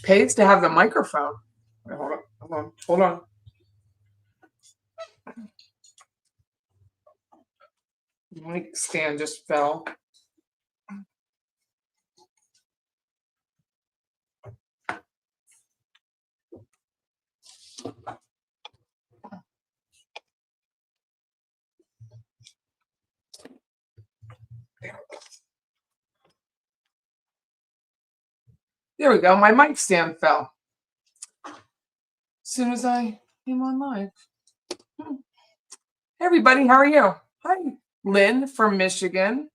Pays to have the microphone. Wait, hold on. The mic stand just fell. There we go. My mic stand fell as soon as I came on live. Hey everybody, how are you? Hi, Lynn from Michigan.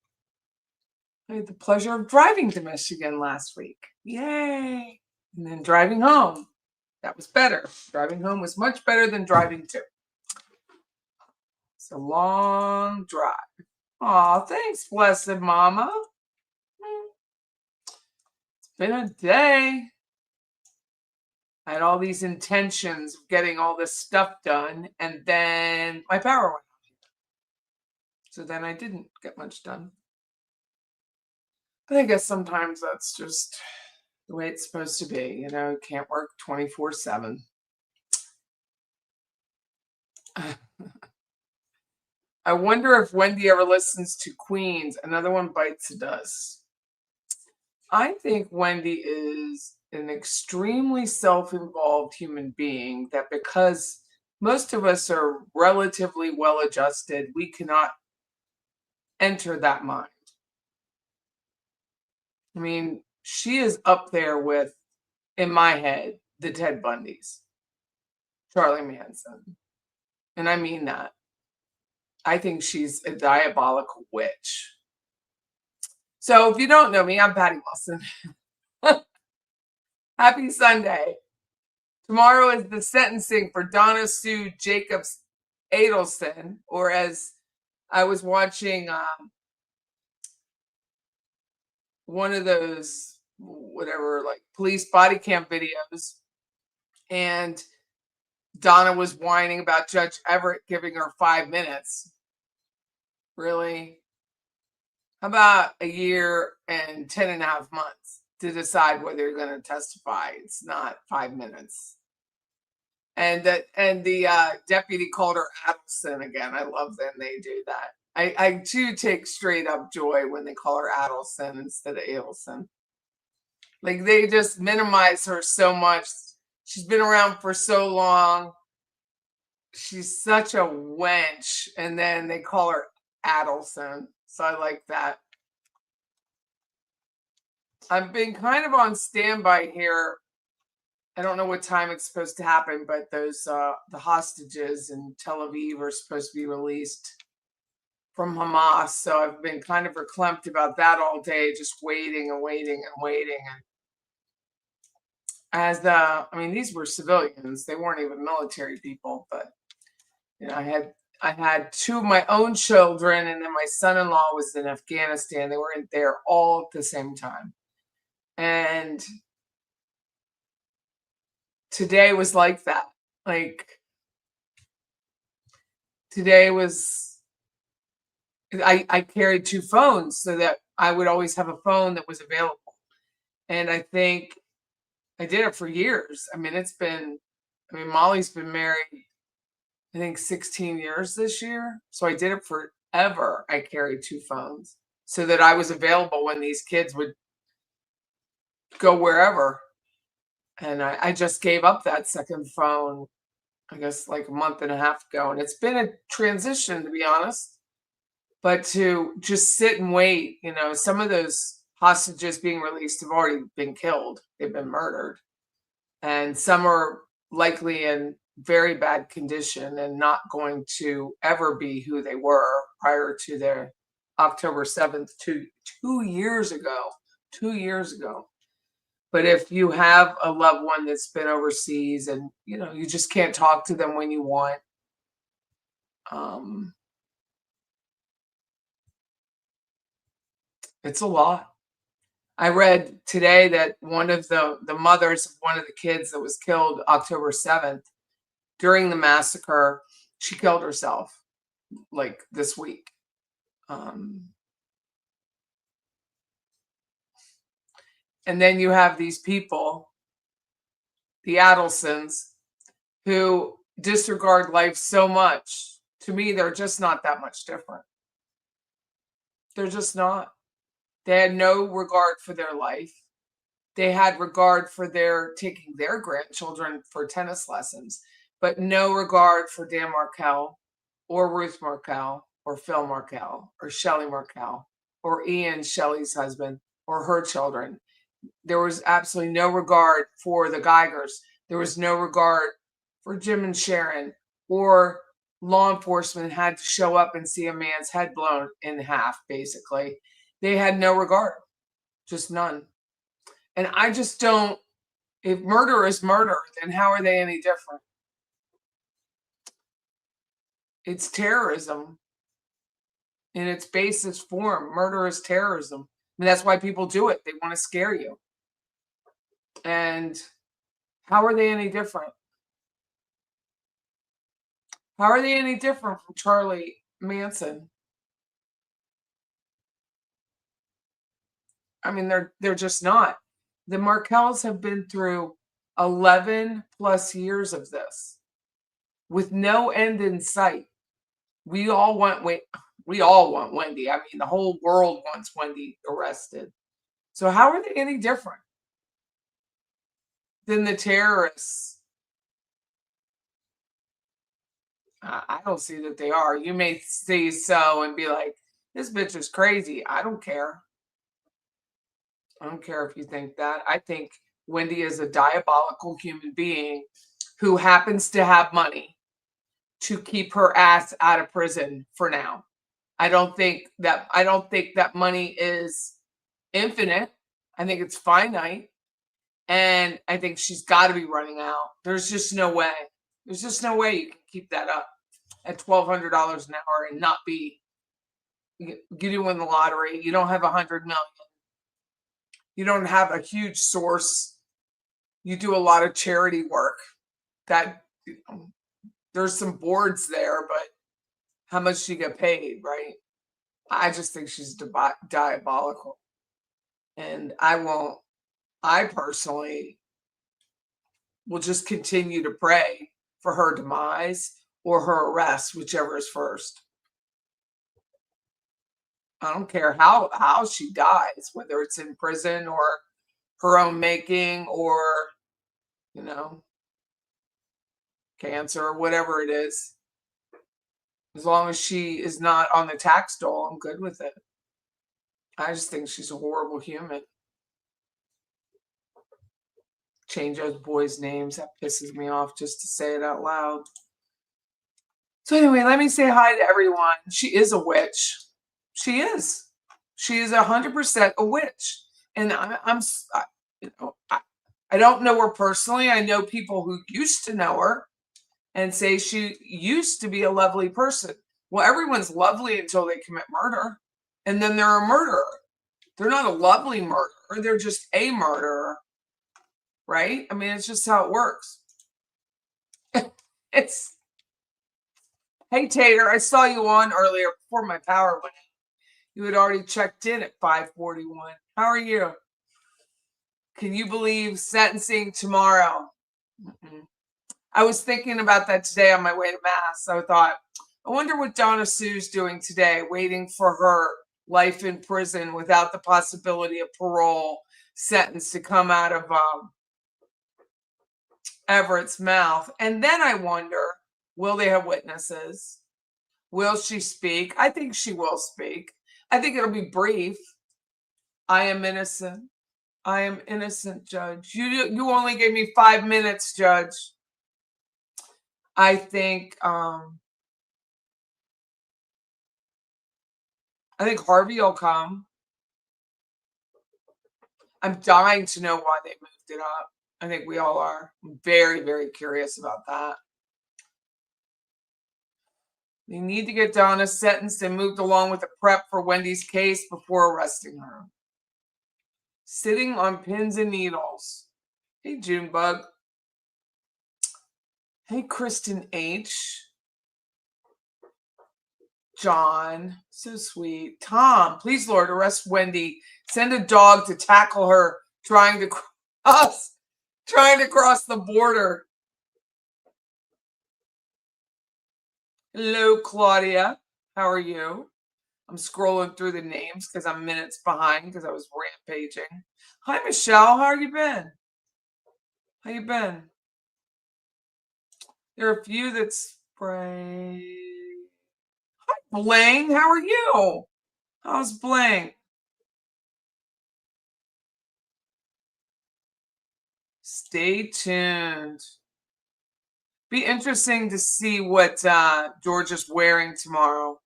I had the pleasure of driving to Michigan last week. Yay! And then driving home. That was better. Driving home was much better than driving to. It's a long drive. Aw, thanks, blessed mama. It's been a day. I had all these intentions of getting all this stuff done, and then my power went out. So then I didn't get much done. But I guess sometimes that's just the way it's supposed to be. You know, you can't work 24/7. I wonder if Wendy ever listens to Queens. Another one bites the dust. I think Wendy is an extremely self-involved human being that because most of us are relatively well-adjusted, we cannot enter that mind. I mean, she is up there with, in my head, the Ted Bundys, Charlie Manson. And I mean that. I think she's a diabolical witch. So if you don't know me, I'm Patty Wilson. Happy Sunday. Tomorrow is the sentencing for Donna Sue Adelson, or as I was watching one of those, whatever, like police body cam videos, and Donna was whining about Judge Everett giving her 5 minutes. Really? How about a year and 10.5 months to decide whether you're going to testify? It's not 5 minutes. And the deputy called her Adelson again. I love when they do that. I too take straight up joy when they call her Adelson instead of Adelson. Like they just minimize her so much. She's been around for so long. She's such a wench. And then they call her Adelson. So I like that. I've been kind of on standby here. I don't know what time it's supposed to happen, but those the hostages in Tel Aviv are supposed to be released from Hamas. So I've been kind of verklempt about that all day, just waiting and waiting and waiting. And I mean, these were civilians; they weren't even military people. But you know, I had 2 of my own children, and then my son-in-law was in Afghanistan. They were in there all at the same time, and today was like that. Like today was. I carried 2 phones so that I would always have a phone that was available. And I think I did it for years. I mean, Molly's been married, I think 16 years this year. So I did it forever. I carried 2 phones so that I was available when these kids would go wherever. And I just gave up that second phone, I guess like a month and a half ago. And it's been a transition, to be honest. But to just sit and wait, you know, some of those hostages being released have already been killed. They've been murdered. And some are likely in very bad condition and not going to ever be who they were prior to their October 7th, 2 years ago. 2 years ago. But if you have a loved one that's been overseas and, you know, you just can't talk to them when you want, it's a lot. I read today that one of the mothers of one of the kids that was killed October 7th during the massacre, she killed herself like this week. And then you have these people, the Adelsons, who disregard life so much. To me, they're just not that much different. They're just not. They had no regard for their life. They had regard for their taking their grandchildren for tennis lessons, but no regard for Dan Markel or Ruth Markel or Phil Markel or Shelley Markel or Ian, Shelley's husband, or her children. There was absolutely no regard for the Geigers. There was no regard for Jim and Sharon, or law enforcement had to show up and see a man's head blown in half, basically. They had no regard, just none. And I just don't, if murder is murder, then how are they any different? It's terrorism in its basest form. Murder is terrorism. And that's why people do it. They want to scare you. And how are they any different? How are they any different from Charlie Manson? I mean, they're just not. The Markells have been through 11 plus years of this with no end in sight. We all want Wendy. I mean, the whole world wants Wendy arrested. So how are they any different than the terrorists? I don't see that they are. You may say so and be like, this bitch is crazy. I don't care. I don't care if you think that. I think Wendy is a diabolical human being who happens to have money to keep her ass out of prison for now. I don't think that money is infinite. I think it's finite. And I think she's got to be running out. There's just no way. There's just no way you can keep that up at $1,200 an hour and not be. You win the lottery. You don't have 100 million. You don't have a huge source. You do a lot of charity work. That there's some boards there, but how much do you get paid, right? I just think she's diabolical, and I personally will just continue to pray for her demise or her arrest, whichever is first. I don't care how she dies, whether it's in prison or her own making, or cancer or whatever it is. As long as she is not on the tax dole, I'm good with it. I just think she's a horrible human. Change those boys' names. That pisses me off just to say it out loud. So anyway, let me say hi to everyone. She is a witch. She is. She is 100% a witch. And I don't know her personally. I know people who used to know her and say she used to be a lovely person. Well, everyone's lovely until they commit murder. And then they're a murderer. They're not a lovely murderer. They're just a murderer. Right? I mean, it's just how it works. Hey, Tater, I saw you on earlier before my power went out. You had already checked in at 5:41. How are you? Can you believe sentencing tomorrow? I was thinking about that today on my way to Mass. I thought, I wonder what Donna Sue's doing today, waiting for her life in prison without the possibility of parole sentence to come out of Everett's mouth. And then I wonder, will they have witnesses? Will she speak? I think she will speak. I think it'll be brief. I am innocent. I am innocent, Judge. You only gave me 5 minutes, Judge. I think Harvey will come. I'm dying to know why they moved it up. I think we all are. I'm very, very curious about that. They need to get Donna sentenced and moved along with the prep for Wendy's case before arresting her. Sitting on pins and needles. Hey, Junebug. Hey, Kristen H. John, so sweet. Tom, please, Lord, arrest Wendy. Send a dog to tackle her trying to cross the border. Hello, Claudia. How are you? I'm scrolling through the names because I'm minutes behind because I was rampaging. Hi, Michelle. How you been? How you been? There are a few that spray. Hi, Blaine. How are you? How's Blaine? Stay tuned. Be interesting to see what George is wearing tomorrow.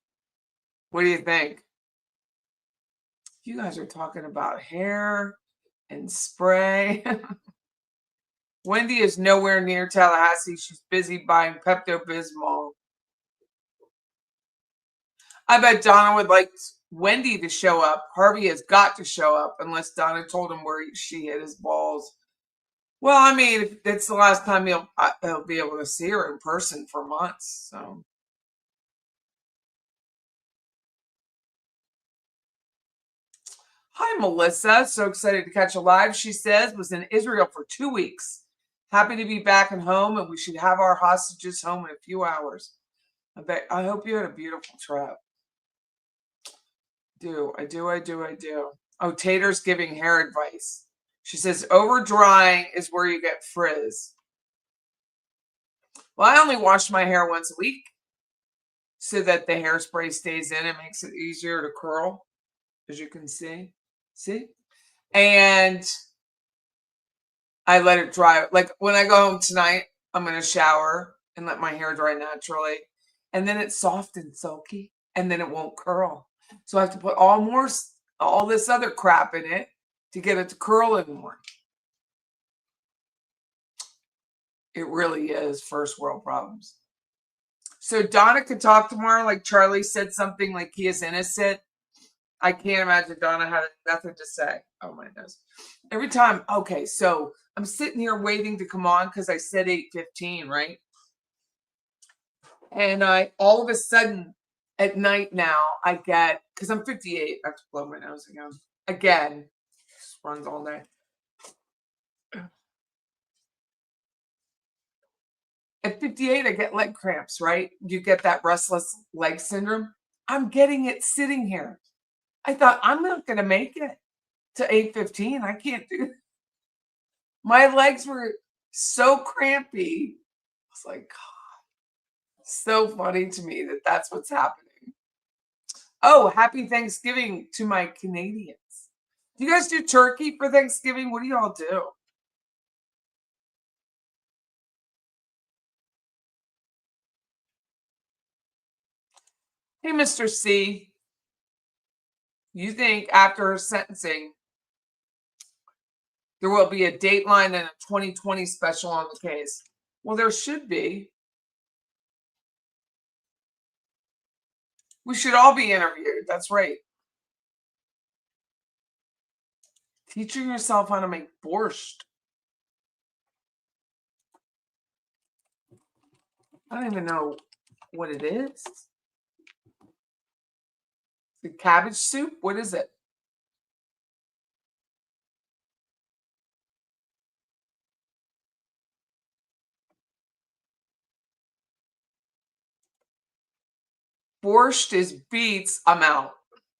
What do you think? You guys are talking about hair and spray. Wendy is nowhere near Tallahassee. She's busy buying Pepto-Bismol. I bet Donna would like Wendy to show up. Harvey has got to show up unless Donna told him where she hit his balls. Well, I mean, it's the last time he'll be able to see her in person for months. So, hi, Melissa. So excited to catch a live. She says was in Israel for 2 weeks. Happy to be back and home, and we should have our hostages home in a few hours. I hope you had a beautiful trip. I do. Oh, Tater's giving hair advice. She says over drying is where you get frizz. Well, I only wash my hair once a week so that the hairspray stays in. It makes it easier to curl, as you can see. See? And I let it dry. Like when I go home tonight, I'm going to shower and let my hair dry naturally. And then it's soft and silky, and then it won't curl. So I have to put all this other crap in it to get it to curl anymore. It really is first world problems. So Donna could talk tomorrow, like Charlie said something like he is innocent. I can't imagine Donna had nothing to say. Oh my goodness. Every time, okay, so I'm sitting here waiting to come on because I said 8:15, right? And I all of a sudden at night now I get, because I'm 58, I have to blow my nose again. Just runs all day. At 58, I get leg cramps, right? You get that restless leg syndrome. I'm getting it sitting here. I thought I'm not going to make it to 8:15. I can't do it. My legs were so crampy. I was like, God, so funny to me that that's what's happening. Oh, happy Thanksgiving to my Canadians. Do you guys do turkey for Thanksgiving? What do y'all do? Hey, Mr. C, you think after her sentencing, there will be a Dateline and a 2020 special on the case? Well, there should be. We should all be interviewed. That's right. Teaching yourself how to make borscht. I don't even know what it is. The cabbage soup? What is it? Borscht is beets. I'm out.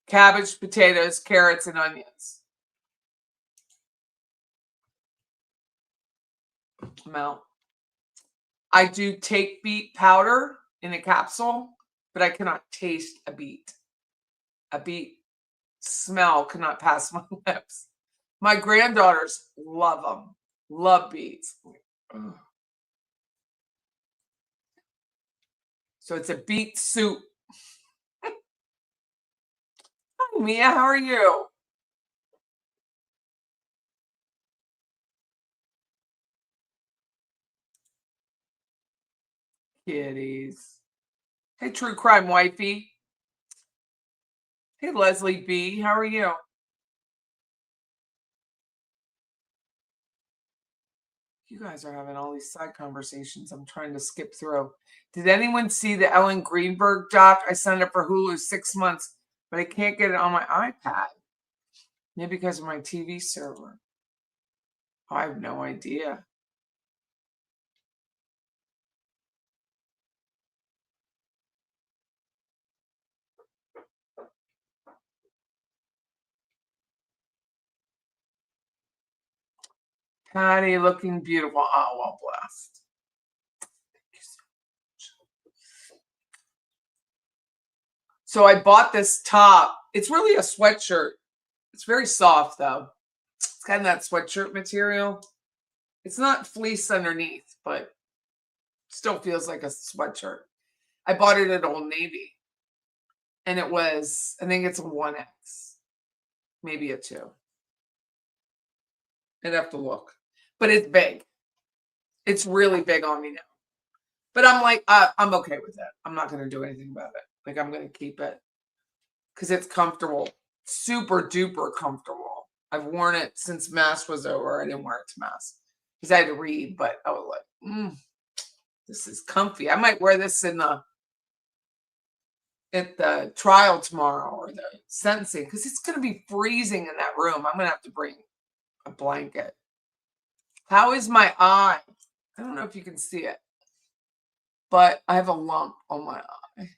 Cabbage, potatoes, carrots, and onions. I'm out. I do take beet powder in a capsule, but I cannot taste a beet. A beet smell cannot pass my lips. My granddaughters love them. Love beets. Ugh. So it's a beet soup. Hi, Mia. How are you? Kitties. Hey, True Crime Wifey. Hey, Leslie B. How are you? You guys are having all these side conversations I'm trying to skip through. Did anyone see the Ellen Greenberg doc? I signed up for Hulu 6 months, but I can't get it on my iPad. Maybe because of my TV server. Oh, I have no idea. Patty looking beautiful. Oh, well blessed. So I bought this top. It's really a sweatshirt. It's very soft though. It's kind of that sweatshirt material. It's not fleece underneath, but still feels like a sweatshirt. I bought it at Old Navy. And it was, I think it's a 1X, maybe a 2. I'd have to look. But it's big. It's really big on me now. But I'm like, I'm okay with it. I'm not going to do anything about it. Like, I'm going to keep it because it's comfortable. Super duper comfortable. I've worn it since Mass was over. I didn't wear it to Mass because I had to read, but I was like, this is comfy. I might wear this at the trial tomorrow or the sentencing because it's going to be freezing in that room. I'm going to have to bring a blanket. How is my eye? I don't know if you can see it, but I have a lump on my eye.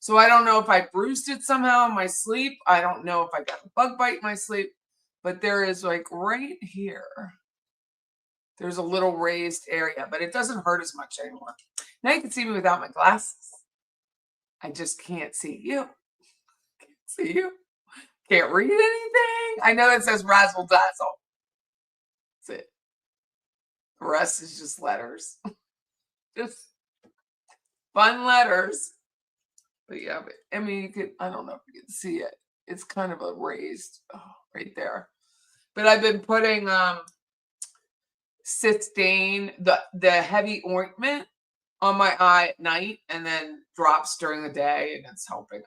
So I don't know if I bruised it somehow in my sleep. I don't know if I got a bug bite in my sleep, but there is like right here. There's a little raised area, but it doesn't hurt as much anymore. Now you can see me without my glasses. I just can't see you. Can't see you. Can't read anything. I know it says razzle dazzle. That's it. The rest is just letters. Just fun letters. But yeah, I mean, you could, I don't know if you can see it. It's kind of a raised, right there. But I've been putting Cystane, the heavy ointment on my eye at night and then drops during the day, and it's helping it.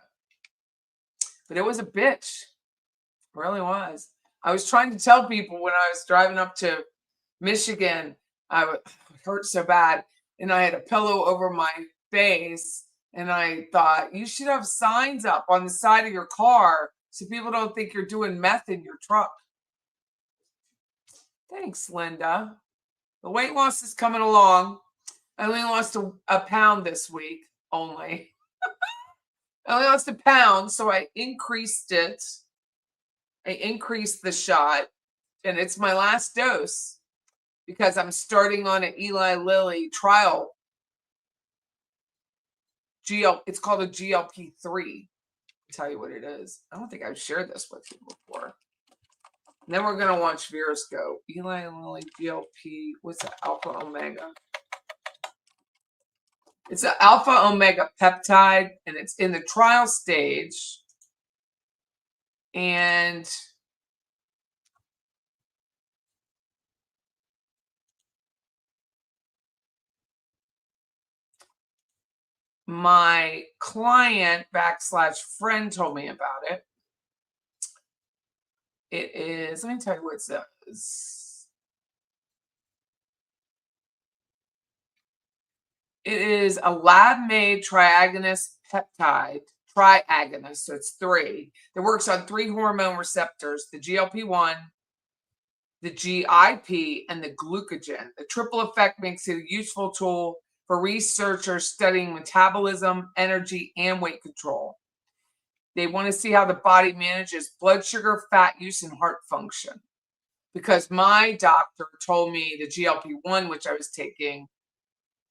But it was a bitch. It really was. I was trying to tell people when I was driving up to Michigan, it hurt so bad, and I had a pillow over my face, and I thought you should have signs up on the side of your car so people don't think you're doing meth in your truck. Thanks, Linda. The weight loss is coming along. I only lost a pound this week, only. I only lost a pound, so I increased it. I increased the shot, and it's my last dose because I'm starting on an Eli Lilly trial. It's called a GLP-3. I'll tell you what it is. I don't think I've shared this with you before. And then we're going to watch Veroscope. Eli Lilly GLP. What's the alpha omega? It's an alpha omega peptide, and it's in the trial stage. And my client / friend told me about it. It is, let me tell you what it says. It is a lab-made triagonist peptide, so it's 3, that works on 3 hormone receptors, the GLP-1, the GIP, and the glucagon. The triple effect makes it a useful tool for researchers studying metabolism, energy, and weight control. They want to see how the body manages blood sugar, fat use, and heart function. Because my doctor told me the GLP-1, which I was taking,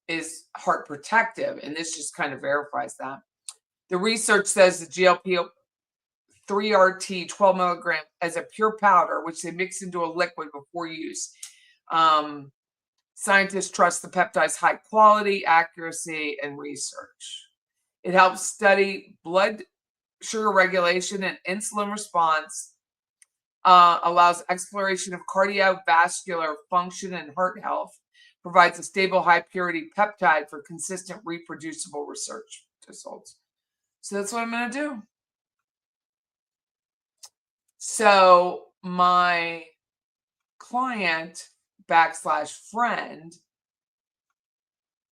is heart protective, and this just kind of verifies that. The research says the GLP-3RT 12 milligrams as a pure powder, which they mix into a liquid before use. Scientists trust the peptide's high quality, accuracy, and research. It helps study blood sugar regulation and insulin response, allows exploration of cardiovascular function and heart health, provides a stable, high-purity peptide for consistent, reproducible research results. So that's what I'm going to do. So my client / friend,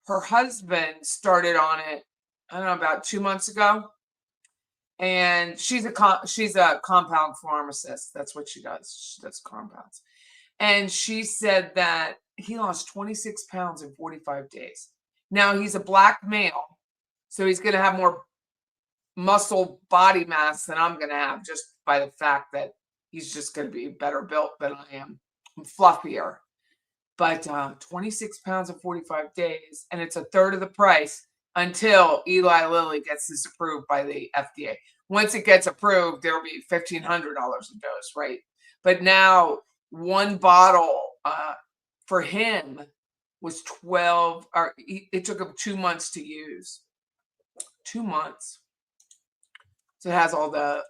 her husband started on it, I don't know, about 2 months ago. And she's a compound pharmacist. That's what she does. She does compounds. And she said that he lost 26 pounds in 45 days. Now he's a black male, so he's going to have more muscle body mass than I'm going to have just by the fact that he's just going to be better built than I am. I'm fluffier. But 26 pounds in 45 days, and it's a third of the price until Eli Lilly gets this approved by the FDA. Once it gets approved, there'll be $1,500 a dose, right? But now one bottle for him was 12, or it took him 2 months to use. 2 months. So it has all the,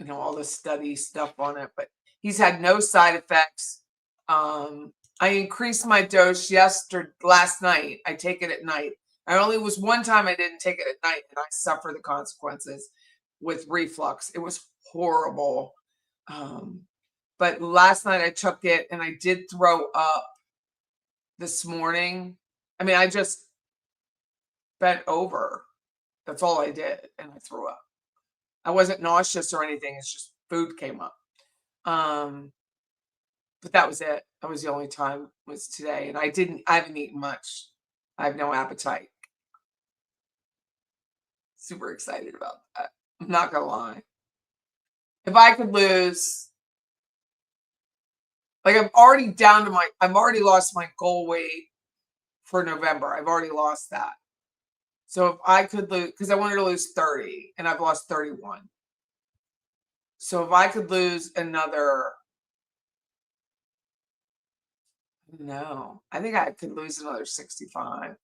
all the study stuff on it, but he's had no side effects. I increased my dose last night. I take it at night. I only was one time I didn't take it at night, and I suffer the consequences with reflux. It was horrible. But last night I took it, and I did throw up this morning. I mean, I just bent over. That's all I did, and I threw up. I wasn't nauseous or anything. It's just food came up. But that was it. That was the only time, was today. And I haven't eaten much. I have no appetite. Super excited about that. I'm not gonna lie. If I could lose, like, I've already lost my goal weight for November. I've already lost that. So if I could lose, because I wanted to lose 30 and I've lost 31. So if I could lose another, no, I think I could lose another 65.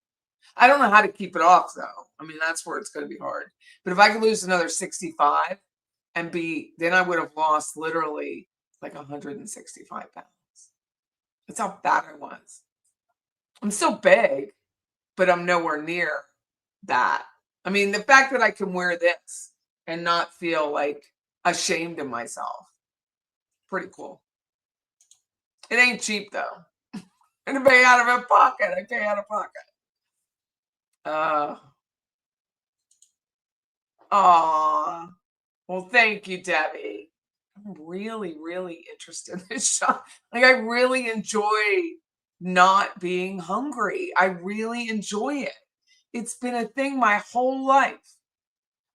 I don't know how to keep it off, though. I mean, that's where it's going to be hard. But if I could lose another 65 and then I would have lost literally like 165 pounds. That's how fat I was. I'm still big, but I'm nowhere near that. I mean, the fact that I can wear this and not feel like ashamed of myself, pretty cool. It ain't cheap, though. And I pay out of my pocket. I pay out of pocket. Well, thank you, Debbie. I'm really, really interested in this shop. Like, I really enjoy not being hungry. I really enjoy it. It's been a thing my whole life.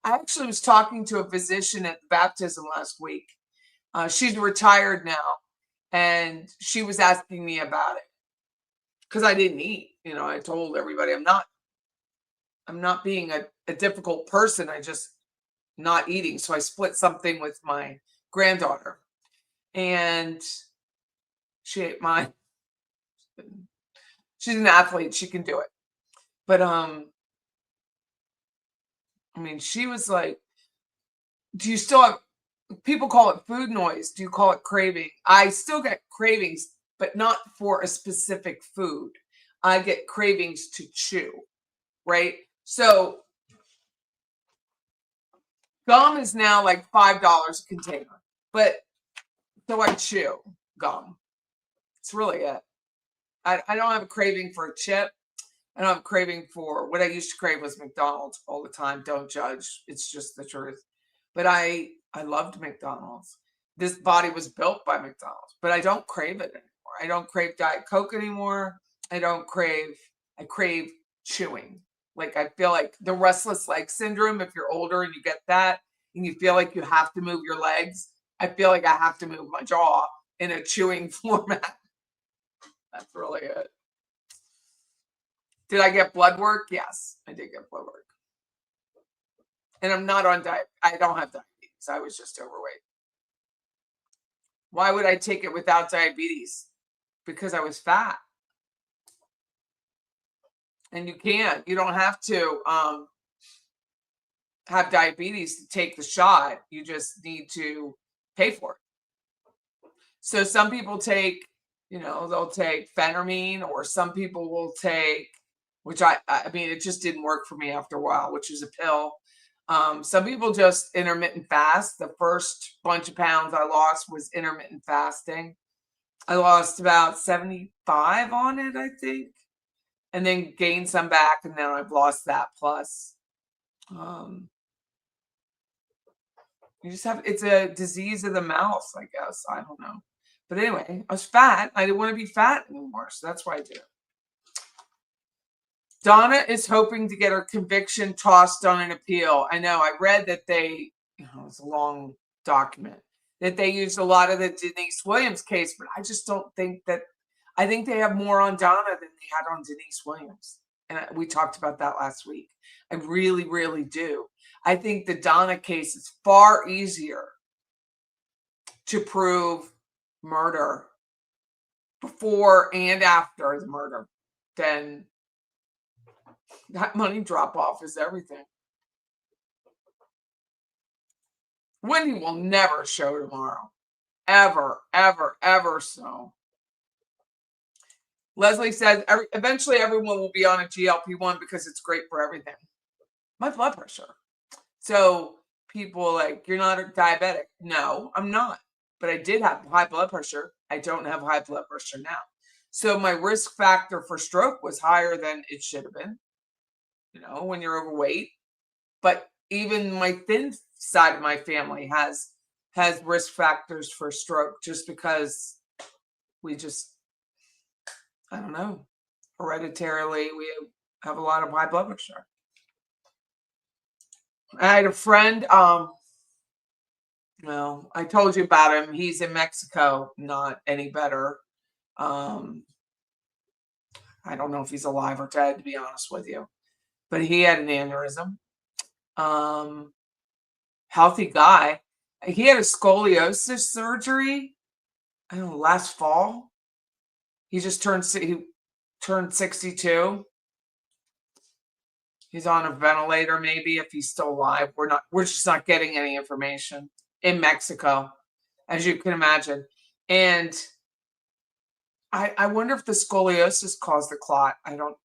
I actually was talking to a physician at the baptism last week. She's retired now, and she was asking me about it because I didn't eat. I told everybody I'm not being a difficult person. I just not eating. So I split something with my granddaughter, and she ate mine. She's an athlete. She can do it. But I mean, she was like, do you still have, people call it food noise. Do you call it craving? I still get cravings, but not for a specific food. I get cravings to chew, right? So gum is now like $5 a container, but so I chew gum. It's really it. I don't have a craving for a chip. I don't have a craving for, what I used to crave was McDonald's all the time. Don't judge. It's just the truth. But I loved McDonald's. This body was built by McDonald's, but I don't crave it anymore. I don't crave Diet Coke anymore. I crave chewing. Like, I feel like the restless leg syndrome, if you're older and you get that, and you feel like you have to move your legs, I feel like I have to move my jaw in a chewing format. That's really it. Did I get blood work? Yes, I did get blood work. And I'm not on diet. I don't have diabetes. I was just overweight. Why would I take it without diabetes? Because I was fat. And you don't have to have diabetes to take the shot. You just need to pay for it. So some people take, they'll take phentermine, or some people will take, which I mean, it just didn't work for me after a while, which is a pill. Some people just intermittent fast. The first bunch of pounds I lost was intermittent fasting. I lost about 75 on it, I think, and then gained some back, and then I've lost that plus. You just have, it's a disease of the mouth, I guess. I don't know. But anyway, I was fat. I didn't want to be fat anymore. So that's why I did it. Donna is hoping to get her conviction tossed on an appeal. I know. I read that it's a long document, that they used a lot of the Denise Williams case, but I just don't think that, I think they have more on Donna than they had on Denise Williams. And we talked about that last week. I really, really do. I think the Donna case is far easier to prove murder before and after the murder than that money drop off is everything. Wendi will never show tomorrow. Ever, ever, ever so. Leslie says, eventually everyone will be on a GLP-1 because it's great for everything. My blood pressure. So people like, you're not a diabetic. No, I'm not. But I did have high blood pressure. I don't have high blood pressure now. So my risk factor for stroke was higher than it should have been, when you're overweight. But even my thin side of my family has risk factors for stroke, just because I don't know, hereditarily, we have a lot of high blood pressure. I had a friend, well, I told you about him. He's in Mexico, not any better. I don't know if he's alive or dead, to be honest with you. But he had an aneurysm. Healthy guy. He had a scoliosis surgery, I don't know, last fall. He turned 62. He's on a ventilator, maybe, if he's still alive. We're just not getting any information in Mexico, as you can imagine. And I wonder if the scoliosis caused the clot. Or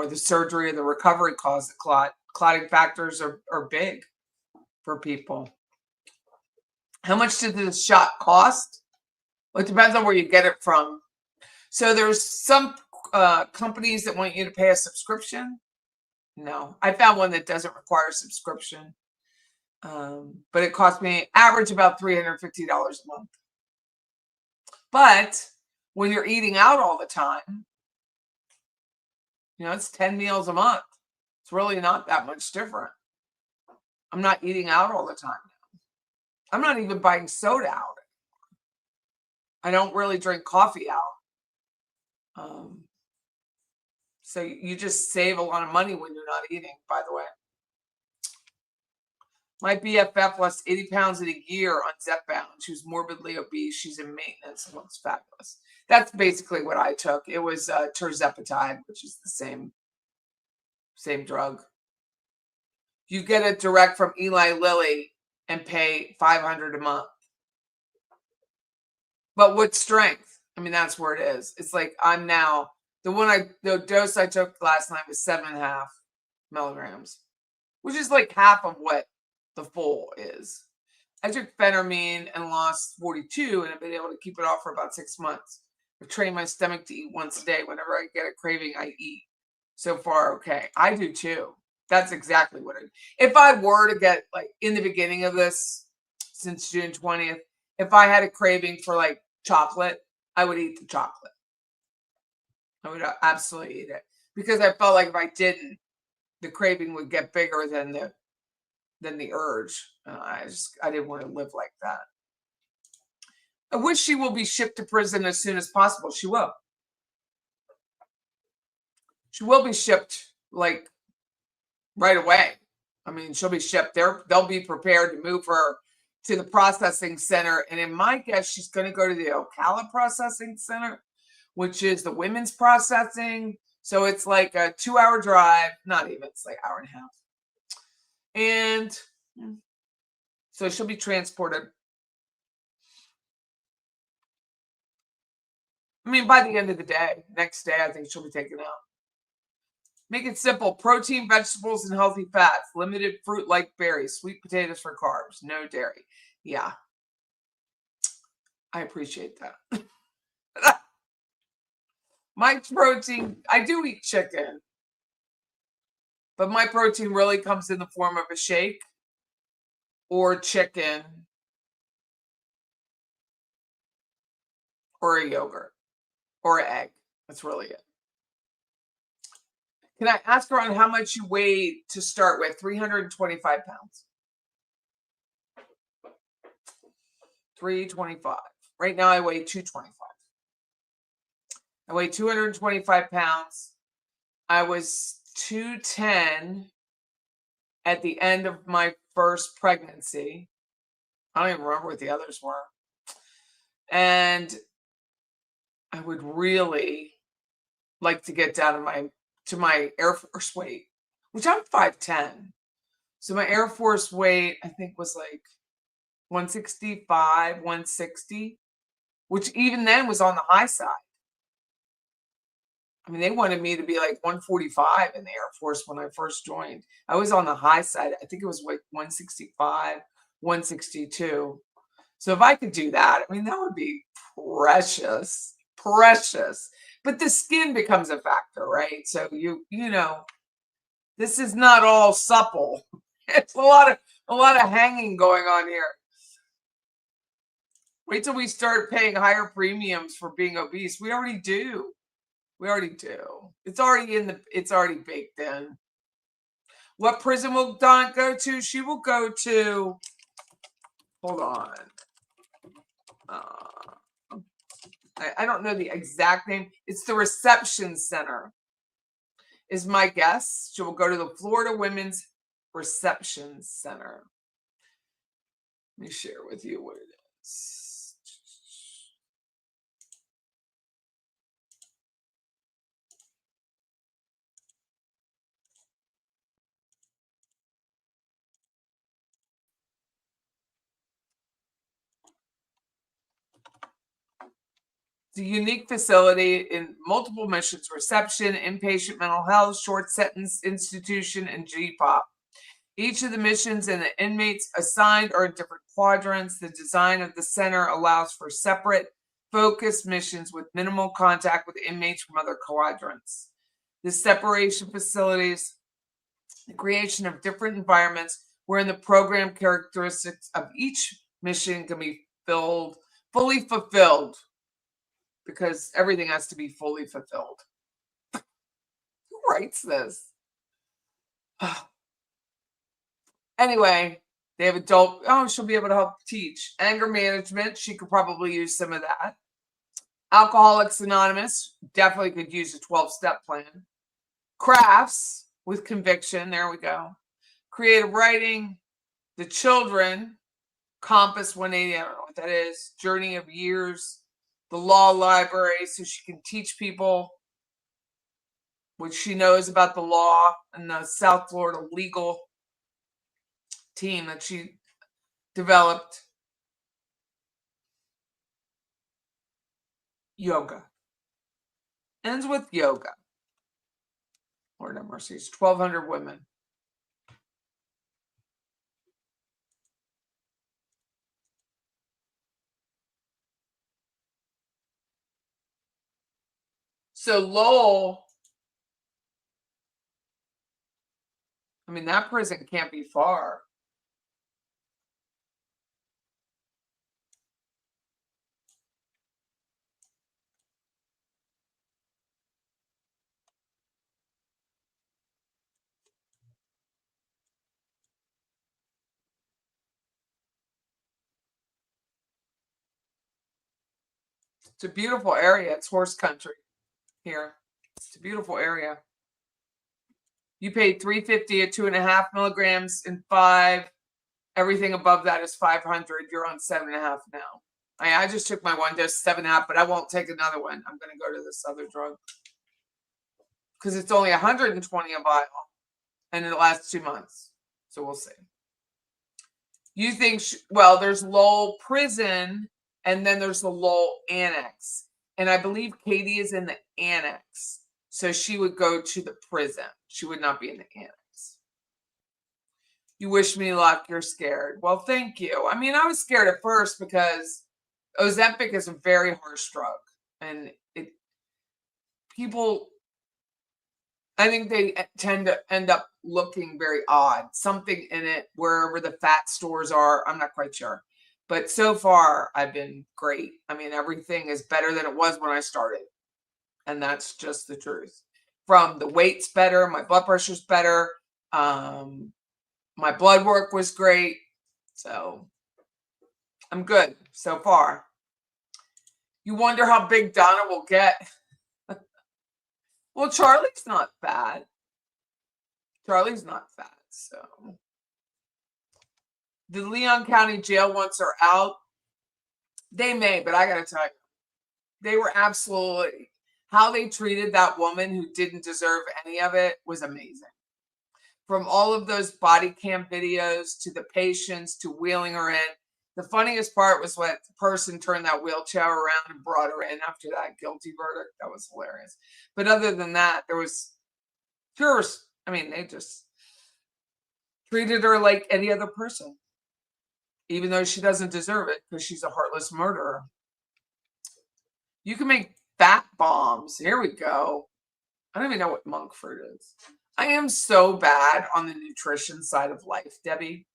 the surgery or the recovery caused the clot. Clotting factors are big for people. How much did this shot cost? Well, it depends on where you get it from. So there's some companies that want you to pay a subscription. No, I found one that doesn't require a subscription. But it cost me average about $350 a month. But when you're eating out all the time, it's 10 meals a month. It's really not that much different. I'm not eating out all the time now. I'm not even buying soda out. I don't really drink coffee out. So you just save a lot of money when you're not eating, by the way. My BFF lost 80 pounds in a year on Zepbound. She was morbidly obese. She's in maintenance and looks fabulous. That's basically what I took. It was tirzepatide, which is the same drug. You get it direct from Eli Lilly and pay $500 a month. But with strength, that's where it is. It's like I'm now, the dose I took last night was 7.5 milligrams, which is like half of what the full is. I took phentermine and lost 42, and I've been able to keep it off for about 6 months. I train my stomach to eat once a day. Whenever I get a craving, I eat. So far, okay. I do too. That's exactly what I do. If I were to get, like, in the beginning of this, since June 20th, if I had a craving for like chocolate, I would eat the chocolate. I would absolutely eat it, because I felt like if I didn't, the craving would get bigger than the urge. I didn't want to live like that. I wish she will be shipped to prison as soon as possible. She will. She will be shipped like right away. She'll be shipped there. They'll be prepared to move her to the processing center. And in my guess, she's going to go to the Ocala processing center, which is the women's processing. So it's like a 2-hour drive. Not even, it's like 1.5 hours. And so she'll be transported. By the end of the day, next day, I think she'll be taken out. Make it simple. Protein, vegetables, and healthy fats. Limited fruit like berries. Sweet potatoes for carbs. No dairy. Yeah. I appreciate that. My protein, I do eat chicken. But my protein really comes in the form of a shake or chicken or a yogurt or an egg. That's really it. Can I ask around how much you weighed to start with? 325 pounds. 325. Right now I weigh 225. I weigh 225 pounds. I was 210 at the end of my first pregnancy. I don't even remember what the others were. And I would really like to get down to my Air Force weight, which I'm 5'10". So my Air Force weight, I think, was like 165, 160, which even then was on the high side. I mean, they wanted me to be like 145 in the Air Force when I first joined. I was on the high side. I think it was like 165, 162. So if I could do that, I mean, that would be precious, precious. But the skin becomes a factor, right? So you know, this is not all supple. It's a lot of hanging going on here. Wait till we start paying higher premiums for being obese. We already do. We already do. It's already baked in. What prison will Donna go to? She will go to, hold on. I don't know the exact name. It's the reception center, is my guess. She will go to the Florida Women's Reception Center. Let me share with you what it is. It's a unique facility in multiple missions: reception, inpatient mental health, short sentence institution, and GPOP. Each of the missions and the inmates assigned are in different quadrants. The design of the center allows for separate, focused missions with minimal contact with inmates from other quadrants. The separation facilities, the creation of different environments wherein the program characteristics of each mission can be fully fulfilled, because everything has to be fully fulfilled. Who writes this? Anyway, they have she'll be able to help teach. Anger management, she could probably use some of that. Alcoholics Anonymous, definitely could use a 12-step plan. Crafts with conviction, there we go. Creative writing, the children, Compass 180, I don't know what that is. Journey of Years, the law library, so she can teach people what she knows about the law, and the South Florida legal team that she developed. Yoga. Ends with yoga. Lord have mercy. 1,200 women. So Lowell, I mean, that prison can't be far. It's a beautiful area. It's horse country here. It's a beautiful area. You paid $350 at 2.5 milligrams in 5. Everything above that is 500. You're on 7.5 now. I just took my one dose, 7.5, but I won't take another one. I'm going to go to this other drug because it's only 120 a vial, and it lasts 2 months. So we'll see. You think, well, there's Lowell Prison, and then there's the Lowell Annex. And I believe Katie is in the Annex. So she would go to the prison. She would not be in the Annex. You wish me luck. You're scared. Well, thank you. I mean, I was scared at first because Ozempic is a very harsh drug. And people, I think they tend to end up looking very odd. Something in it, wherever the fat stores are, I'm not quite sure. But so far, I've been great. I mean, everything is better than it was when I started. And that's just the truth. From the weight's better, my blood pressure's better. Um, my blood work was great. So I'm good so far. You wonder how big Donna will get. Well, Charlie's not fat. Charlie's not fat. So the Leon County jail once are out. They may, but I got to tell you, they were absolutely, how they treated that woman who didn't deserve any of it was amazing. From all of those body cam videos to the patients to wheeling her in. The funniest part was when the person turned that wheelchair around and brought her in after that guilty verdict. That was hilarious. But other than that, there was pure, I mean, they just treated her like any other person, even though she doesn't deserve it because she's a heartless murderer. You can make fat bombs. Here we go. I don't even know what monk fruit is. I am so bad on the nutrition side of life, Debbie.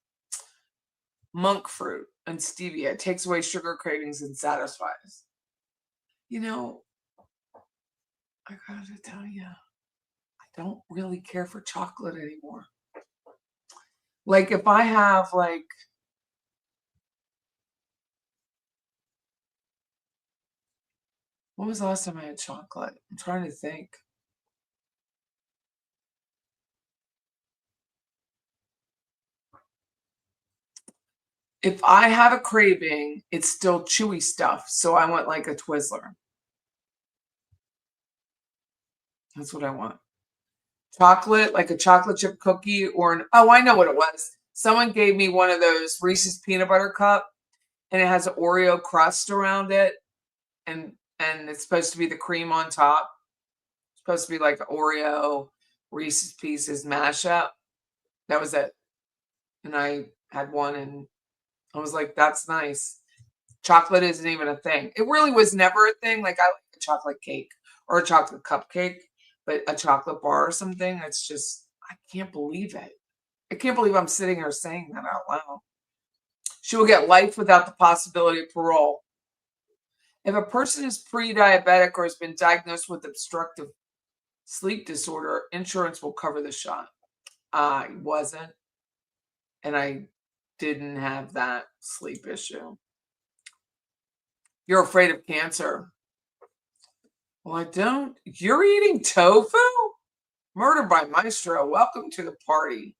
Monk fruit and stevia takes away sugar cravings and satisfies. You know, I gotta tell you, I don't really care for chocolate anymore. Like if I have like, when was the last time I had chocolate? I'm trying to think. If I have a craving, it's still chewy stuff. So I want like a Twizzler. That's what I want. Chocolate, like a chocolate chip cookie or an, oh, I know what it was. Someone gave me one of those Reese's peanut butter cup and it has an Oreo crust around it. And it's supposed to be the cream on top. It's supposed to be like Oreo Reese's Pieces mashup. That was it. And I had one and I was like, that's nice. Chocolate isn't even a thing. It really was never a thing. Like I like a chocolate cake or a chocolate cupcake, but a chocolate bar or something, it's just, I can't believe it. I can't believe I'm sitting here saying that out loud. She will get life without the possibility of parole. If a person is pre-diabetic or has been diagnosed with obstructive sleep disorder, insurance will cover the shot. I wasn't, and I didn't have that sleep issue. You're afraid of cancer. Well, I don't. You're eating tofu? Murder by Maestro. Welcome to the party.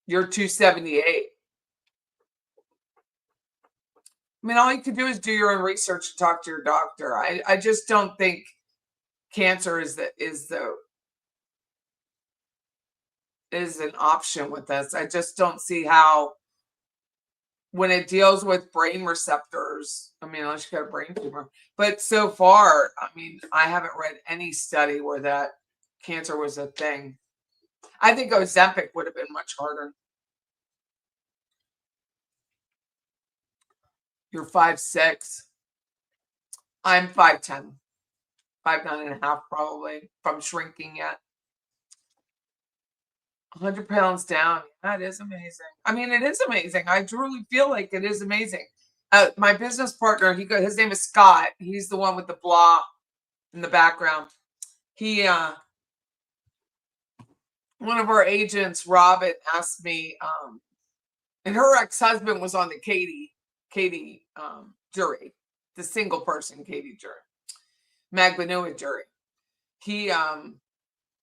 You're 278. I mean, all you can do is do your own research and talk to your doctor. I just don't think cancer is an option with this. I just don't see how, when it deals with brain receptors, I mean, unless you got a brain tumor. But so far, I mean, I haven't read any study where that cancer was a thing. I think Ozempic would have been much harder. You're 5'6". I'm 5'10". 5'9.5" probably, if I'm shrinking yet. 100 pounds down. That is amazing. I mean, it is amazing. I truly feel like it is amazing. My business partner, his name is Scott. He's the one with the blah in the background. One of our agents, Robin, asked me, and her ex-husband was on the Katie jury, the single person Katie jury, Magbanua jury.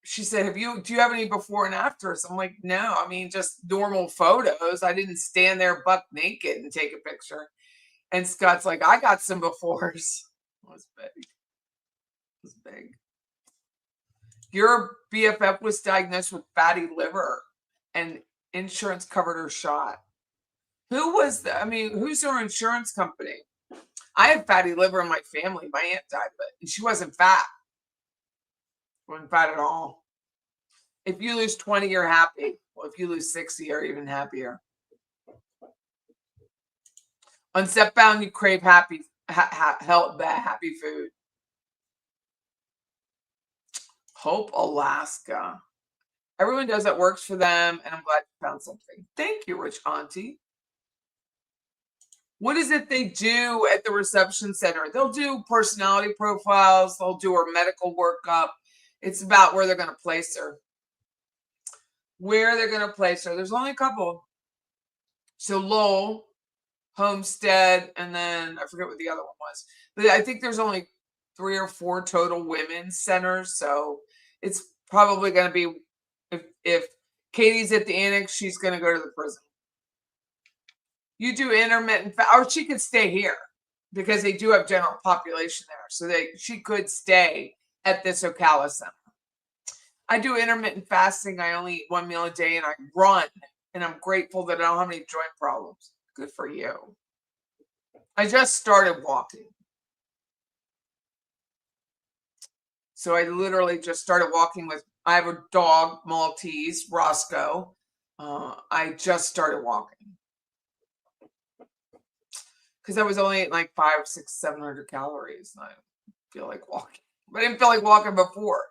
She said, do you have any before and afters? I'm like, no, I mean, just normal photos. I didn't stand there buck naked and take a picture. And Scott's like, I got some befores. It was big. It was big. Your BFF was diagnosed with fatty liver and insurance covered her shot. Who's her insurance company? I had fatty liver in my family. My aunt died of it, and she wasn't fat. Wasn't fat at all. If you lose 20, you're happy. Well, if you lose 60, you're even happier. On Stepbound, you crave happy food. Hope, Alaska. Everyone does what works for them, and I'm glad you found something. Thank you, Rich Auntie. What is it they do at the reception center? They'll do personality profiles. They'll do her medical workup. It's about where they're going to place her. Where they're going to place her. There's only a couple. So Lowell, Homestead, and then I forget what the other one was. But I think there's only 3 or 4 total women's centers. So it's probably going to be, if Katie's at the annex, she's going to go to the prison. You do intermittent, or she could stay here because they do have general population there. So she could stay at this Ocala center. I do intermittent fasting. I only eat 1 meal a day and I run. And I'm grateful that I don't have any joint problems. Good for you. I just started walking. So I literally just started walking I have a dog, Maltese, Roscoe. I just started walking. Because I was only eating like 500, 600, 700 calories. And I don't feel like walking. But I didn't feel like walking before.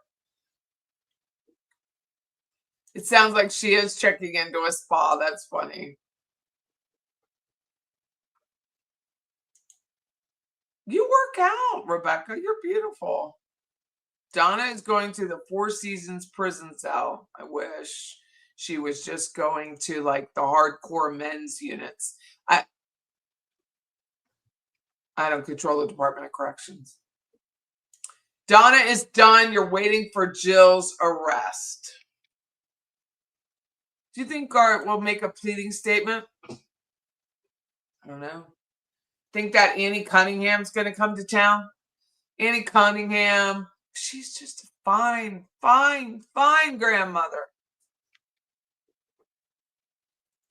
It sounds like she is checking into a spa. That's funny. You work out, Rebecca. You're beautiful. Donna is going to the Four Seasons prison cell. I wish she was just going to like the hardcore men's units. I don't control the Department of Corrections. Donna is done. You're waiting for Jill's arrest. Do you think Art will make a pleading statement? I don't know. Think that Annie Cunningham's going to come to town? Annie Cunningham, she's just a fine, fine, fine grandmother.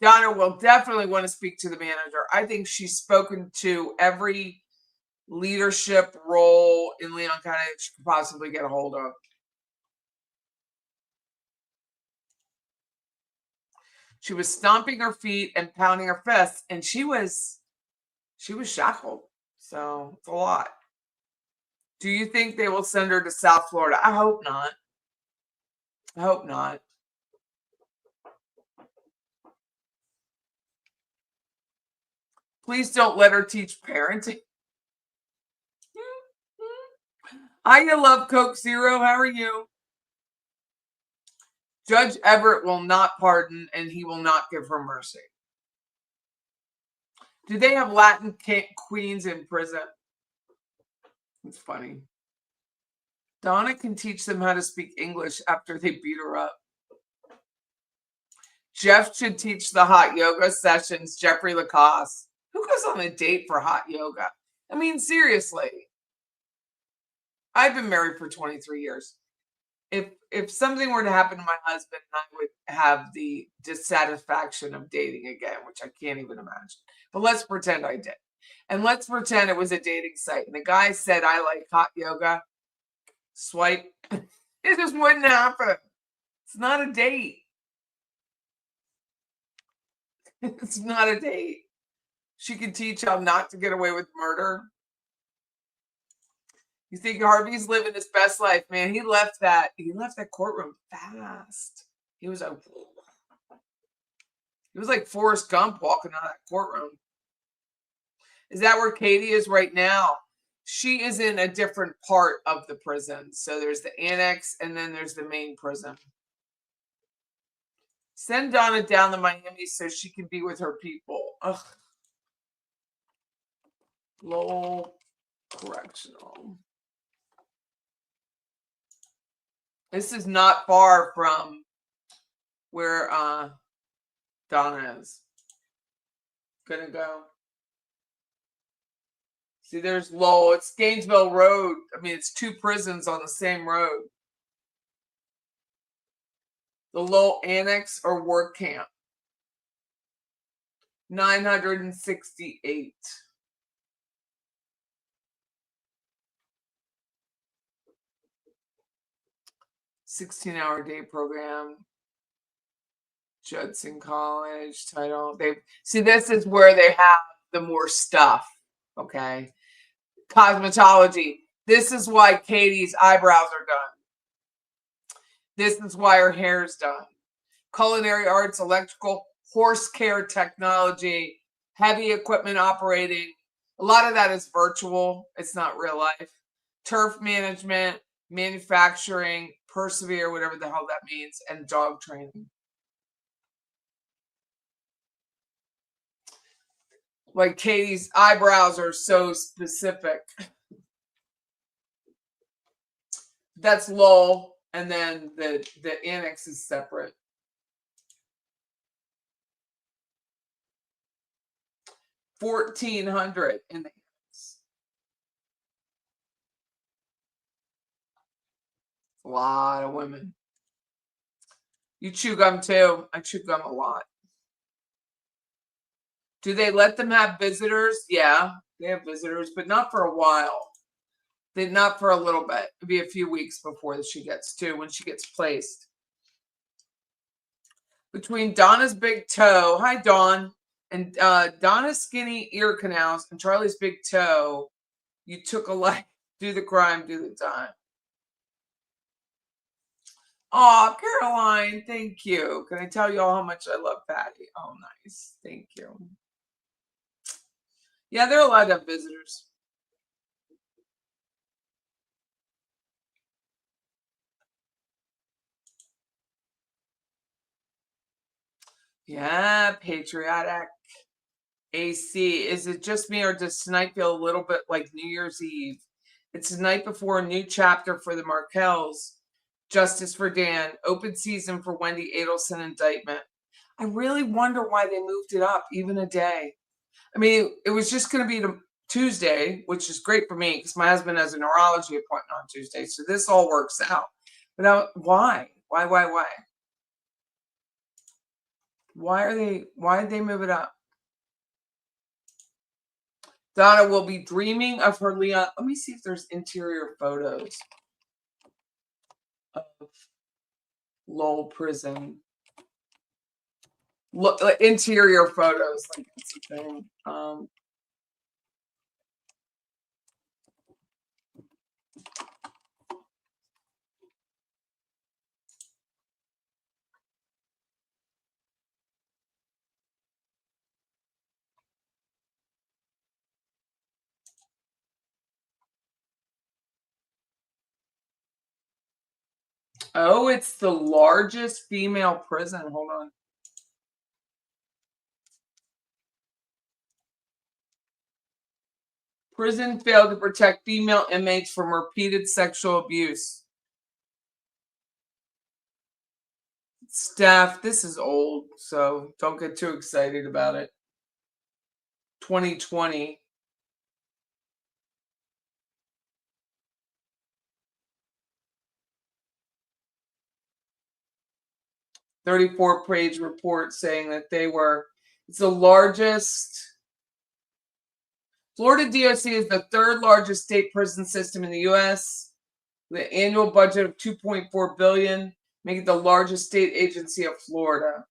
Donna will definitely want to speak to the manager. I think she's spoken to every leadership role in Leon County that she could possibly get a hold of. She was stomping her feet and pounding her fists, and she was shackled. So it's a lot. Do you think they will send her to South Florida? I hope not. I hope not. Please don't let her teach parenting. I love Coke Zero. How are you? Judge Everett will not pardon, and he will not give her mercy. Do they have Latin queens in prison? It's funny. Donna can teach them how to speak English after they beat her up. Jeff should teach the hot yoga sessions. Jeffrey Lacoste. Who goes on a date for hot yoga? I mean, seriously. I've been married for 23 years. If something were to happen to my husband, I would have the dissatisfaction of dating again, which I can't even imagine. But let's pretend I did. And let's pretend it was a dating site. And the guy said, I like hot yoga. Swipe. It just wouldn't happen. It's not a date. It's not a date. She can teach how not to get away with murder. You think Harvey's living his best life, man? He left that courtroom fast. He was like Forrest Gump walking out of that courtroom. Is that where Katie is right now? She is in a different part of the prison. So there's the annex and then there's the main prison. Send Donna down to Miami so she can be with her people. Ugh. Lowell Correctional. This is not far from where Donna is. Gonna go. See, there's Lowell. It's Gainesville Road. I mean, it's 2 prisons on the same road. The Lowell Annex or Work Camp. 968. $16-hour day program. Judson College title. This is where they have the more stuff. Okay. Cosmetology. This is why Katie's eyebrows are done. This is why her hair's done. Culinary arts, electrical, horse care technology, heavy equipment operating. A lot of that is virtual. It's not real life. Turf management, manufacturing, persevere, whatever the hell that means, and dog training. Like Katie's eyebrows are so specific. That's Lowell, and then the annex is separate. 1,400 in the annex. A lot of women. You chew gum too. I chew gum a lot. Do they let them have visitors? Yeah, they have visitors, but not for a while. Not for a little bit. It'll be a few weeks before she gets to when she gets placed. Between Donna's big toe, hi Dawn, and Donna's skinny ear canals and Charlie's big toe, you took a life. Do the crime, do the time. Oh, Caroline, thank you. Can I tell you all how much I love Patty? Oh, nice. Thank you. Yeah, they're allowed to have visitors. Yeah, patriotic. AC. Is it just me or does tonight feel a little bit like New Year's Eve? It's the night before a new chapter for the Markells. Justice for Dan. Open season for Wendi Adelson indictment. I really wonder why they moved it up even a day. I mean, it was just going to be Tuesday, which is great for me because my husband has a neurology appointment on Tuesday. So this all works out. But why? Why? Why did they move it up? Donna will be dreaming of her Leon. Let me see if there's interior photos of Lowell Prison. Look, interior photos. Like that's the thing. Oh, it's the largest female prison. Hold on. Prison failed to protect female inmates from repeated sexual abuse. Staff, this is old, so don't get too excited about it. 2020. $34-page report saying that it's the largest. Florida DOC is the third largest state prison system in the U.S. with an annual budget of $2.4 billion, making it the largest state agency of Florida.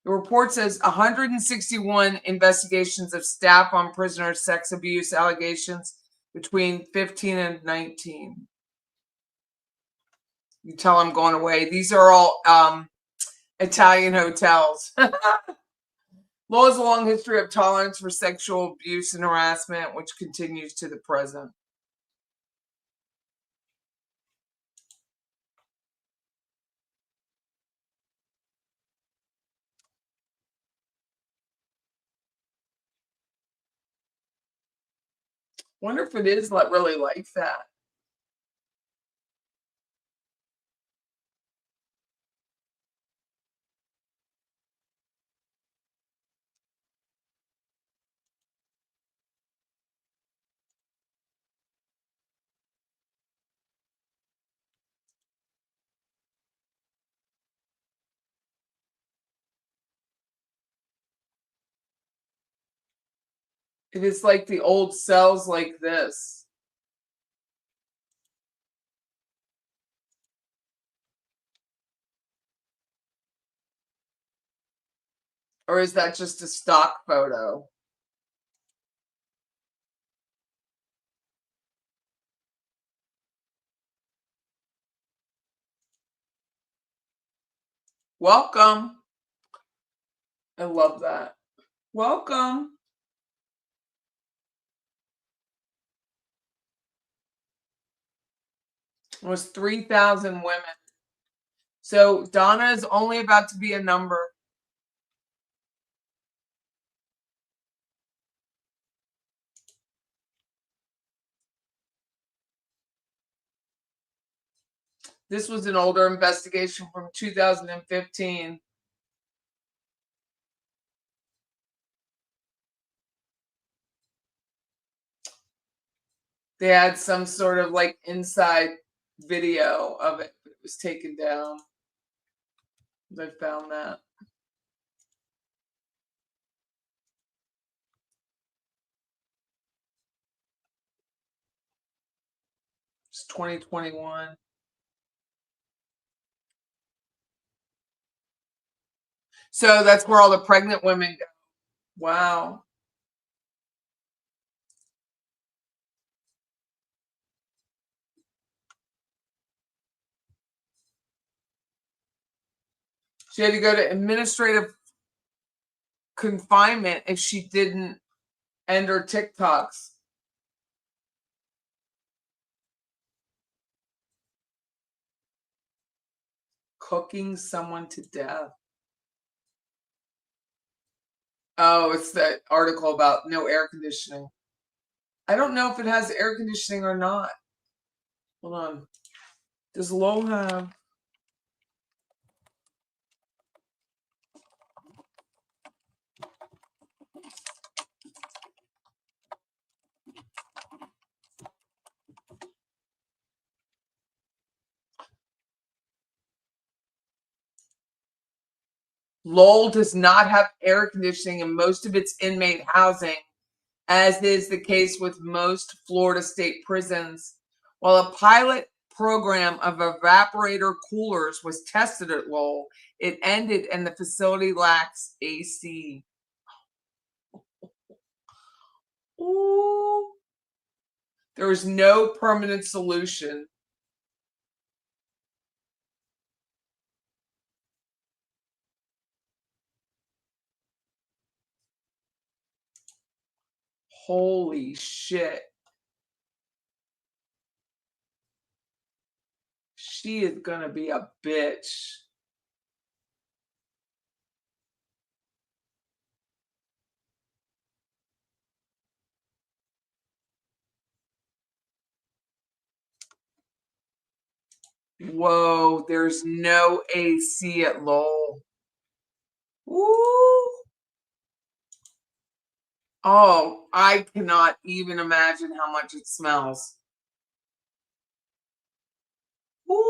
The report says 161 investigations of staff on prisoners' sex abuse allegations between 15 and 19. You tell I'm going away. These are all Italian hotels. Law has a long history of tolerance for sexual abuse and harassment, which continues to the present. Wonder if it is really like that. It is like the old cells like this. Or is that just a stock photo? Welcome. I love that. Welcome. It was 3,000 women. So Donna is only about to be a number. This was an older investigation from 2015. They had some sort of like inside video of it, but it was taken down. I found that. It's 2021. So that's where all the pregnant women go. Wow. She had to go to administrative confinement if she didn't end her TikToks. Cooking someone to death. Oh, it's that article about no air conditioning. I don't know if it has air conditioning or not. Hold on. Does Lowell have? Lowell does not have air conditioning in most of its inmate housing, as is the case with most Florida state prisons. While a pilot program of evaporator coolers was tested at Lowell, it ended and the facility lacks AC. Ooh. There is no permanent solution. Holy shit. She is going to be a bitch. Whoa, there's no AC at Lowell. Woo. Oh, I cannot even imagine how much it smells. Woo.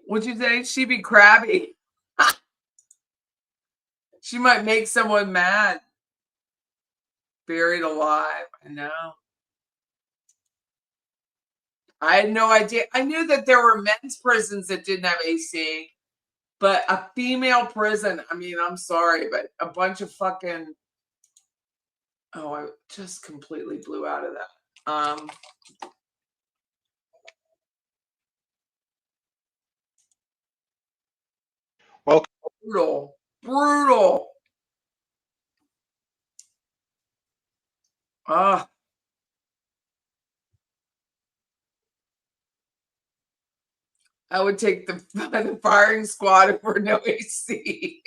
Would you say she'd be crabby? She might make someone mad. Buried alive. I know. I had no idea. I knew that there were men's prisons that didn't have AC, but a female prison, I mean, I'm sorry, but a bunch of fucking. Oh, I just completely blew out of that. Well, Brutal. Brutal. Ah. I would take the firing squad for no AC.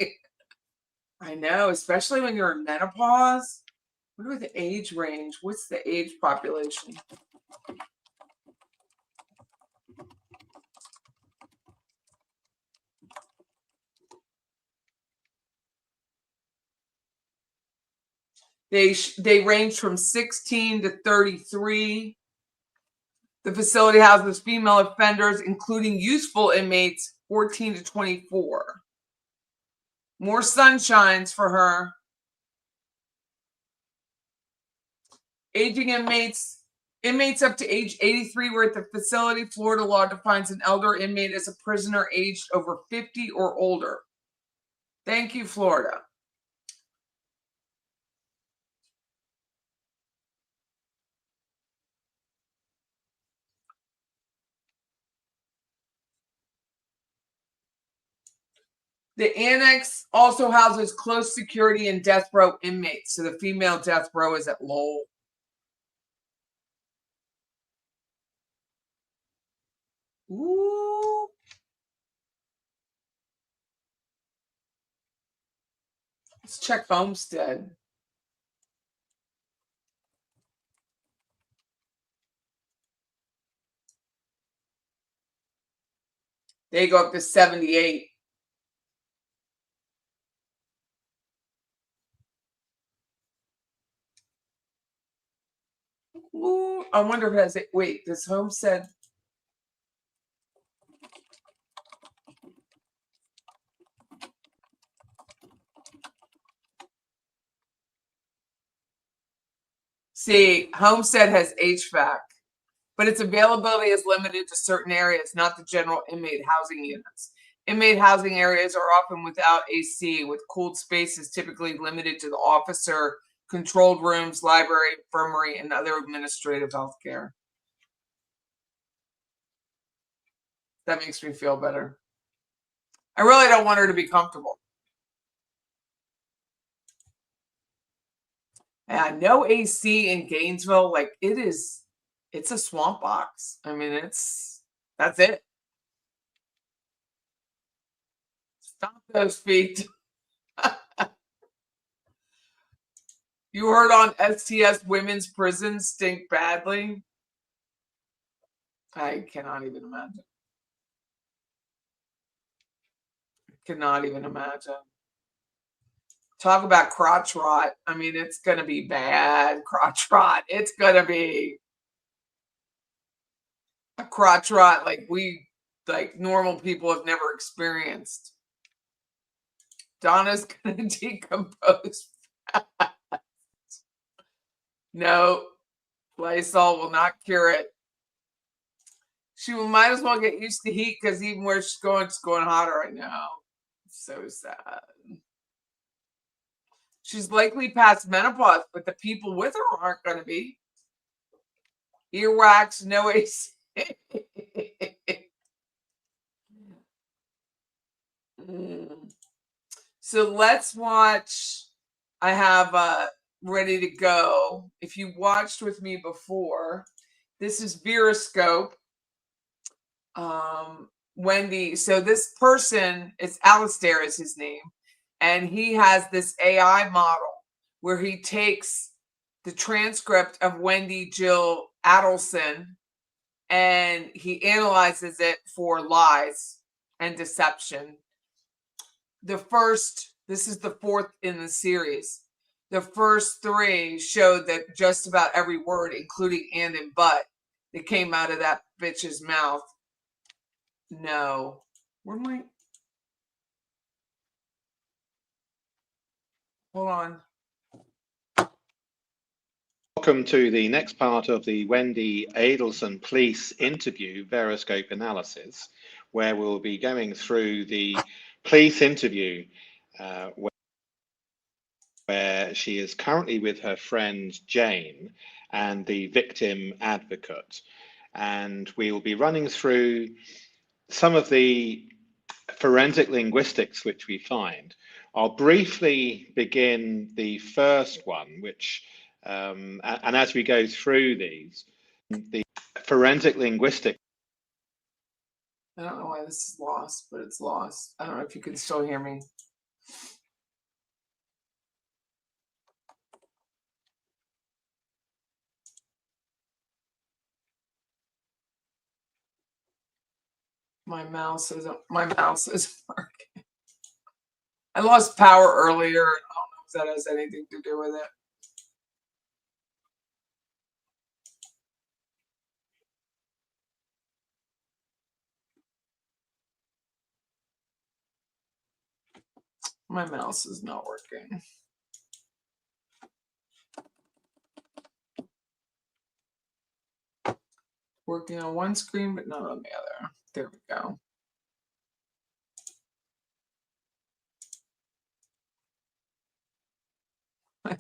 I know, especially when you're in menopause. What are the age range? What's the age population? They range from 16 to 33. The facility houses female offenders, including youthful inmates, 14 to 24. More sunshines for her. Aging inmates up to age 83 were at the facility. Florida law defines an elder inmate as a prisoner aged over 50 or older. Thank you, Florida. The annex also houses close security and death row inmates. So the female death row is at Lowell. Ooh. Let's check Homestead. They go up to 78. Ooh, I wonder if it has it. Wait, does Homestead? See, Homestead has HVAC, but its availability is limited to certain areas, not the general inmate housing units. Inmate housing areas are often without AC, with cooled spaces typically limited to the officer controlled rooms, library, infirmary, and other administrative health care. That makes me feel better. I really don't want her to be comfortable. And no AC in Gainesville, like it's a swamp box. I mean, that's it. Stop those feet. You heard on STS women's prisons stink badly? I cannot even imagine. Cannot even imagine. Talk about crotch rot. I mean, it's going to be bad crotch rot. It's going to be a crotch rot like normal people have never experienced. Donna's going to decompose. No, Lysol will not cure it. She might as well get used to heat because even where she's going, it's going hotter right now. So sad. She's likely past menopause, but the people with her aren't going to be. Earwax, no AC. So let's watch. I have ready to go. If you watched with me before, this is Veroscope. Wendi. So this person, it's Alistair is his name, and he has this AI model where he takes the transcript of Wendi Jill Adelson and he analyzes it for lies and deception. This is the fourth in the series. The first three showed that just about every word, including and but, that came out of that bitch's mouth. No. Where am I? Hold on. Welcome to the next part of the Wendi Adelson police interview, Veroscope analysis, where we'll be going through the police interview where she is currently with her friend Jane and the victim advocate. And we will be running through some of the forensic linguistics which we find. I'll briefly begin the first one, which and as we go through these, the forensic linguistics. I don't know why this is lost, but it's lost. I don't know if you can still hear me. My mouse isn't working. I lost power earlier. I don't know if that has anything to do with it. My mouse is not working. Working on one screen, but not on the other. There we go.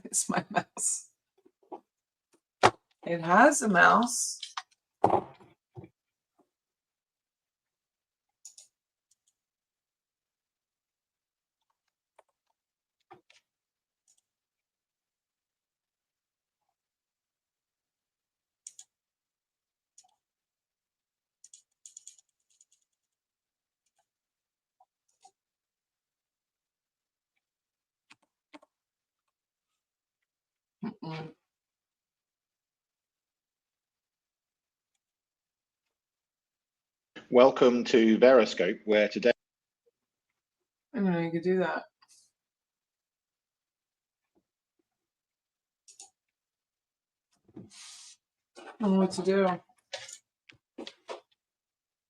It's my mouse. It has a mouse. Welcome to Veroscope, where today I didn't know you could do that. I don't know what to do.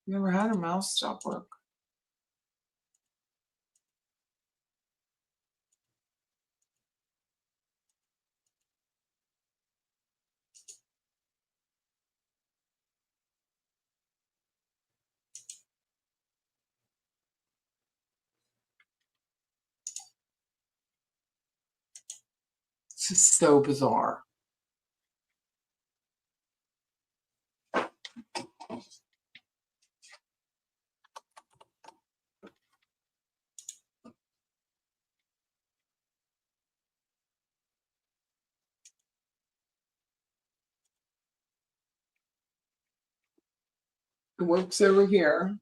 Never had a mouse stop work. This is so bizarre. It works over here.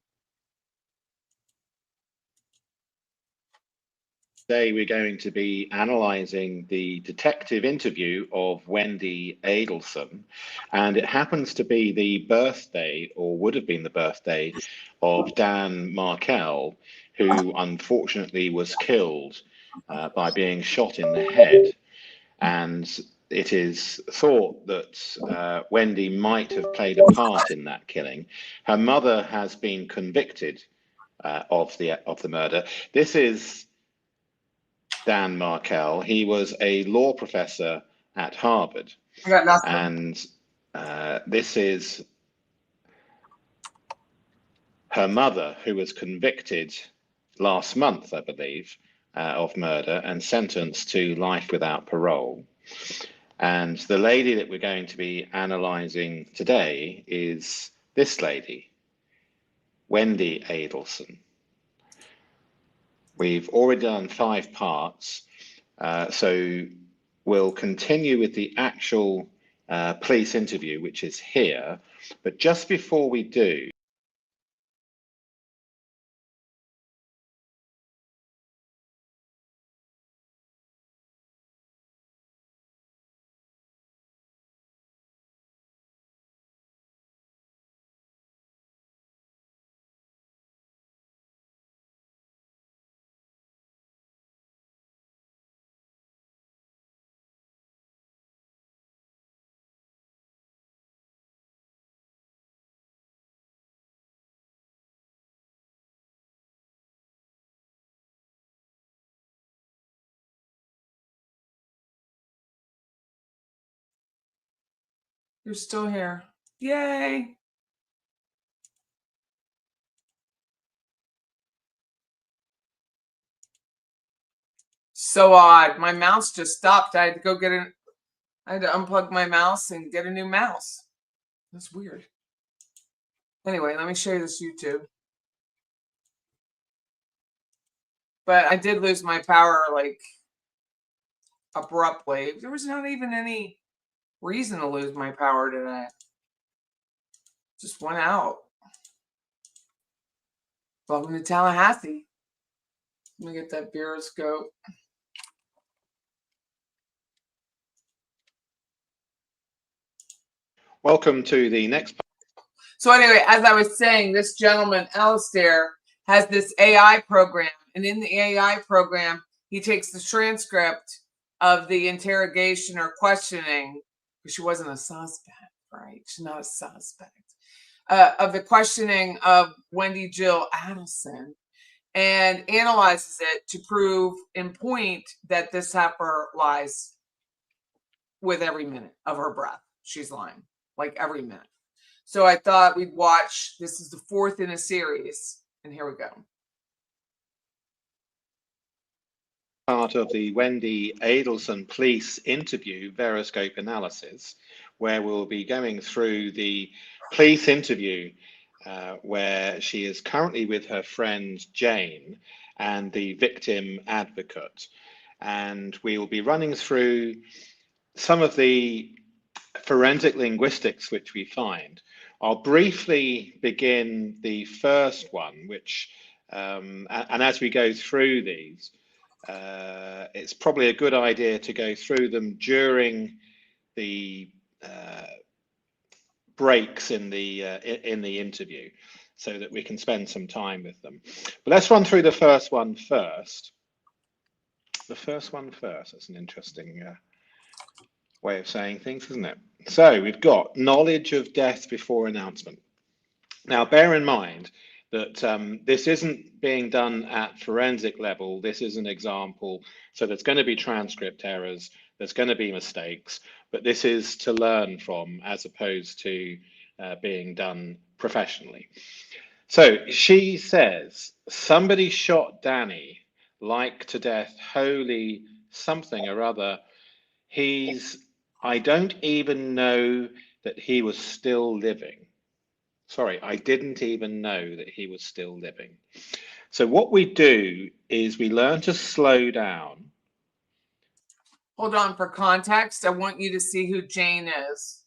we're going to be analysing the detective interview of Wendi Adelson, and it happens to be the birthday, or would have been the birthday, of Dan Markel, who unfortunately was killed by being shot in the head. And it is thought that Wendi might have played a part in that killing. Her mother has been convicted of the murder. This is Dan Markel. He was a law professor at Harvard, I got nothing. and this is her mother, who was convicted last month, I believe, of murder and sentenced to life without parole. And the lady that we're going to be analysing today is this lady, Wendi Adelson. We've already done 5 parts, so we'll continue with the actual police interview, which is here. But just before we do, You're still here. Yay. So odd. My mouse just stopped. I had to go get it. I had to unplug my mouse and get a new mouse. That's weird. Anyway, let me show you this YouTube. But I did lose my power like abruptly. There was not even any reason to lose my power today. Just went out. Welcome to Tallahassee. Let me get that veroscope. welcome to the next part. So anyway, as I was saying, this gentleman, Alistair, has this AI program. And in the AI program, he takes the transcript of the interrogation or questioning, because she wasn't a suspect, right? She's not a suspect. Of the questioning of Wendi Jill Adelson, and analyzes it to prove in point that this heifer lies with every minute of her breath. She's lying, like every minute. So I thought we'd watch. This is the 4th in a series, and here we go. Part of the Wendi Adelson police interview veroscope analysis, where we'll be going through the police interview where she is currently with her friend Jane and the victim advocate. And we will be running through some of the forensic linguistics which we find. I'll briefly begin the first one, which, and as we go through these, it's probably a good idea to go through them during the breaks in the interview. so that we can spend some time with them. But let's run through the first one first. The first one first. That's an interesting way of saying things, isn't it? So we've got knowledge of death before announcement. Now, bear in mind that this isn't being done at forensic level. This is an example. So there's going to be transcript errors. There's going to be mistakes, but this is to learn from as opposed to being done professionally. So she says, somebody shot Danny like to death, holy something or other. I don't even know that he was still living. Sorry, I didn't even know that he was still living. So what we do is we learn to slow down. Hold on, for context, I want you to see who Jane is.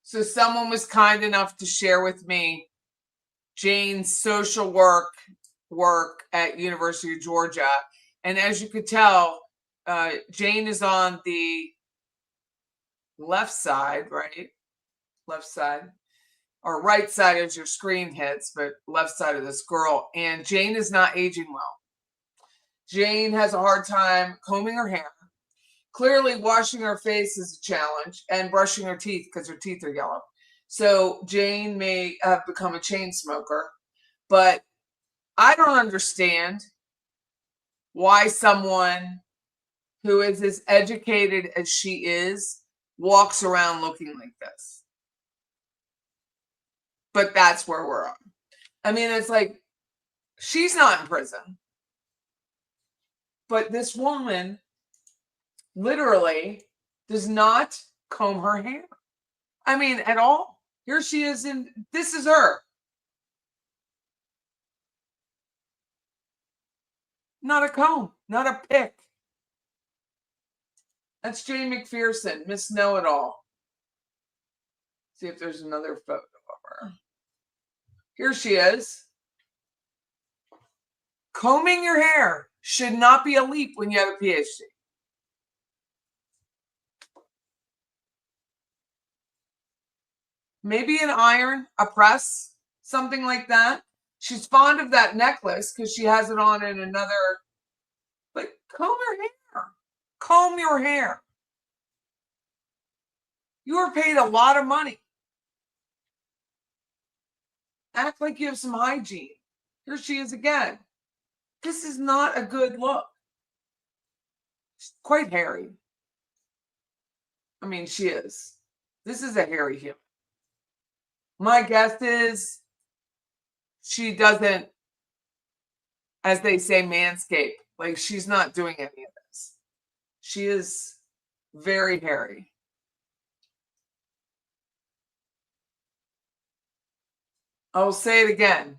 So someone was kind enough to share with me Jane's social work at University of Georgia. And as you could tell, Jane is on the left side, right? Left side. Or right side as your screen hits, but left side of this girl. And Jane is not aging well. Jane has a hard time combing her hair. Clearly, washing her face is a challenge, and brushing her teeth because her teeth are yellow. So Jane may have become a chain smoker, but I don't understand why someone who is as educated as she is walks around looking like this. But that's where we're at. I mean, it's like, she's not in prison. But this woman literally does not comb her hair. I mean, at all. Here she is this is her. Not a comb, not a pick. That's Jane McPherson, Miss Know-It-All. See if there's another photo of her. Here she is. Combing your hair should not be a leap when you have a PhD. Maybe an iron, a press, something like that. She's fond of that necklace because she has it on in another. But comb your hair. Comb your hair. You are paid a lot of money. Act like you have some hygiene. Here she is again. This is not a good look. She's quite hairy. I mean, she is. This is a hairy human. My guess is she doesn't, as they say, manscape. Like, she's not doing any of this. She is very hairy. I will say it again.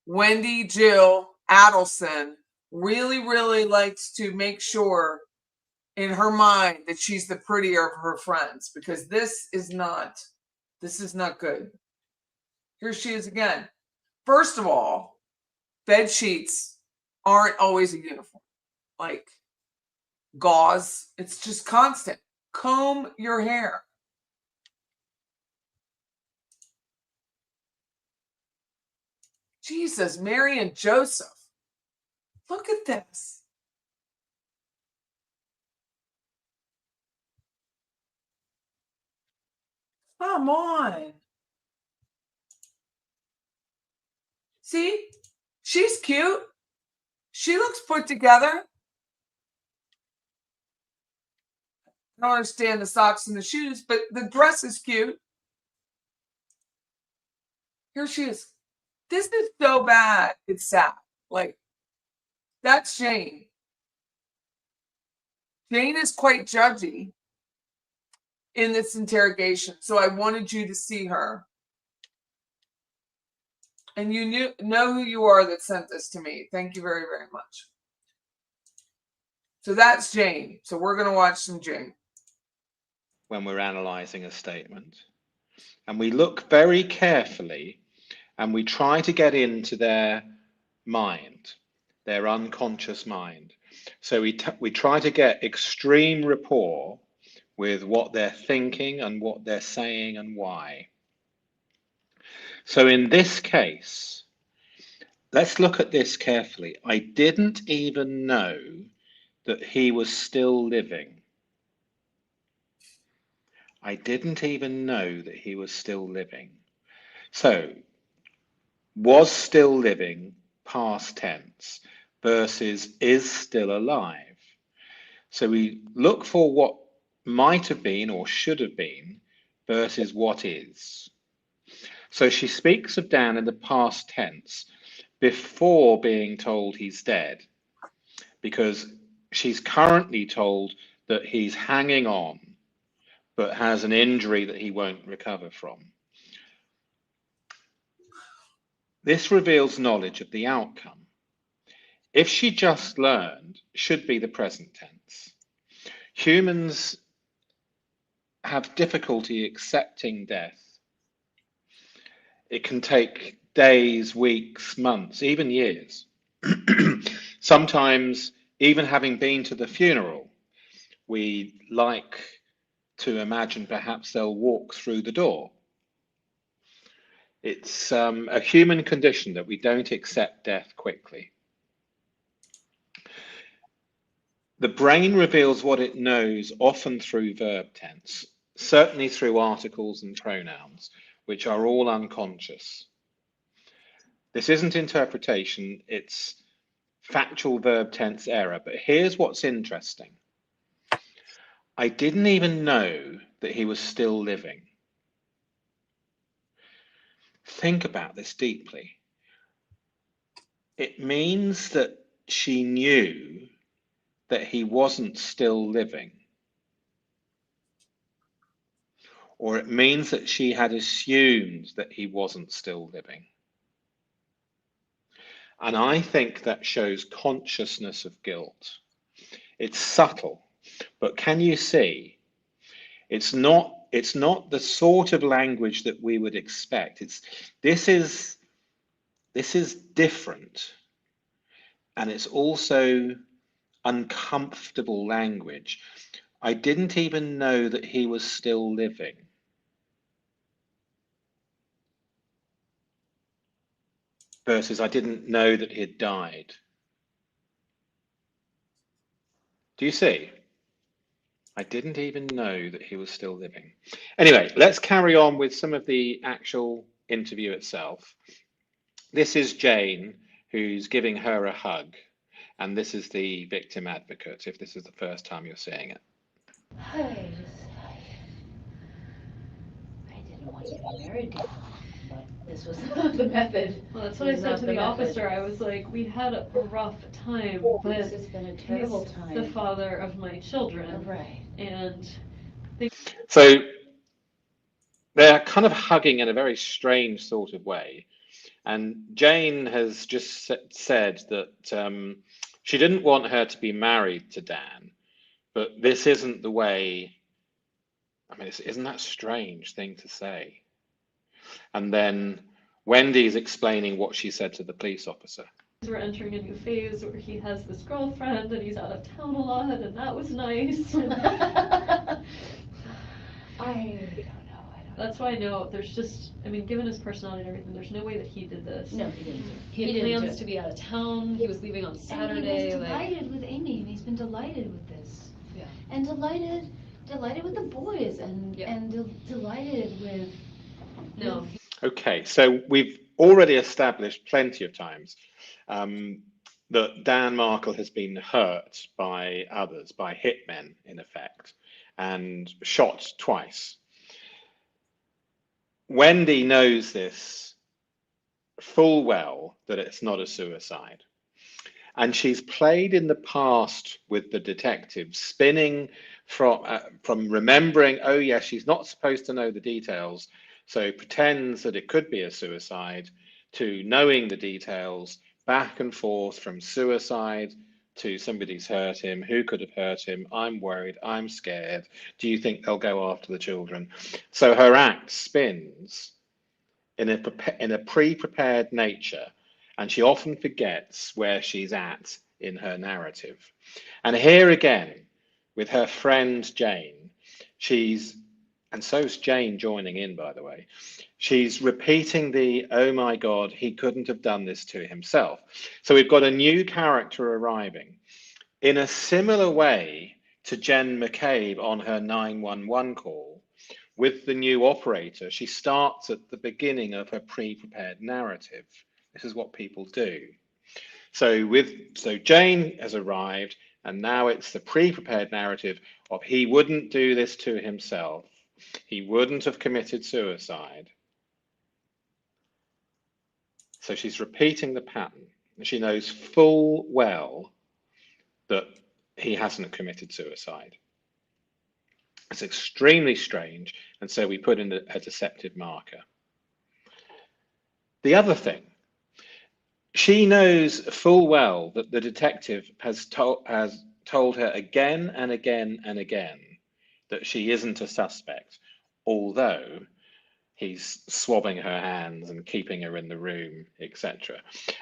Wendi Jill Adelson really likes to make sure in her mind that she's the prettier of her friends, because this is not good. Here she is again. First of all, bed sheets aren't always a uniform. Like gauze, it's just constant. Comb your hair. Jesus, Mary and Joseph. Look at this. Come on. See, she's cute. She looks put together. I don't understand the socks and the shoes, but the dress is cute. Here she is. This is so bad. It's sad. Like, that's Jane. Jane is quite judgy in this interrogation. So I wanted you to see her. And you know who you are that sent this to me. Thank you very, very much. So that's Jane. So we're going to watch some Jane. When we're analyzing a statement, and we look very carefully and we try to get into their mind, their unconscious mind. So we try to get extreme rapport with what they're thinking and what they're saying and why. So in this case, let's look at this carefully. I didn't even know that he was still living. I didn't even know that he was still living. So, was still living, past tense, versus is still alive. So we look for what might have been or should have been versus what is. So she speaks of Dan in the past tense before being told he's dead, because she's currently told that he's hanging on but has an injury that he won't recover from. This reveals knowledge of the outcome. If she just learned, should be the present tense. Humans have difficulty accepting death. It can take days, weeks, months, even years. Sometimes, even having been to the funeral, we like to imagine perhaps they'll walk through the door. It's a human condition that we don't accept death quickly. The brain reveals what it knows often through verb tense, certainly through articles and pronouns, which are all unconscious. This isn't interpretation, it's factual verb tense error. But here's what's interesting. I didn't even know that he was still living. Think about this deeply. It means that she knew that he wasn't still living. Or it means that she had assumed that he wasn't still living. And I think that shows consciousness of guilt. It's subtle, but can you see? It's not the sort of language that we would expect. This is different, and it's also uncomfortable language. I didn't even know that he was still living. Versus I didn't know that he had died. Do you see? I didn't even know that he was still living. Anyway, let's carry on with some of the actual interview itself. This is Jane, who's giving her a hug, and this is the victim advocate, if this is the first time you're seeing it. I didn't want you to be married, but this was not the method. Well, that's what I said to the officer. I was like, we had a rough time, but This has been a terrible he's time. the father of my children. Right. And so they're kind of hugging in a very strange sort of way. And Jane has just said that she didn't want her to be married to Dan, but this isn't the way. I mean, isn't that a strange thing to say? And then Wendy's explaining what she said to the police officer. we're entering a new phase where he has this girlfriend and he's out of town a lot, and that was nice. I don't know. That's why I know there's just, I mean, given his personality and everything, there's no way that he did this. No, he didn't. He had plans to be out of town. He was leaving on Saturday. And he was delighted with Amy, and he's been delighted with this. Yeah. And delighted with the boys, and delighted with. No. Okay, so we've already established plenty of times that Dan Markle has been hurt by others, by hitmen in effect, and shot twice. Wendy knows this full well, that it's not a suicide. And she's played in the past with the detective, spinning from remembering, oh yes, she's not supposed to know the details, so pretends that it could be a suicide, to knowing the details, back and forth from suicide to somebody's hurt him, who could have hurt him, I'm worried, I'm scared, do you think they'll go after the children? So her act spins in a pre-prepared nature, and she often forgets where she's at in her narrative. And here again, with her friend Jane, she's and so's Jane joining in, by the way. She's repeating the, oh my God, he couldn't have done this to himself. So we've got a new character arriving in a similar way to Jen McCabe on her 911 call. With the new operator, she starts at the beginning of her pre-prepared narrative. This is what people do. So Jane has arrived, and now it's the pre-prepared narrative of he wouldn't do this to himself. He wouldn't have committed suicide. So she's repeating the pattern. She knows full well that he hasn't committed suicide. It's extremely strange, and so we put in a deceptive marker. The other thing, she knows full well that the detective has told her again and again and again that she isn't a suspect, although he's swabbing her hands and keeping her in the room, etc.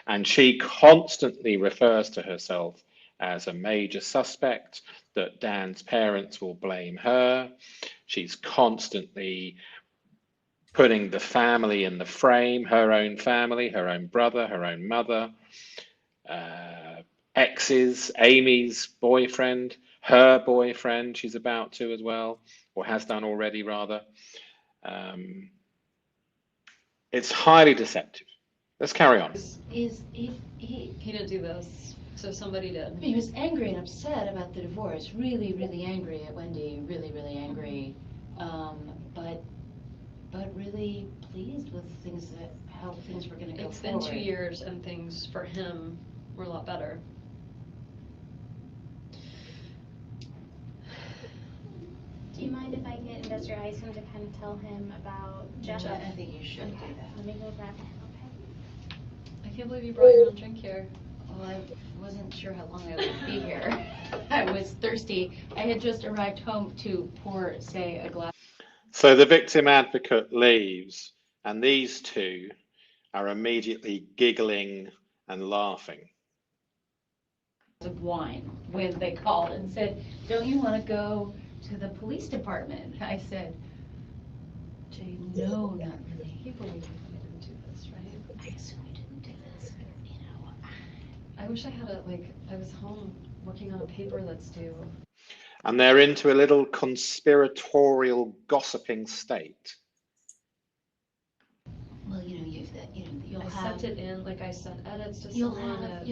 And she constantly refers to herself as a major suspect, that Dan's parents will blame her. She's constantly putting the family in the frame, her own family, her own brother, her own mother, exes, Amy's boyfriend, her boyfriend, she's about to as well, or has done already rather. It's highly deceptive. Let's carry on. He didn't do this, so somebody did. He was angry and upset about the divorce, really, really angry at Wendy, really, really angry, but really pleased with how things were going to go It's forward. been 2 years and things for him were a lot better. Do you mind if I get Investor Iceland to kind of tell him about Jeff? I think you should do that. Let me go grab him, okay? I can't believe you brought your own drink here. Well, I wasn't sure how long I would be here. I was thirsty. I had just arrived home to pour, say, a glass So the victim advocate leaves, and these two are immediately giggling and laughing. of wine when they called and said, "Don't you want to go to the police department?" I said, "Jay, no, not really. You believe me that I didn't do this, right? I assume you didn't do this, you know." I wish I had I was home working on a paper that's due. And they're into a little conspiratorial gossiping state. Well, you'll I have. sent it in, I sent edits to You'll someone. have.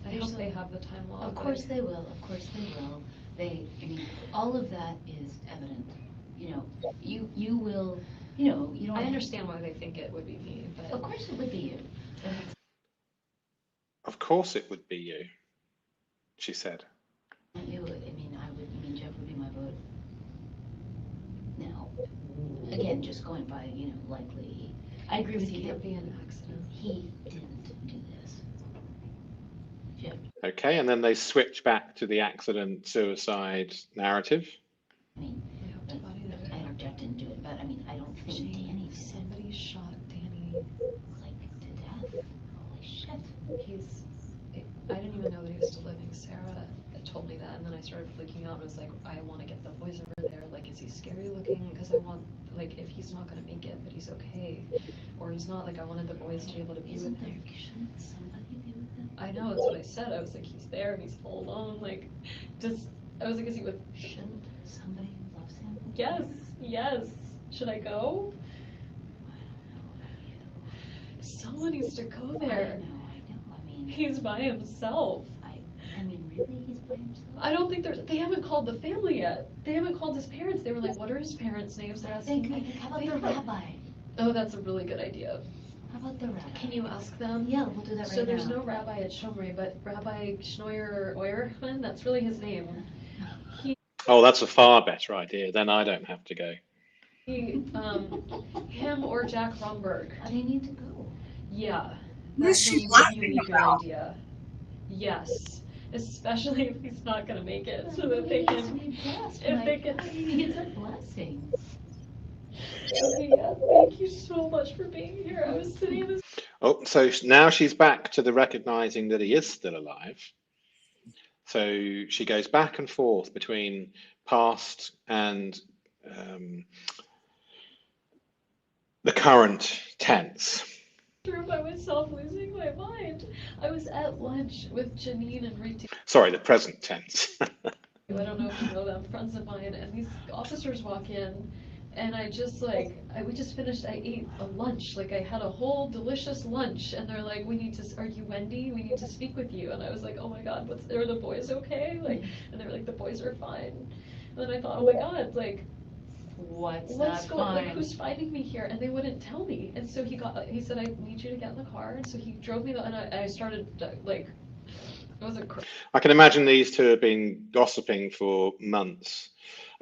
I hope they have the time log. Of course they will. Of course they will. All of that is evident. You will. You don't. I understand why they think it would be me, but. Of course it would be you. Of course it would be you, she said. It would. Jeff would be my vote. Now, again, just going by, likely. I agree with It you. can't be an accident. He didn't do this. Jeff. Okay, and then they switch back to the accident suicide narrative. I hope to God he did. I know Jeff didn't do it, but I don't think Danny did. Somebody shot Danny. To death. Holy shit. I didn't even know that he was still living. Sarah told me that, and then I started freaking out and was like, I want to get the boys over there. Is he scary looking? Because I want, if he's not going to make it, but he's okay. Or he's not, I wanted the boys to be able to be with him. Shouldn't somebody be with him? I know, that's what I said. I was like, he's there and he's all alone. I was like, is he with. Shouldn't somebody who loves him? Yes. Should I go? Someone needs to go there. I know. He's by himself. Really? He's by himself? I don't think they haven't called the family yet. They haven't called his parents. They were like, what are his parents' names? They're asking me. How about the rabbi? Oh, that's a really good idea. How about the rabbi? Can you ask them? Yeah, we'll do that right now. So there's no rabbi at Shomri, but Rabbi Schnoyer Oyerman, that's really his name. Oh, that's a far better idea. Then I don't have to go. Him or Jack Rumberg. They need to go. Yeah. What is That's she a laughing really good about? idea. Yes. Especially if he's not gonna make it, so that they can. If they can. It's a blessing. Okay, yeah, thank you so much for being here. I was sitting in this. Oh, so now she's back to the recognizing that he is still alive. So she goes back and forth between past and the current tense. Through by myself, losing my mind. I was at lunch with Janine and Rita. Sorry, the present tense. I don't know if you know them, friends of mine, and these officers walk in, and I just like, we just finished, I ate a lunch, like I had a whole delicious lunch, and they're like, are you Wendy? We need to speak with you, and I was like, oh my God, are the boys okay? Like, and they were like, the boys are fine. And then I thought, oh my God, like, What's what's not going, like, fine? who's finding me here? And they wouldn't tell me, and so he said, I need you to get in the car, and so he drove me, and I started, like, it was a I can imagine these two have been gossiping for months.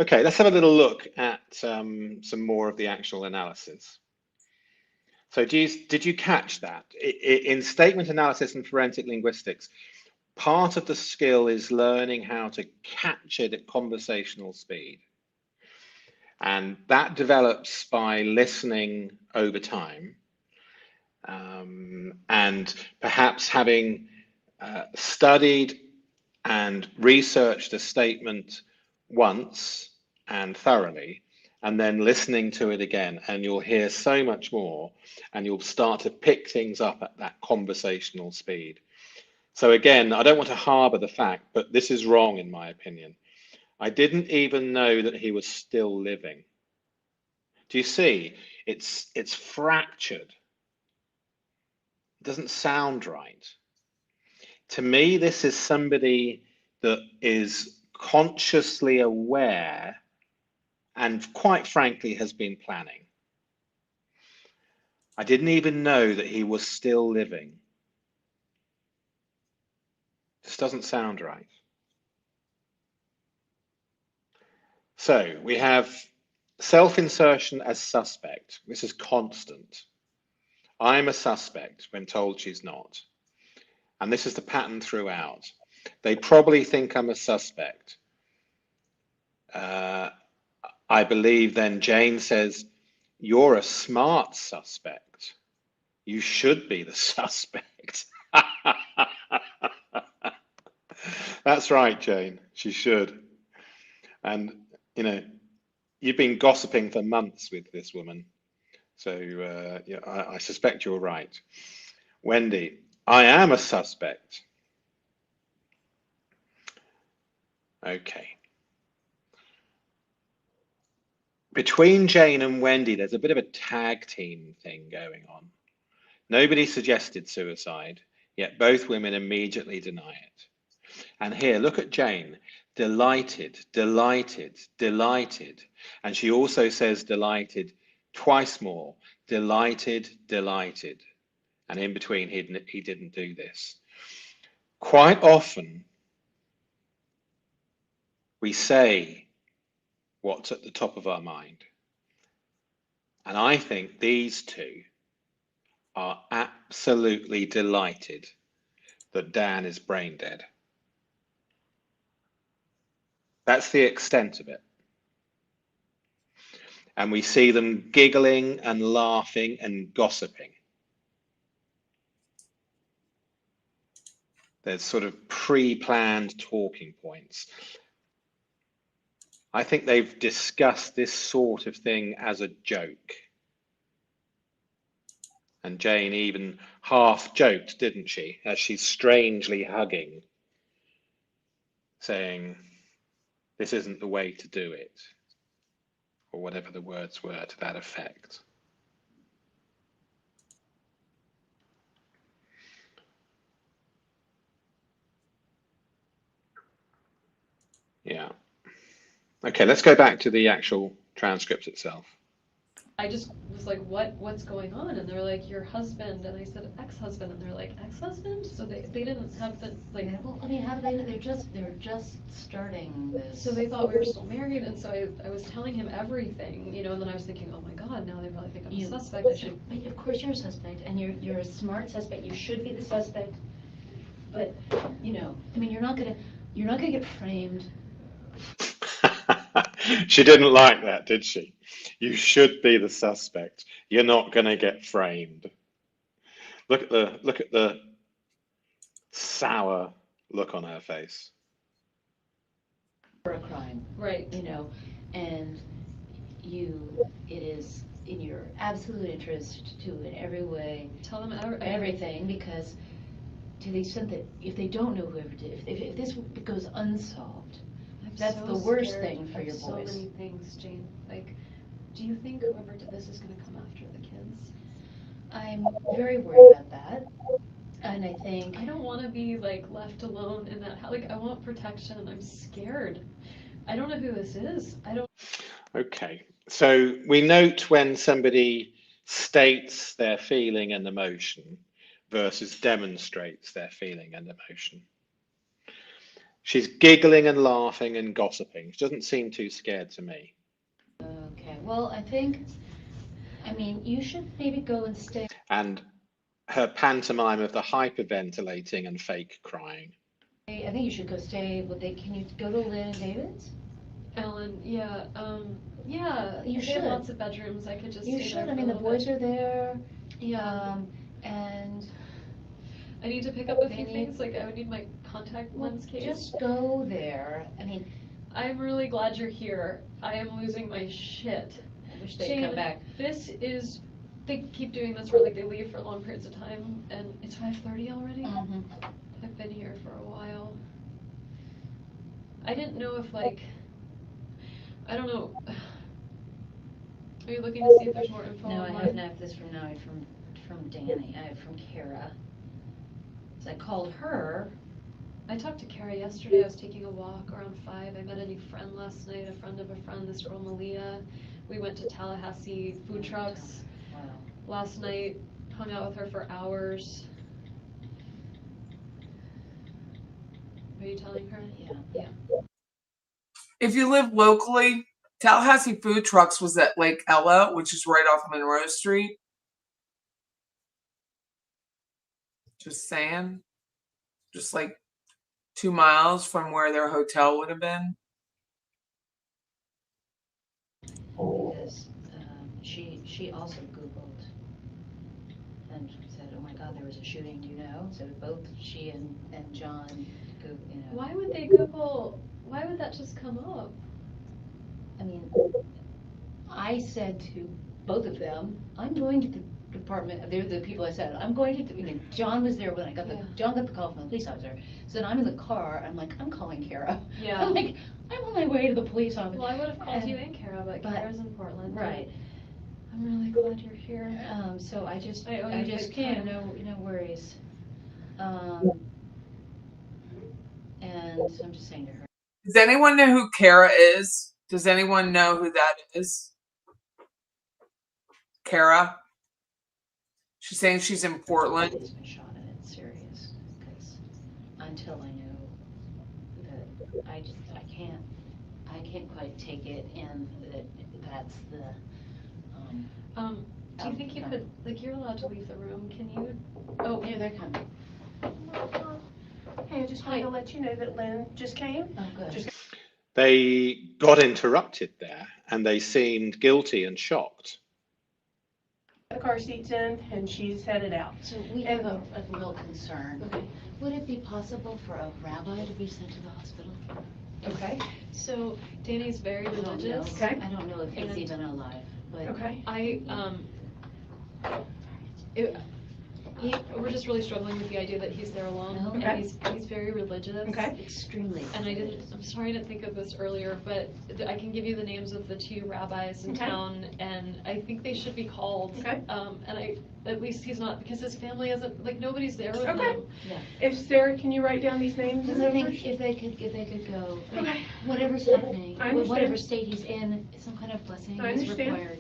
Okay, let's have a little look at some more of the actual analysis. So did you catch that? In statement analysis and forensic linguistics, part of the skill is learning how to capture the conversational speed. And that develops by listening over time, and perhaps having studied and researched a statement once and thoroughly, and then listening to it again, and you'll hear so much more, and you'll start to pick things up at that conversational speed. So again, I don't want to harbor the fact, but this is wrong in my opinion. I didn't even know that he was still living. Do you see? It's fractured. It doesn't sound right. To me, this is somebody that is consciously aware and quite frankly has been planning. I didn't even know that he was still living. This doesn't sound right. So we have self-insertion as suspect. This is constant. I'm a suspect when told she's not. And this is the pattern throughout. They probably think I'm a suspect. I believe then Jane says, you're a smart suspect. You should be the suspect. That's right, Jane. She should. And, you know, you've been gossiping for months with this woman. So yeah, I suspect you're right. Wendy, I am a suspect. Okay. Between Jane and Wendy, there's a bit of a tag team thing going on. Nobody suggested suicide, yet both women immediately deny it. And here, look at Jane. Delighted, delighted, delighted. And she also says delighted twice more. Delighted, delighted. And in between, he didn't do this. Quite often, we say what's at the top of our mind. And I think these two are absolutely delighted that Dan is brain dead. That's the extent of it. And we see them giggling and laughing and gossiping. There's sort of pre-planned talking points. I think they've discussed this sort of thing as a joke. And Jane even half joked, didn't she, as she's strangely hugging, saying, this isn't the way to do it, or whatever the words were to that effect. Yeah. Okay, let's go back to the actual transcript itself. I just was like, what's going on? And they're like, your husband. And I said, ex-husband. And they're like, ex-husband? So they didn't have the, like. Yeah, well, I mean, how do they, they're just starting this. So they thought we were still married, and so I was telling him everything, you know, and then I was thinking, oh my God, now they probably think I'm a suspect. But of course you're a suspect, and you're a smart suspect, you should be the suspect. But, you know, I mean, you're not gonna get framed. She didn't like that, did she? You should be the suspect. You're not going to get framed. Look at the sour look on her face. For a crime. Right. You know, and it is in your absolute interest to in every way, Tell them everything, because to the extent that if they don't know whoever did, if this goes unsolved, that's the worst thing for your boys. So many things, Jane. Like, do you think whoever did this is gonna come after the kids? I'm very worried about that, and I think. I don't wanna be like left alone in that house. Like, I want protection. I'm scared. I don't know who this is. I don't. Okay, so we note when somebody states their feeling and emotion versus demonstrates their feeling and emotion. She's giggling and laughing and gossiping. She doesn't seem too scared to me. Okay, well, I mean, you should maybe go and stay. And her pantomime of the hyperventilating and fake crying. I think you should go stay with can you go to Lynn and David's? Ellen, yeah, yeah. You They have should. lots of bedrooms. I could just. You stay should, there I for mean, a the little boys bit. are there, Yeah. and. I need to pick up a They few need- things. Like, I would need my contact lens case. Just go there, I mean, I'm really glad you're here. I am losing my shit. I wish they'd Jane, come back. this is, they keep doing this where like they leave for long periods of time, and it's 5:30 already? Mhm. I've been here for a while. I didn't know if like, I don't know. Are you looking to see if there's more info No, I online? have not this from now, from Danny, I have from Kara. So I called her. I talked to Kara yesterday. I was taking a walk around 5. I met a new friend last night, a friend of a friend, this girl Malia. We went to Tallahassee food trucks Wow. last night, hung out with her for hours. Are you telling her? Yeah. Yeah. If you live locally, Tallahassee Food Trucks was at Lake Ella, which is right off Monroe Street. Just saying. Just like 2 miles from where their hotel would have been. Because she also Googled and said, oh my God, there was a shooting, do you know? So both she and John, you know. Why would they Google, why would that just come up? I mean, I said to both of them, I'm going to the department, they're the people I said, I'm going to, I mean, John was there when I got Yeah. John got the call from the police officer. So then I'm in the car, I'm like, I'm calling Kara. Yeah. I'm like, I'm on my way to the police office. Well, I would have called And- you and Kara, but Kara's in Portland. Right. I'm really glad you're here. So I just I owe you just big can't, time. no worries. And so I'm just saying to her. Does anyone know who Kara is? Does anyone know who that is? Kara? She's saying she's in Portland. He's been shot and it's serious, because until I know that, I can't quite take it, and that's the, Do you think you could, like, you're allowed to leave the room, can you? Oh, here they're coming. Hey, I just wanted to let you know that Lynn just came. Oh, good. Just They got interrupted there and they seemed guilty and shocked. got the car seats in and she's headed out. So we have a real concern. Okay. Would it be possible for a rabbi to be sent to the hospital? Okay. so Danny's very I don't know. religious. Okay. I don't know if he's And- even alive, but. Okay. We're just really struggling with the idea that he's there alone, No. and Okay. he's very religious. Okay. Extremely. And I'm sorry to think of this earlier, but I can give you the names of the 2 rabbis in Okay. town, and I think they should be called. Okay. And at least he's not, because his family isn't, like, nobody's there with Okay. him. Yeah. If Sarah, can you write down these names? Because I think if they could go, Okay. whatever's happening, I understand. whatever state he's in, some kind of blessing I is understand. required.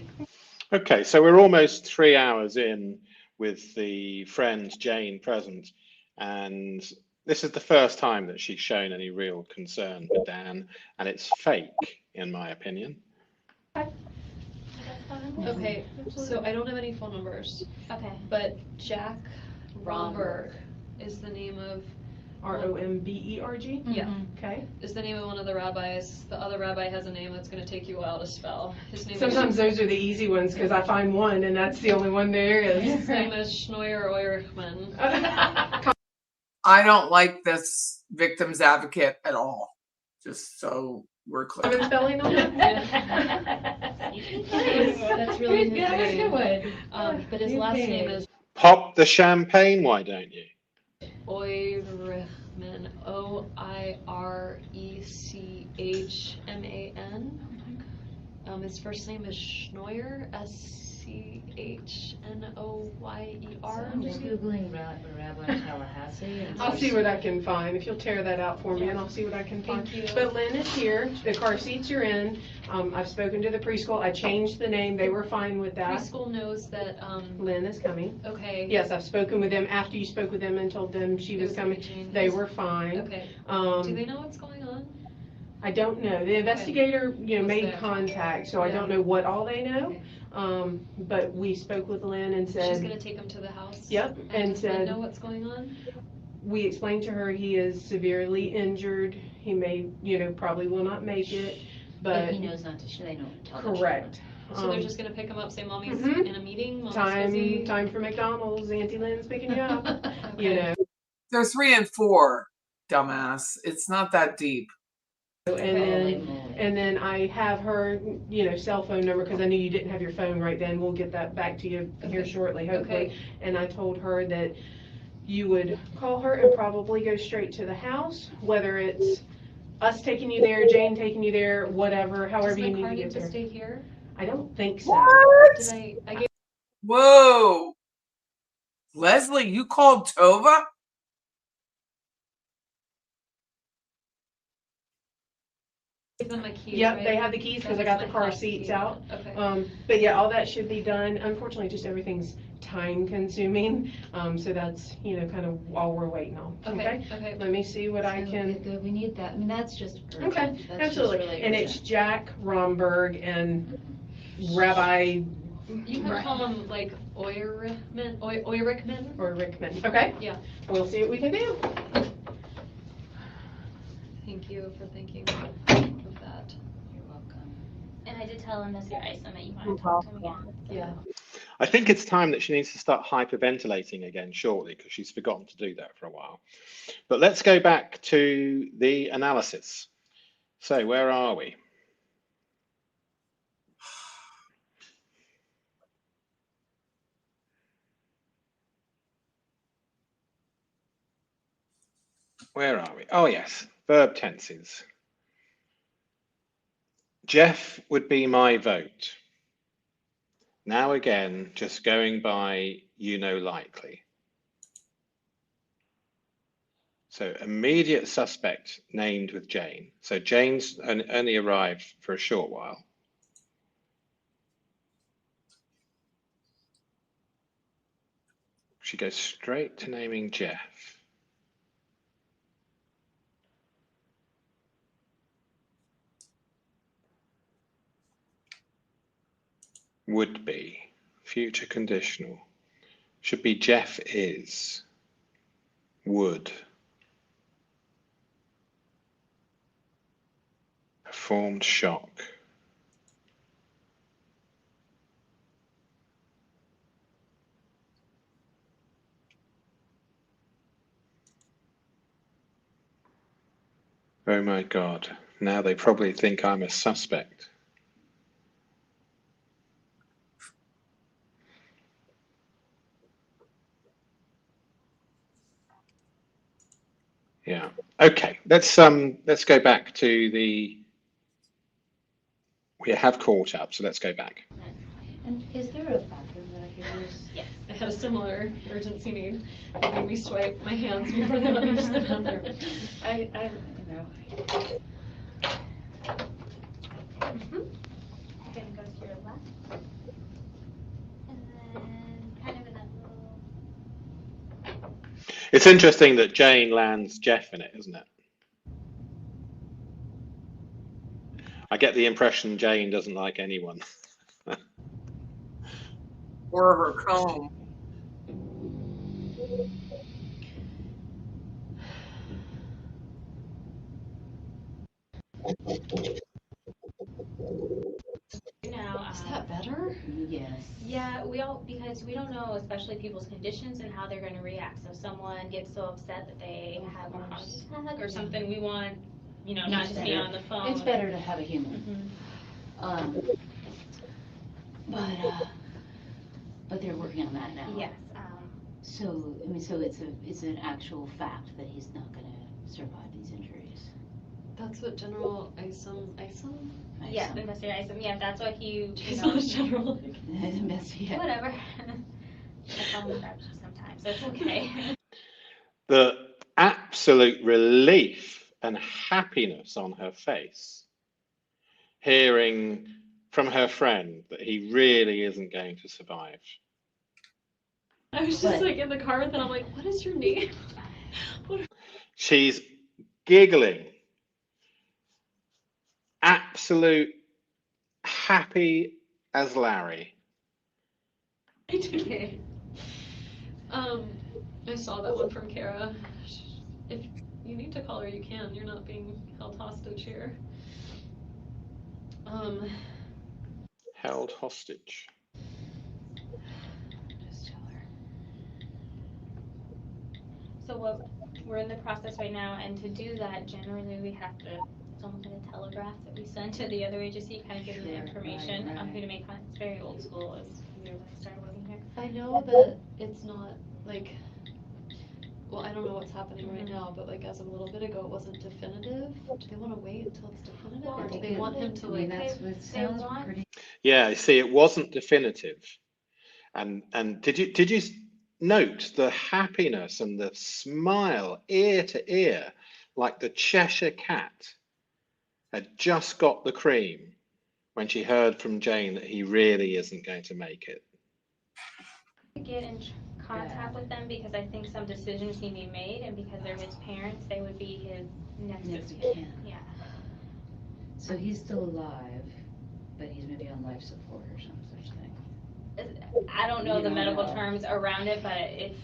Okay, so we're almost 3 hours in with the friend Jane present, and this is the first time that she's shown any real concern for Dan, and it's fake, in my opinion. Okay, so I don't have any phone numbers, Okay. but Jack Romberg is the name of, ROMBERG? yeah, Okay. is the name of one of the rabbis. The other rabbi has a name that's gonna take you a while to spell. His name Sometimes is, those are the easy ones because I find one and that's the only one there his is. name is Schnoyer Eurichman. I don't like this victim's advocate at all. Just so we're clear. Common spelling on it? That's really his Yeah, name. good. But his last name is Pop the champagne, why don't you? Oirechman. Oirechman. His first name is Schnoyer. Schnoyer. I'm just Googling Rabbi Tallahassee. And I'll see what I can find. If you'll tear that out for me, and I'll see what I can find. Thank you. But Lynn is here. The car seats are in. I've spoken to the preschool. I changed the name. They were fine with that. Preschool knows that. Lynn is coming. Okay. Yes, I've spoken with them after you spoke with them and told them she was coming. They were fine. Okay. Do they know what's going on? I don't know. The investigator, made contact, so I don't know what all they know. Okay. But we spoke with Lynn and said. She's gonna take him to the house. Yep, and does Lynn said. know what's going on? We explained to her he is severely injured. He may, probably will not make it, but. he knows not to, they know to tell the Correct. So they're just gonna pick him up, say mommy's Mhm. in a meeting, mommy's busy. Time for McDonald's. Auntie Lynn's picking you up. Okay. They're 3 and 4, dumbass. It's not that deep. And then I have her, cell phone number, because I knew you didn't have your phone right then. We'll get that back to you here Okay. shortly, hopefully. Okay. And I told her that you would call her and probably go straight to the house, whether it's us taking you there, Jane taking you there, whatever, however you need to get Does the car there. need to stay here? I don't think so. What? Did I gave Whoa. Leslie, you called Tova? them my keys, Yep, right? they have the keys because I That got was the my car house seats key. out. Okay. But yeah, all that should be done. Unfortunately, just everything's time consuming. So that's, kind of all we're waiting on. Okay. Okay. Let me see what I can. Good, we need that, I mean, that's just urgent. Okay, That's just absolutely. really And it's urgent. Jack Romberg and Rabbi You can call him like Oirechman. Oirechman. or Rickman. Okay? Yeah. We'll see what we can do. Thank you for thinking of that. You're welcome. And I did tell Mr. Isom that you wanted to talk to him again. so- Yeah. I think it's time that she needs to start hyperventilating again shortly because she's forgotten to do that for a while. But let's go back to the analysis. So where are we? Where are we? Oh, yes, verb tenses. Jeff would be my vote. Now again, just going by likely. So immediate suspect named with Jane. So Jane's only arrived for a short while. She goes straight to naming Jeff. Would be, future conditional. Should be Jeff is, would. Performed shock. Oh my God, now they probably think I'm a suspect. Yeah. Okay. Let's go back to the. We have caught up, so let's go back. And is there a bathroom that I can use? Yes. I had a similar urgency need. They made me swipe my hands before they let me sit down there. I know. You're gonna go to your left. And then kind of in that little. It's interesting that Jane lands Jeff in it, isn't it? I get the impression Jane doesn't like anyone. Or her comb. Now, Is that better? Yes. yeah, because we don't know, especially people's conditions and how they're gonna react. So if someone gets so upset that they have a heart attack or something, we want, not It's just be better. on the phone. It's better to have a human. Mhm. But they're working on that now. Yes, So, I mean, so it's an actual fact that he's not gonna survive these injuries. That's what General Isom, yes, Investigator Isom, yeah, that's what he, She's not a general. Investigate. whatever. I call him French sometimes, so it's okay. The absolute relief and happiness on her face, hearing from her friend that he really isn't going to survive. I was just But- like in the car with it, I'm like, what is your name? She's giggling, absolute happy as Larry. Okay. I saw that one from Kara. If you need to call her, you can. You're not being held hostage here. Held hostage. Just tell her. So what, we're in the process right now, and to do that, generally we have to, it's almost like a telegraph that we send to the other agency, kind of give them the Sure, information right, on who right. to make contact. It's very old school, as we were when I started working here. I know that it's not like, well, I don't know what's happening right now, but like as of a little bit ago, it wasn't definitive. Do they want to wait until it's definitive, or do they want him to I mean, like? that's what sounds pretty. Yeah, you see, it wasn't definitive. And did you note the happiness and the smile ear to ear, like the Cheshire cat had just got the cream when she heard from Jane that he really isn't going to make it. Get in contact with them because I think some decisions need to be made, and because they're his parents, they would be his next Next of of kin. kin. Yeah. So he's still alive, but he's maybe on life support or some such thing. I don't know You the don't medical know. terms around it, but it's,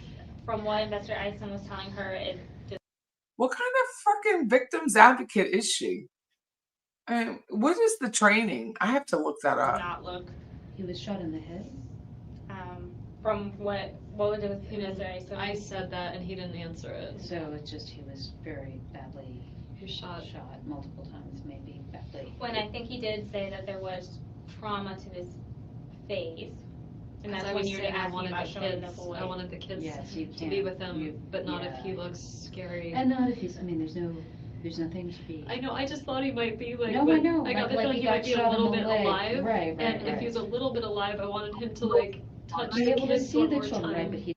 from what Investigator Isom was telling her, it just. What kind of fucking victims advocate is she? I mean, what is the training? I have to look that up. Not look. He was shot in the head? From what was it? He didn't. I said that, and he didn't answer it. So it's just he was very badly He shot. multiple times, maybe badly. When I think he did say that there was trauma to his face, and that's I when was you were saying I asking wanted about the showing the kids. boy. I wanted the kids Yes, you to be can't. with him, but not if he Yeah. looks scary. And not if he's, I mean, there's nothing to be. I know. I just thought he might be like. No, I like, know. I got the like feeling he got might be a shot in little the bit leg. alive. Right, And if right. he was a little bit alive, I wanted him to like touch Be the able to kids see one the more children, right? time. But he's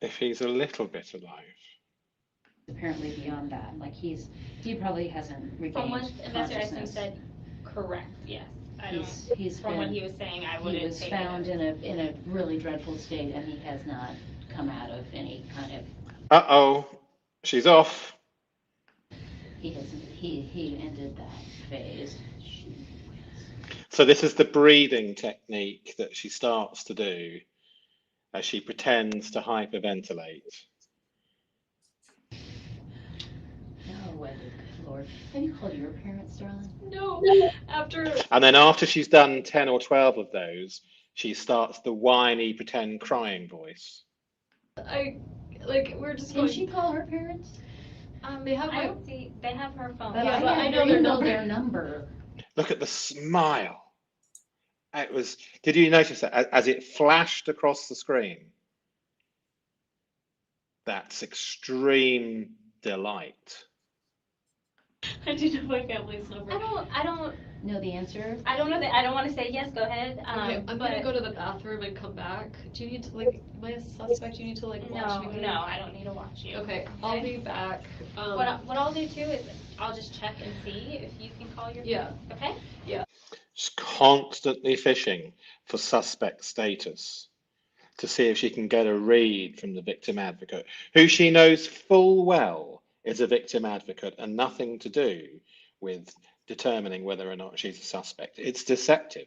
If he's a little bit alive. apparently beyond that. Like he probably hasn't regained From what Investigator Isom consciousness. said, correct, yes. I don't, He's from been, what he was saying, I he wouldn't was take found it. in a really dreadful state, and he has not come out of any kind of. Uh-oh, she's off. He hasn't. He ended that phase. So this is the breathing technique that she starts to do as she pretends to hyperventilate. No, good Lord. Have you called your parents, darling? No. After. And then after she's done 10 or 12 of those, she starts the whiny pretend crying voice. We're just Can going. she call her parents? They have I my. don't see, they have her phone. But Yeah, I, but I know didn't their know number. their number. Look at the smile. It was, did you notice that as it flashed across the screen? That's extreme delight. I do know my family's number. I don't Know the answer? know that, I don't wanna say yes, go ahead, Okay, I'm but. gonna go to the bathroom and come back. Do you need to like, am I a suspect? Do you need to like watch No, me? no, I don't need to watch you. Okay, I'll be back. What I'll do too is, I'll just check and see if you can call your. Yeah. Okay? She's constantly fishing for suspect status to see if she can get a read from the victim advocate, who she knows full well is a victim advocate and nothing to do with determining whether or not she's a suspect. It's deceptive.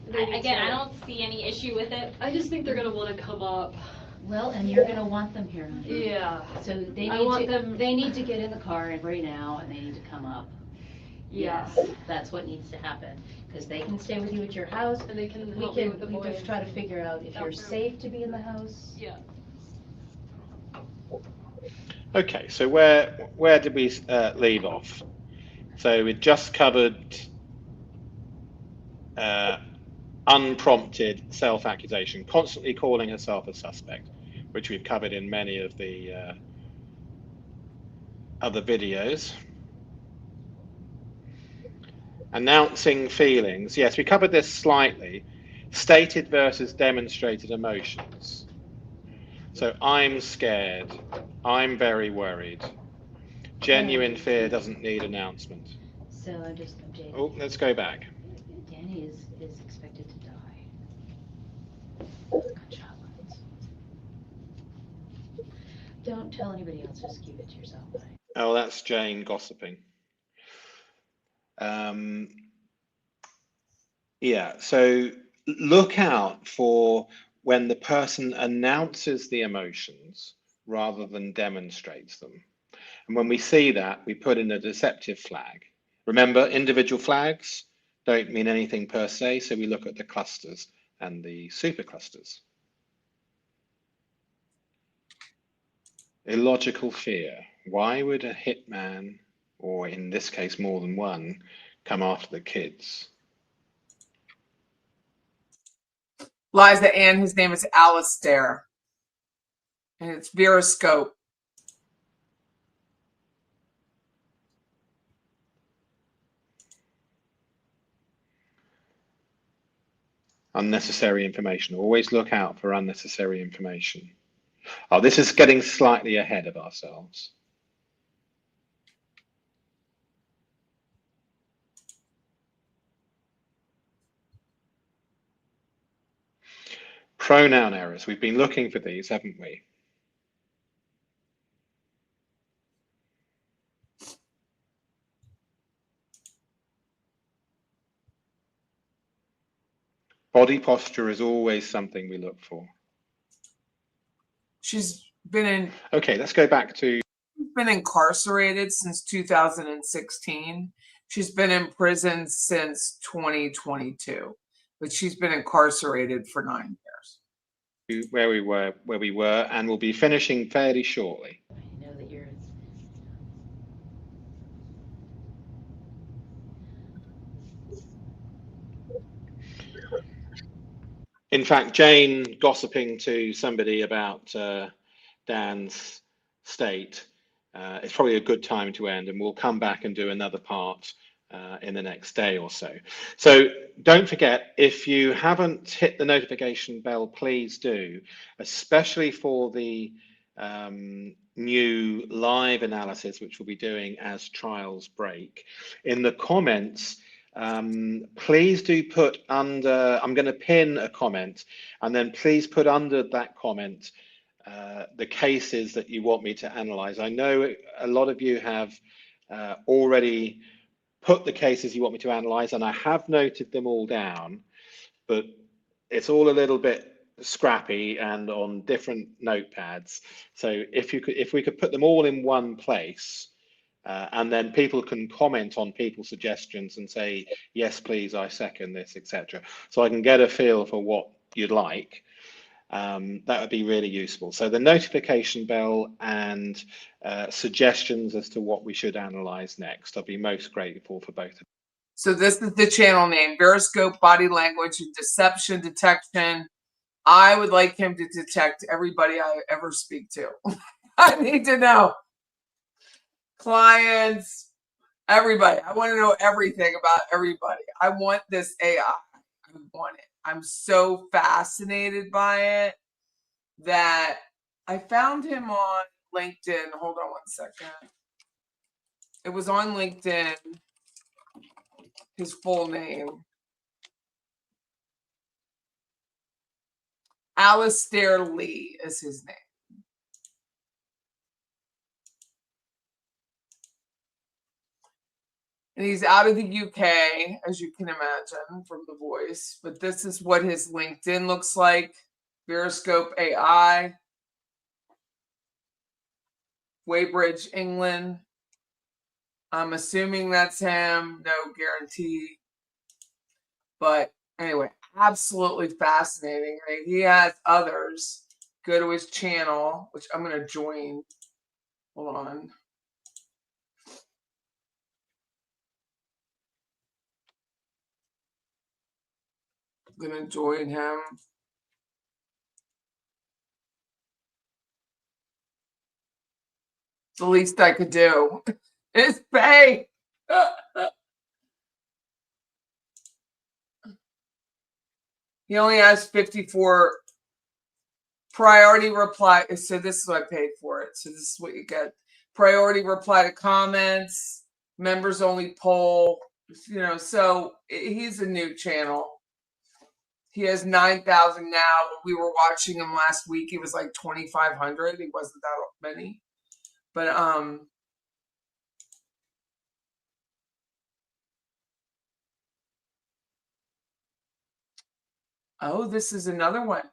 Again, I don't see any issue with it. I just think they're gonna wanna come up. Well, and you're gonna want them here, honey. Yeah. So they I want need to, them- they need to get in the car right now, and they need to come up. Yeah. Yes, that's what needs to happen, because they can stay with you at your house. And they can We help me can, with the we boy. just try to figure out if you're Bathroom. safe to be in the house. Yeah. Okay, so where did we leave off? So we just covered unprompted self-accusation, constantly calling herself a suspect, which we've covered in many of the other videos. Announcing feelings. Yes, we covered this slightly. Stated versus demonstrated emotions. So I'm scared. I'm very worried. Genuine fear doesn't need announcement. So I'm just updating. Oh, let's go back. Danny is expected to die. Gunshot wounds. Don't tell anybody else, just keep it to yourself, buddy. Oh, that's Jane gossiping. Yeah, so look out for when the person announces the emotions rather than demonstrates them. And when we see that, we put in a deceptive flag. Remember, individual flags don't mean anything per se, so we look at the clusters and the superclusters. Illogical fear. Why would a hitman, or in this case more than one, come after the kids? Liza Ann, his name is Alistair. And it's veroscope. Unnecessary information. Always look out for unnecessary information. Oh, this is getting slightly ahead of ourselves. Pronoun errors. We've been looking for these, haven't we? Body posture is always something we look for. She's been Okay, let's go back to incarcerated since 2016. She's been in prison since 2022, but she's been incarcerated for 9 years. where we were, and we'll be finishing fairly shortly. I know that you're. In fact, Jane gossiping to somebody about Dan's state is probably a good time to end, and we'll come back and do another part in the next day or so. So don't forget, if you haven't hit the notification bell, please do, especially for the new live analysis, which we'll be doing as trials break. In the comments, please do put under, I'm going to pin a comment, and then please put under that comment the cases that you want me to analyze. I know a lot of you have already put the cases you want me to analyze, and I have noted them all down, but it's all a little bit scrappy and on different notepads. So if we could put them all in one place, and then people can comment on people's suggestions and say, yes, please, I second this, etc. So I can get a feel for what you'd like. That would be really useful. So the notification bell and suggestions as to what we should analyze next. I'll be most grateful for both of them. So this is the channel name, Veroscope Body Language and Deception Detection. I would like him to detect everybody I ever speak to. I need to know. Clients, everybody. I want to know everything about everybody. I want this AI. I want it. I'm so fascinated by it that I found him on LinkedIn. Hold on 1 second. It was on LinkedIn. His full name. Alistair Lee is his name. And he's out of the UK, as you can imagine from the voice. But this is what his LinkedIn looks like. Veroscope AI. Weybridge, England. I'm assuming that's him. No guarantee. But anyway, absolutely fascinating. I mean, he has others. Go to his channel, which I'm going to join. Hold on. I'm gonna join him. It's the least I could do. It's pay. He only has 54 priority reply. So this is what I paid for it. So this is what you get. Priority reply to comments, members only poll, you know, so he's a new channel. He has 9,000 now. We were watching him last week. He was like 2,500. He wasn't that many. But oh, this is another one.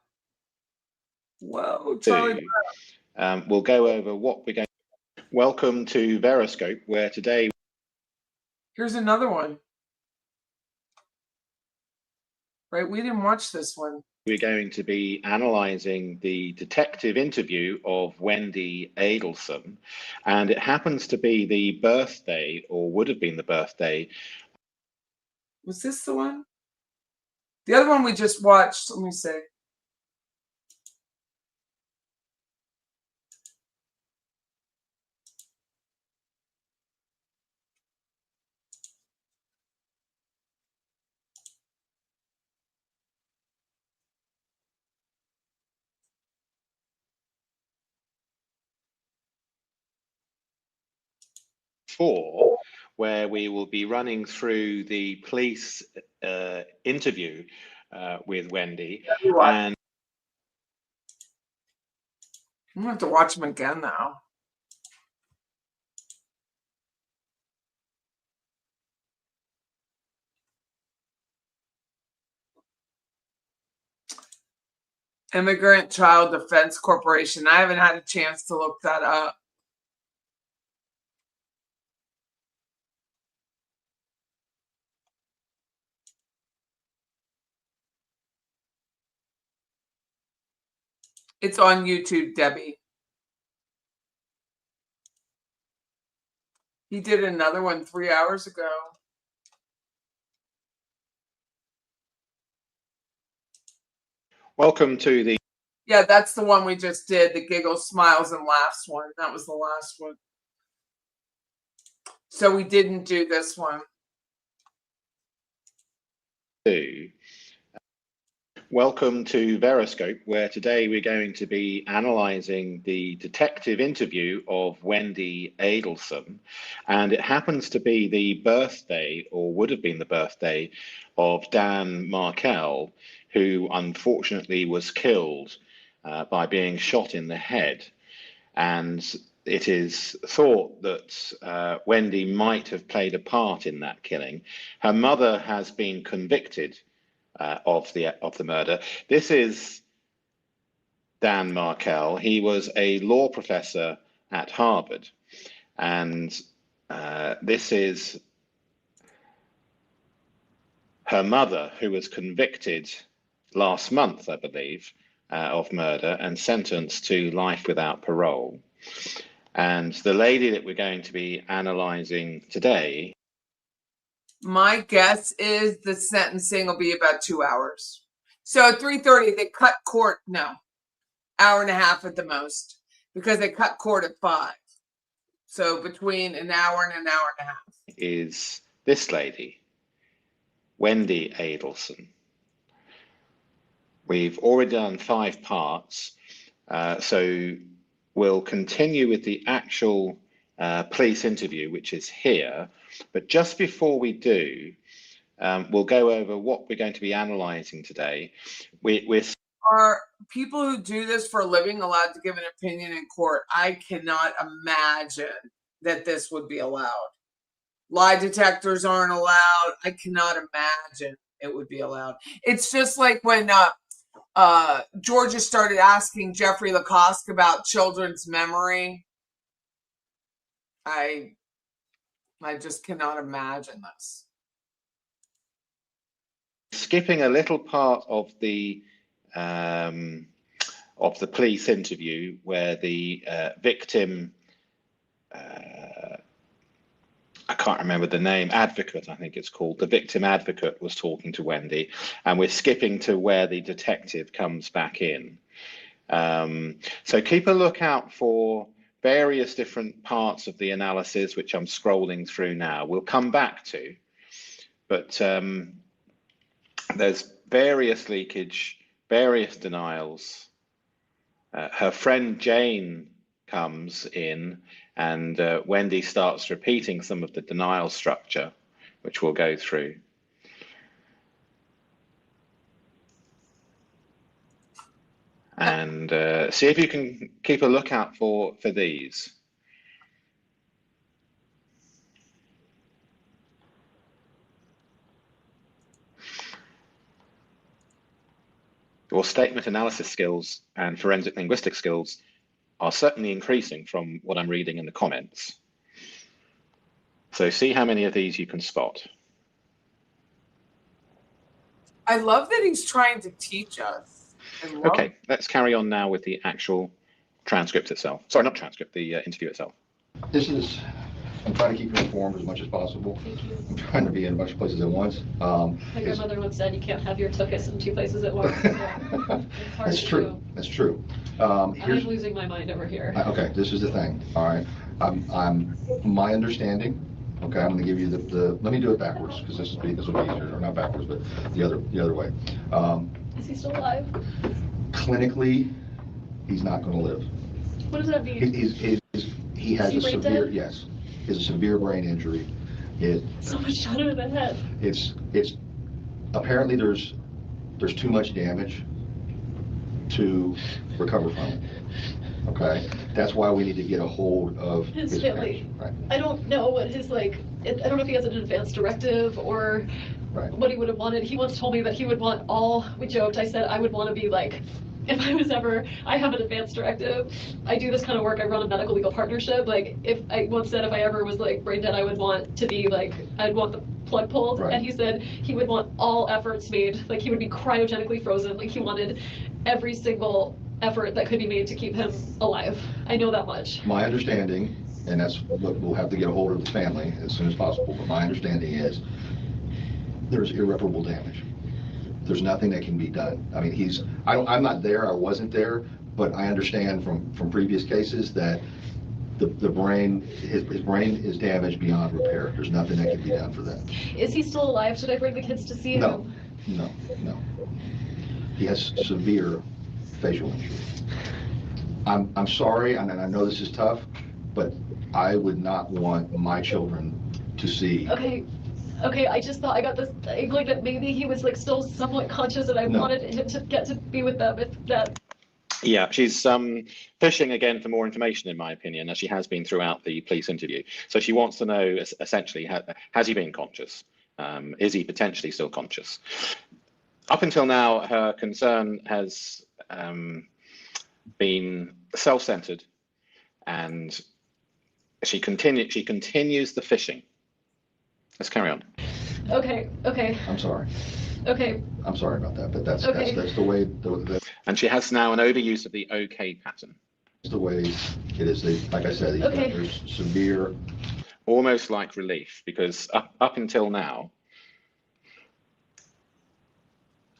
Whoa, Charlie. We'll go over what we're going. Welcome to Veroscope, where today Here's another one. Right, we didn't watch this one. we're going to be analysing the detective interview of Wendi Adelson, and it happens to be the birthday, or would have been the birthday. Was this the one? The other one we just watched, let me see. Where we will be running through the police interview with Wendi. And I'm gonna have to watch them again now. Immigrant Child Defense Corporation. I haven't had a chance to look that up. It's on YouTube, Debbie. He did another one 3 hours ago. welcome to the. Yeah, that's the one we just did, the giggles, smiles, and laughs one. That was the last one. So we didn't do this one. Welcome to Veroscope, where today we're going to be analysing the detective interview of Wendi Adelson, and it happens to be the birthday, or would have been the birthday, of Dan Markel, who unfortunately was killed by being shot in the head. And it is thought that Wendi might have played a part in that killing. Her mother has been convicted of the murder. This is Dan Markel. He was a law professor at Harvard, and this is her mother, who was convicted last month, I believe, of murder and sentenced to life without parole. And the lady that we're going to be analysing today. My guess is the sentencing will be about 2 hours. So at 3:30, they cut court, no, hour and a half at the most, because they cut court at 5. So between an hour and an hour and a half. Is this lady, Wendi Adelson. We've already done 5 parts, so we'll continue with the actual police interview, which is here. But just before we do, we'll go over what we're going to be analysing today. Are people who do this for a living allowed to give an opinion in court? I cannot imagine that this would be allowed. Lie detectors aren't allowed. I cannot imagine it would be allowed. It's just like when Georgia started asking Jeffrey Lacoste about children's memory. I just cannot imagine this. Skipping a little part of the police interview where the victim I can't remember the name, advocate, I think it's called. The victim advocate was talking to Wendy, and we're skipping to where the detective comes back in. So keep a lookout for various different parts of the analysis, which I'm scrolling through now. We'll come back to, but there's various leakage, various denials. Her friend Jane comes in, and Wendy starts repeating some of the denial structure, which we'll go through. And see if you can keep a lookout for these. Your statement analysis skills and forensic linguistic skills are certainly increasing from what I'm reading in the comments. So see how many of these you can spot. I love that he's trying to teach us. Okay, let's carry on now with the actual transcript itself. Sorry, not transcript, the interview itself. This is, I'm trying to keep you informed as much as possible. Thank you. I'm trying to be in a bunch of places at once. My grandmother once said you can't have your tuchus in 2 places at once. So it's hard That's to true. do. That's true. I'm Here's, losing my mind over here. okay, this is the thing, all right? I'm my understanding, okay, I'm gonna give you the let me do it backwards, because this will be easier, or not backwards, but the other way. Is he still alive? Clinically, he's not gonna live. What does that mean? He has Is a he brain severe, dead? yes, he has a severe brain injury. So much shot in the head. It's apparently there's too much damage to recover from it. Okay, that's why we need to get a hold of His family. Right. I don't know what his I don't know if he has an advance directive or Right. what he would have wanted. He once told me that he would want all, we joked, I said I would want to be like, if I was ever, I have an advance directive, I do this kind of work, I run a medical legal partnership, like if I once said if I ever was like brain dead, I would want to be like, I'd want the plug pulled. Right. And he said he would want all efforts made, like he would be cryogenically frozen, like he wanted every single effort that could be made to keep him alive. I know that much. My understanding, and that's what we'll have to get a hold of the family as soon as possible, but my understanding is there's irreparable damage. There's nothing that can be done. I mean, I'm not there, I wasn't there, but I understand from previous cases that the brain, his brain is damaged beyond repair. There's nothing that can be done for that. Is he still alive? Should I bring the kids to see No, him? no. He has severe facial injury. I'm sorry, and I know this is tough, but I would not want my children to see. Okay, I just thought I got this inkling that maybe he was like still somewhat conscious and I No. wanted him to get to be with them if that. Yeah, she's pushing again for more information, in my opinion, as she has been throughout the police interview. So she wants to know, essentially, has he been conscious? Is he potentially still conscious? Up until now, her concern has been self-centered, and she continues the fishing. Let's carry on. Okay. I'm sorry. Okay. I'm sorry about that, but that's Okay. the way And she has now an overuse of the OK pattern. that's the way it is. Like I said, Okay. there's severe. Almost like relief, because up until now,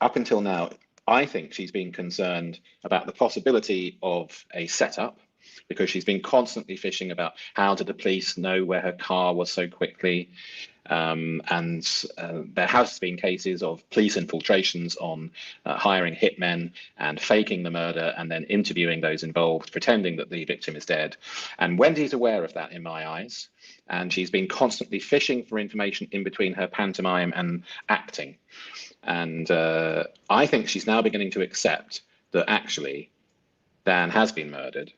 I think she's been concerned about the possibility of a setup, because she's been constantly fishing about how did the police know where her car was so quickly. There has been cases of police infiltrations on hiring hitmen and faking the murder and then interviewing those involved, pretending that the victim is dead. And Wendy's aware of that in my eyes. And she's been constantly fishing for information in between her pantomime and acting. And I think she's now beginning to accept that actually Dan has been murdered.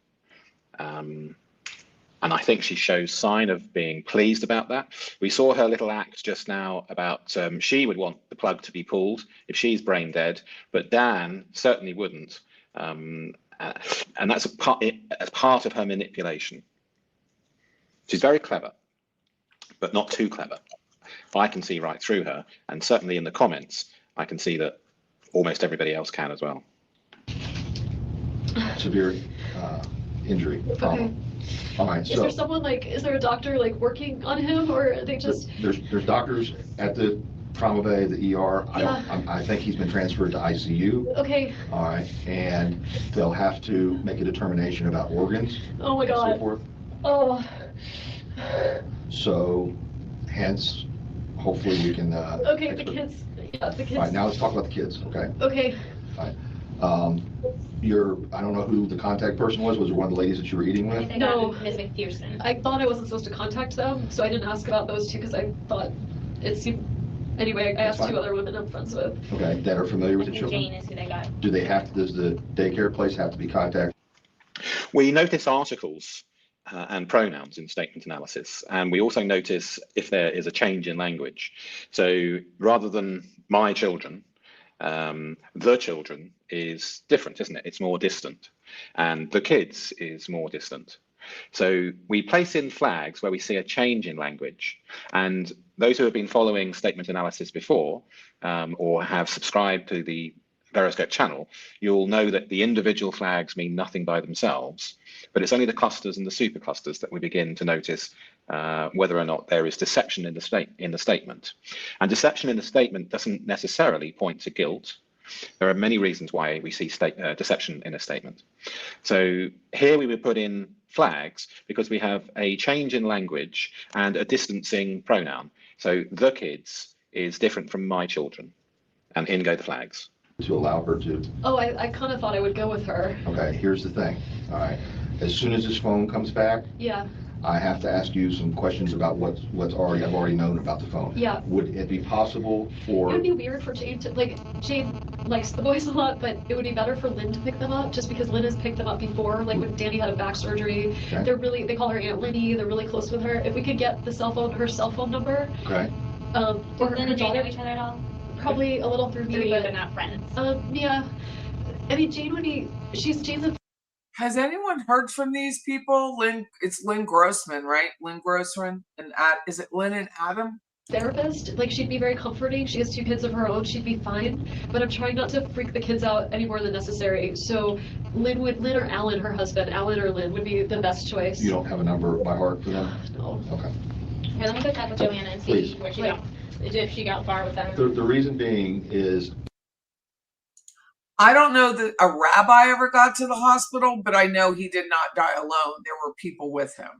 And I think she shows sign of being pleased about that. We saw her little act just now about she would want the plug to be pulled if she's brain dead, but Dan certainly wouldn't. And that's as part of her manipulation. She's very clever, but not too clever. I can see right through her, and certainly in the comments, I can see that almost everybody else can as well. Severe injury, trauma. All right, Is so there someone like, is there a doctor like working on him, or are they just? there's doctors at the trauma bay, the ER. I think he's been transferred to ICU. Okay. All right, and they'll have to make a determination about organs. Oh my and so God. forth. Oh. So, hence, hopefully we can. Okay, the kids. Yeah, the kids. All right, now let's talk about the kids. Okay. Okay. All right. I don't know who the contact person was. Was it one of the ladies that you were eating I with? think No. Ms. McPherson. I thought I wasn't supposed to contact them, so I didn't ask about those two because I thought it seemed. Anyway, I asked That's fine. two other women I'm friends with. Okay, that are familiar with I the think children? Jane is who they got. Do they have, does the daycare place have to be contacted? We notice articles and pronouns in statement analysis, and we also notice if there is a change in language. So rather than my children, the children is different, isn't it? It's more distant, and the kids is more distant. So we place in flags where we see a change in language, and those who have been following statement analysis before or have subscribed to the Veroscope channel, you'll know that the individual flags mean nothing by themselves, but it's only the clusters and the superclusters that we begin to notice whether or not there is deception in the statement. And deception in the statement doesn't necessarily point to guilt. There are many reasons why we see deception in a statement. So here we would put in flags because we have a change in language and a distancing pronoun. So the kids is different from my children, and in go the flags. To allow her to. Oh, I kind of thought I would go with her. Okay, here's the thing. All right, as soon as this phone comes back, Yeah. I have to ask you some questions about I've already known about the phone. Yeah. Would it be possible It for? would be weird for Jane to, like, Jane likes the boys a lot, but it would be better for Lynn to pick them up, just because Lynn has picked them up before, like when Danny had a back surgery. Okay. They call her Aunt Linny, they're really close with her. If we could get her cell phone number. Okay. Or Lynn her and Jane know daughter, each other at all? probably a little through Maybe, me, but but, they're not friends. yeah. I mean, Jane's a Has anyone heard from these people? It's Lynn Grossman, right? Lynn Grossman and is it Lynn and Adam? therapist, like she'd be very comforting. She has two kids of her own, she'd be fine. But I'm trying not to freak the kids out any more than necessary. So Lynn or Alan, her husband, Alan or Lynn would be the best choice. You don't have a number by heart for them? No. Okay. Here, let me go talk with Joanna and see Please. where she got, if she got far with them. The reason being is. I don't know that a rabbi ever got to the hospital, but I know he did not die alone. There were people with him.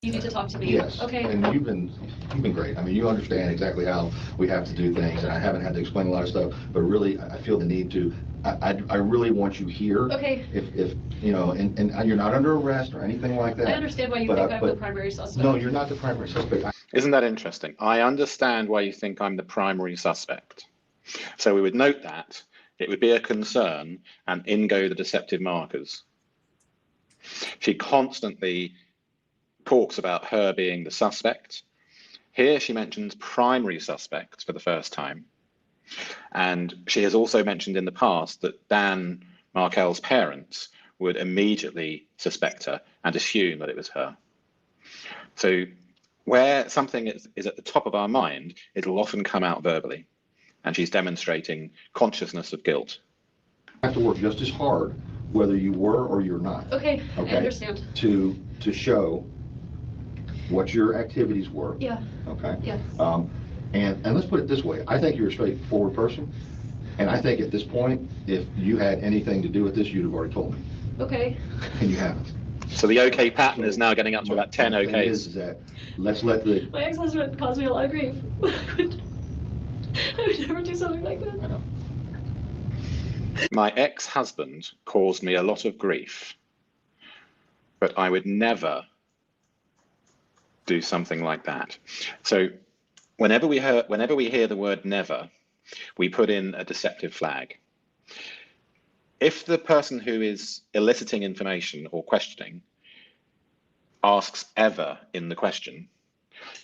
You need to talk to me. Yes. Okay. And you've been great. I mean, you understand exactly how we have to do things, and I haven't had to explain a lot of stuff, but really, I feel the need to. I really want you here. Okay. If you know, and you're not under arrest or anything like that. I understand why you think I'm the primary suspect. No, you're not the primary suspect. Isn't that interesting? I understand why you think I'm the primary suspect. So we would note that. It would be a concern, and in go the deceptive markers. She constantly talks about her being the suspect. Here she mentions primary suspect for the first time. And she has also mentioned in the past that Dan Markel's parents would immediately suspect her and assume that it was her. So where something is at the top of our mind, it'll often come out verbally. And she's demonstrating consciousness of guilt. You have to work just as hard, whether you were or you're not. Okay, I understand. To show what your activities were. Yeah. Okay. Yes. And let's put it this way. I think you're a straightforward person, and I think at this point, if you had anything to do with this, you'd have already told me. Okay. And you haven't. So the OK pattern is now getting up to about 10 The thing OKs. is that let's let the. My ex-husband caused me a lot of grief. I would never do something like that. I know. My ex-husband caused me a lot of grief, but I would never do something like that. So whenever we hear the word never, we put in a deceptive flag. If the person who is eliciting information or questioning asks ever in the question,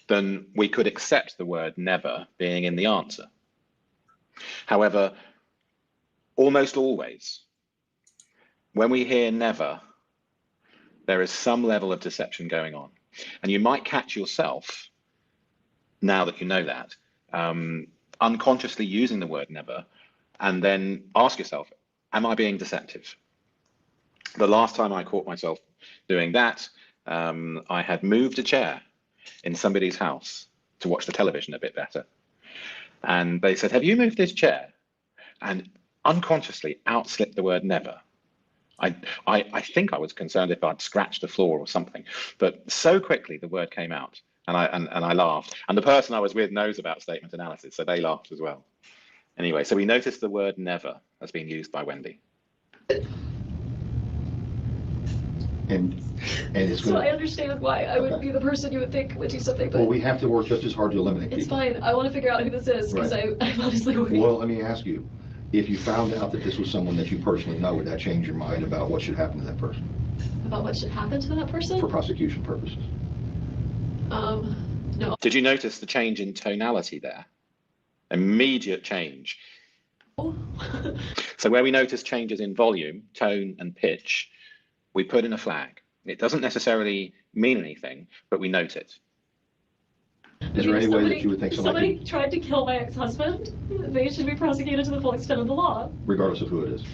then we could accept the word never being in the answer. However, almost always, when we hear never, there is some level of deception going on. And you might catch yourself, now that you know that, unconsciously using the word never, and then ask yourself, am I being deceptive? The last time I caught myself doing that, I had moved a chair in somebody's house to watch the television a bit better. And they said, "Have you moved this chair?" And unconsciously out slipped the word never. I think I was concerned if I'd scratched the floor or something, but so quickly the word came out, and I laughed. And the person I was with knows about statement analysis, so they laughed as well. Anyway, so we noticed the word never as being used by Wendy. And it's So I gonna, understand why I would Okay. be the person you would think would do something, well, but we have to work just as hard to eliminate it's people. fine. I want to figure out who this is, because Right. I'm honestly worried. Well, let me ask you, if you found out that this was someone that you personally know, would that change your mind about what should happen to that person About what should happen to that person? for prosecution purposes? No. Did you notice the change in tonality there? Immediate change. So where we notice changes in volume, tone, and pitch, we put in a flag. It doesn't necessarily mean anything, but we note it. Is there any way that you would think somebody, tried to kill my ex-husband, they should be prosecuted to the full extent of the law. regardless of who it is?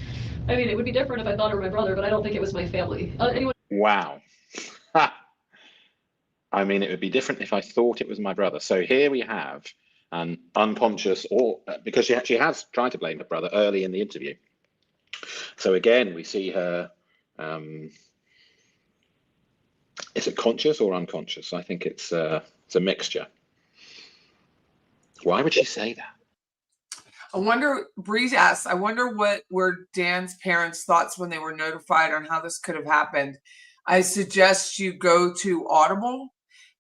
I mean, it would be different if I thought it were my brother, but I don't think it was my family. Anyone Wow. I mean, it would be different if I thought it was my brother. So here we have an unconscious, or because she has tried to blame her brother early in the interview. So again, we see her, is it conscious or unconscious? I think it's a mixture. Why would she say that? I wonder, Breeze asks, I wonder what were Dan's parents' thoughts when they were notified on how this could have happened. I suggest you go to Audible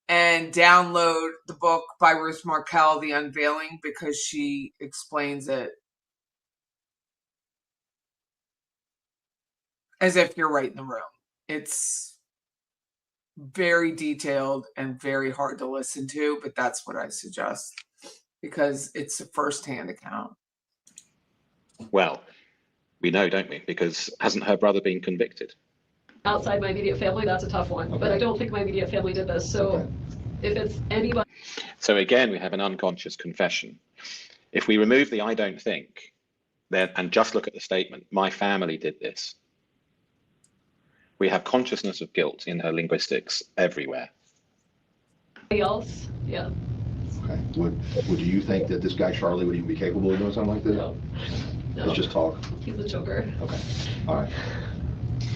and download the book by Ruth Markel, The Unveiling, because she explains it as if you're right in the room. It's very detailed and very hard to listen to, but that's what I suggest because it's a first-hand account. Well, we know, don't we? Because hasn't her brother been convicted? outside my immediate family, that's a tough one. But Okay. I don't think my immediate family did this, so Okay. if it's anybody. So again, we have an unconscious confession. If we remove the "I don't think" then and just look at the statement, "My family did this," we have consciousness of guilt in her linguistics everywhere. else, yeah. Okay. Would you think that this guy Charlie would even be capable of doing something like this? No. Let's just talk. He's a joker. Okay. All right.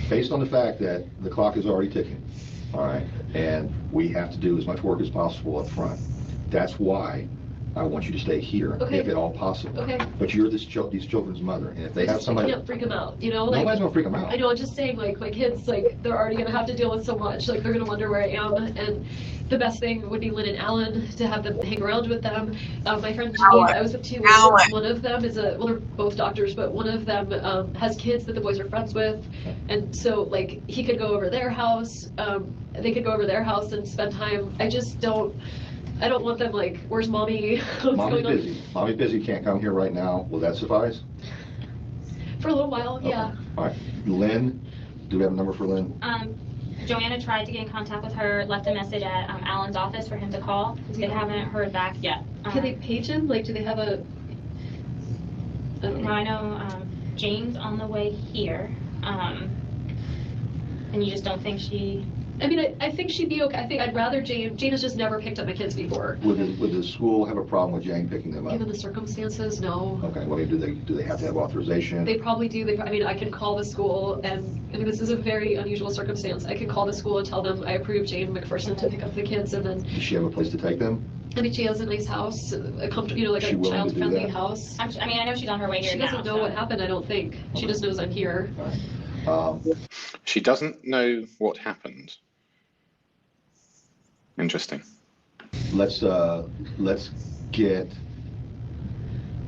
Based on the fact that the clock is already ticking, all right, and we have to do as much work as possible up front, that's why I want you to stay here, Okay. if at all possible. Okay. But you're these children's mother, and if they have I somebody, can't freak them out, you know, like. nobody's gonna freak them out. I know, I'm just saying, like, my kids, like, they're already gonna have to deal with so much, like, they're gonna wonder where I am, and the best thing would be Lynn and Alan, to have them hang around with them. My friend Denise, I was with two, Alan. one of them is well, they're both doctors, but one of them has kids that the boys are friends with, and so, like, he could go over their house, they could go over their house and spend time. I don't want them, like, where's mommy? What's Mommy's going on? busy. Mommy's busy, can't come here right now. Will that suffice? For a little while, yeah. Okay. All right. Lynn, do we have a number for Lynn? Joanna tried to get in contact with her, left a message at Alan's office for him to call. They haven't heard back yet. Can they page him? Like, do they have a? Now I know Jane's on the way here, and you just don't think she. I mean, I think she'd be okay. I think I'd rather Jane. Jane has just never picked up my kids before. Would the school have a problem with Jane picking them up? Given the circumstances, no. Okay, well, do they have to have authorization? They probably do. I mean, I can call the school, and I mean, this is a very unusual circumstance. I can call the school and tell them I approve Jane McPherson to pick up the kids, and then, Does she have a place to take them? I mean, she has a nice house, a comfortable, you know, like Is she a willing to do child-friendly that? house. I mean, I know she's on her way here She now. doesn't know what happened, I don't think. She just knows I'm here. All right. She doesn't know what happened. Interesting. Let's get,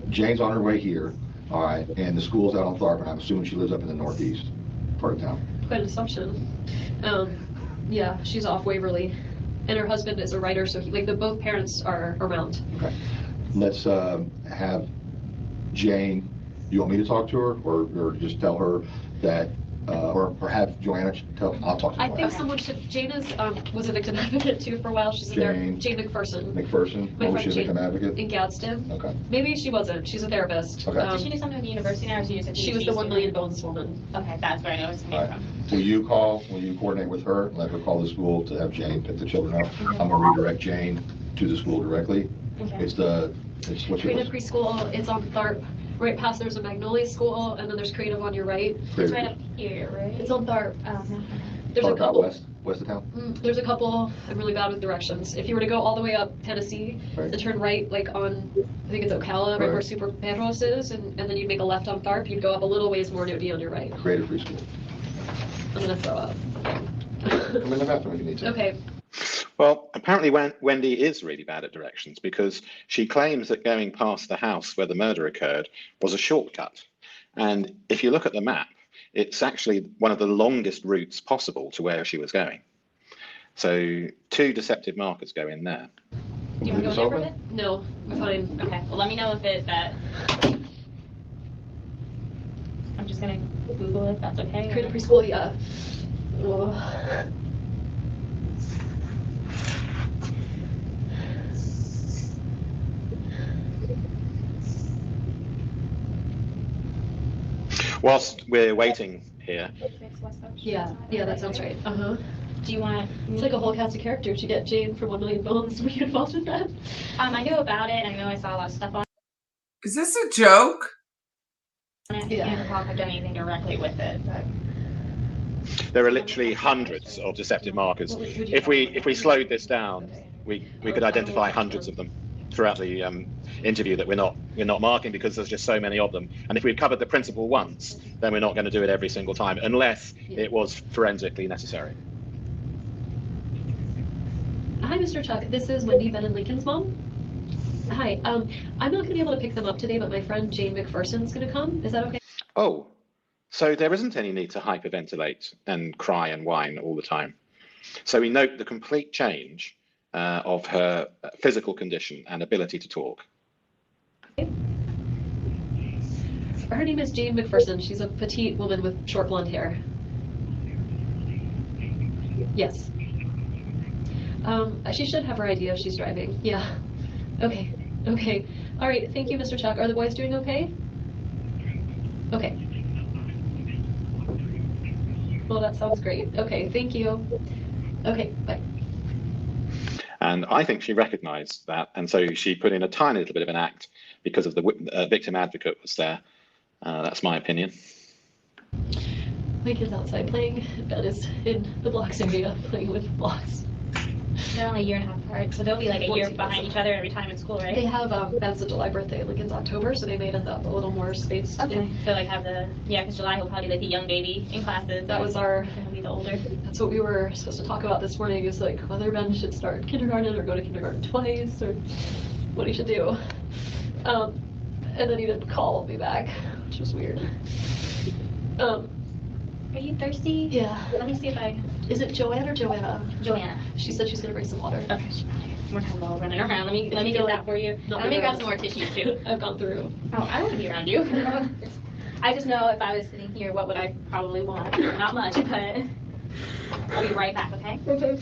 Jane's on her way here, all right, and the school's out on Tharp, and I'm assuming she lives up in the northeast part of town. Quite an assumption. Yeah, she's off Waverly, and her husband is a writer, so both parents are around. Okay. Let's have Jane, you want me to talk to her, or just tell her that or have Joanna tell, I'll talk to I Joanna. think someone should, Jane is, was a victim advocate too for a while, she's in there, Jane. Jane McPherson. McPherson, My what was friend she, Jane. an advocate? In Gadsden. Okay. Maybe she wasn't, she's a therapist. Okay. Did she do something with the university now, or she just a She was the PhD 1 million student? bones woman. Okay, that's where I know it's All coming right. from. Will you coordinate with her, and let her call the school to have Jane pick the children up? I'm gonna redirect Jane to the school directly. Okay. It's what's your Creative preschool, it's on Tharp, right past there's a Magnolia School, and then there's Creative on your right. It's right up here, right? It's on Tharp. No. There's a Park out couple. west of town? There's a couple, I'm really bad with directions. If you were to go all the way up Tennessee Right. and turn right, like on, I think it's Ocala, right where Right. Super Pedros is, and then you'd make a left on Tharp, you'd go up a little ways more and it would be on your right. Creative preschool. I'm gonna throw up. Come in the bathroom if you need to. Okay, Well, apparently Wendy is really bad at directions, because she claims that going past the house where the murder occurred was a shortcut. And if you look at the map, it's actually one of the longest routes possible to where she was going. So 2 deceptive markers go in there. Do you want to Leave go this in there for a open? bit? no, I'm fine. Okay, well, let me know if that. I'm just gonna Google it, if that's okay. Creative preschool, yeah. Ugh. Whilst we're waiting here, Yeah, that sounds right. Uh-huh. Do you want? It's like a whole cast of characters to get Jane from 1 million bones. Were you involved in that? I knew about it. I know I saw a lot of stuff on Is this a joke? it. Yeah. I can't recall if I've done anything directly with it, but. there are literally hundreds of deceptive markers. What would you If we slowed this down, we could identify hundreds of them throughout the interview that we're not marking, because there's just so many of them. And if we've covered the principal ones, then we're not going to do it every single time, unless it was forensically necessary. Hi, Mr. Chuck. This is Wendy, Ben and Lincoln's mom. Hi. I'm not going to be able to pick them up today, but my friend Jane McPherson's going to come. Is that okay? Oh, so there isn't any need to hyperventilate and cry and whine all the time. So we note the complete change of her physical condition and ability to talk. Her name is Jane McPherson. She's a petite woman with short blonde hair. Yes. She should have her ID if she's driving. Yeah. Okay. Okay. All right. Thank you, Mr. Chuck. Are the boys doing okay? Okay. Well, that sounds great. Okay. Thank you. Okay. Bye. And I think she recognized that. And so she put in a tiny little bit of an act because of the victim advocate was there. That's my opinion. My kid's outside playing. Ben is in the blocks area playing with blocks. They're only a year and a half apart, so they'll be like a year 14 behind each other every time in school, right? They have Ben's a July birthday, Lincoln's October, so they may end up a little more spaced. Okay. So like have because July he'll probably be like the young baby in classes. That was our. He'll be the older. That's what we were supposed to talk about this morning. Is like whether Ben should start kindergarten or go to kindergarten twice, or what he should do. And then he didn't call me back, which was weird. Are you thirsty? Yeah. Let me see if I. Is it Joanne or Joanna? Joanna. She said she's gonna bring some water. Okay. We're kind of all running around. Let me get that for you. Not Let me grab around. some more tissues too. I've gone through. Oh, I want to be around you. I just know if I was sitting here, what would I probably want? Not much, but I'll be right back, okay? Okay.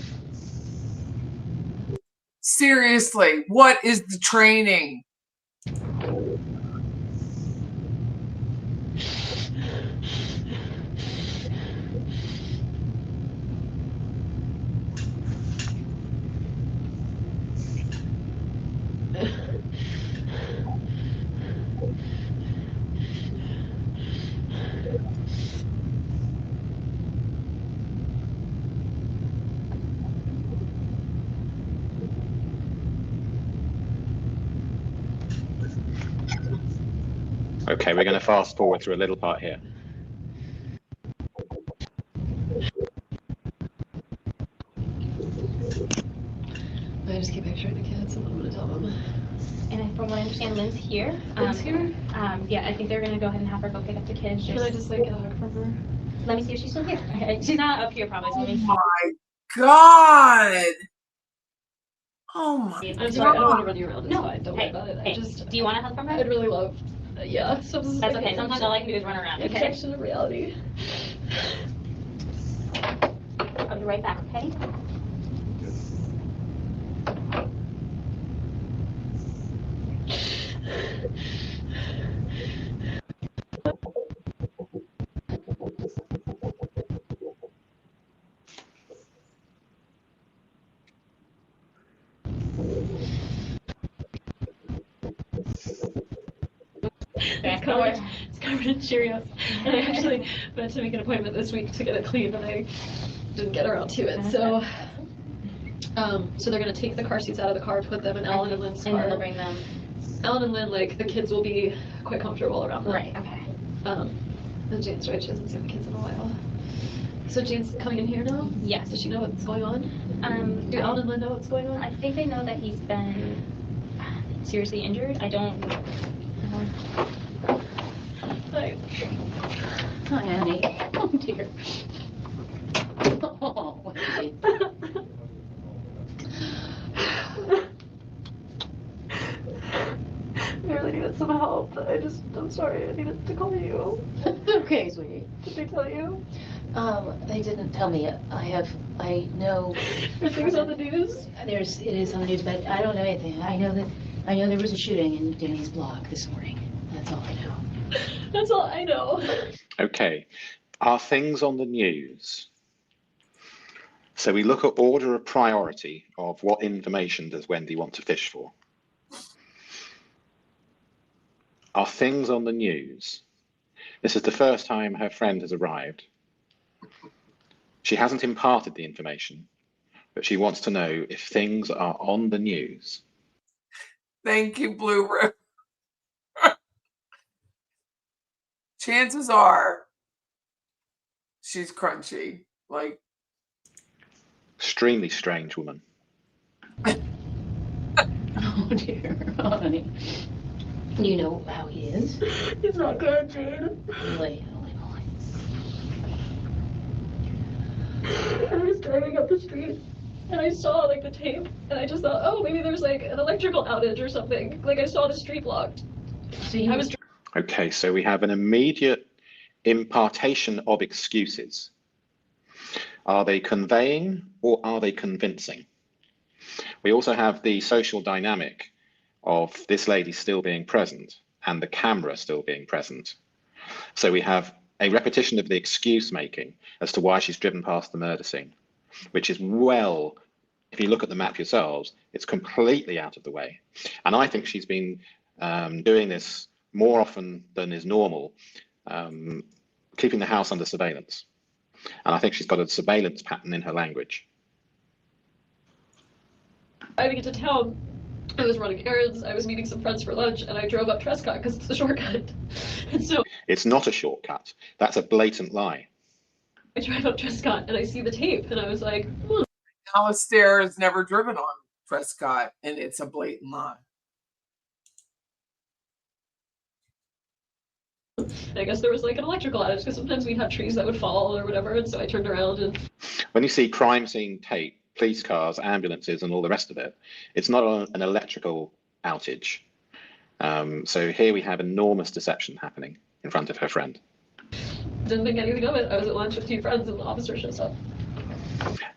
Seriously, what is the training? Okay, we're going to fast forward through a little part here. I just keep picturing the kids and what I'm gonna tell them. And from what I understand, Lynn's here. Lynn's here? Yeah, I think they're gonna go ahead and have her go pick up the kids. Can I just like get a hug from her? Let me see if she's still here. Okay, she's not up here probably. So let me see. My God. Oh my. I'm sorry, I don't want to run you around. It's No, fine. Don't hey, worry about it. hey, I just. do you want a hug from her? I'd really love Yeah, so this is That's like okay. Sometimes all I can do is run around, okay? injection of reality. I'll be right back, okay? It's covered in Cheerios. And I actually meant to make an appointment this week to get it cleaned, and I didn't get around to it. So, so they're gonna take the car seats out of the car, put them in Ellen and Lynn's And then car. they'll bring them. Ellen and Lynn, like, the kids will be quite comfortable around them. Right, okay. And Jane's right, she hasn't seen the kids in a while. So Jane's coming in here now? Yes. Does she know what's going on? Do I- Ellen and Lynn know what's going on? I think they know that he's been seriously injured. I don't. Hi. Hi, honey. Oh, dear. Oh, what did you do? I really needed some help. I'm sorry, I needed to call you. Okay, sweetie. Did they tell you? They didn't tell me. I know. Are things on the news? It is on the news, but I don't know anything. I know there was a shooting in Danny's block this morning. That's all I know. That's all I know. Okay, are things on the news? So we look at order of priority of what information does Wendy want to fish for? Are things on the news? This is the first time her friend has arrived. She hasn't imparted the information, but she wants to know if things are on the news. Thank you, Blue Room. Chances are she's crunchy. Like, Extremely strange woman. Oh, dear. Oh, honey. You know how he is? It's not good, Jane. Really? Holy moly. I was driving up the street and I saw like the tape and I just thought, oh, maybe there's like an electrical outage or something. Like I saw the street blocked. So you I was Okay, so we have an immediate impartation of excuses. Are they conveying or are they convincing? We also have the social dynamic of this lady still being present and the camera still being present. So we have a repetition of the excuse making as to why she's driven past the murder scene, which is well, if you look at the map yourselves, it's completely out of the way. And I think she's been doing this more often than is normal, keeping the house under surveillance. And I think she's got a surveillance pattern in her language. driving into town. I was running errands, I was meeting some friends for lunch, and I drove up Trescott because it's the shortcut. And so It's not a shortcut. That's a blatant lie. I drive up Trescott and I see the tape and I was like, Alistair has never driven on Prescott, and it's a blatant lie. I guess there was like an electrical outage because sometimes we'd have trees that would fall or whatever, and so I turned around and When you see crime scene tape, police cars, ambulances, and all the rest of it, it's not an electrical outage. So here we have enormous deception happening in front of her friend. didn't think anything of it. I was at lunch with two friends and the officer shows up.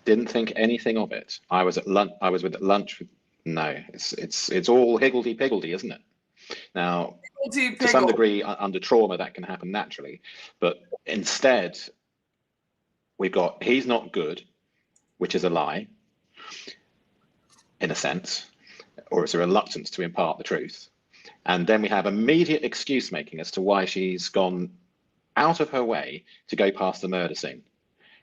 Didn't think anything of it. I was at lunch with. No, it's all higgledy piggledy, isn't it? Now, to some degree, under trauma, that can happen naturally, but instead, we've got he's not good, which is a lie, in a sense, or it's a reluctance to impart the truth. And then we have immediate excuse making as to why she's gone out of her way to go past the murder scene.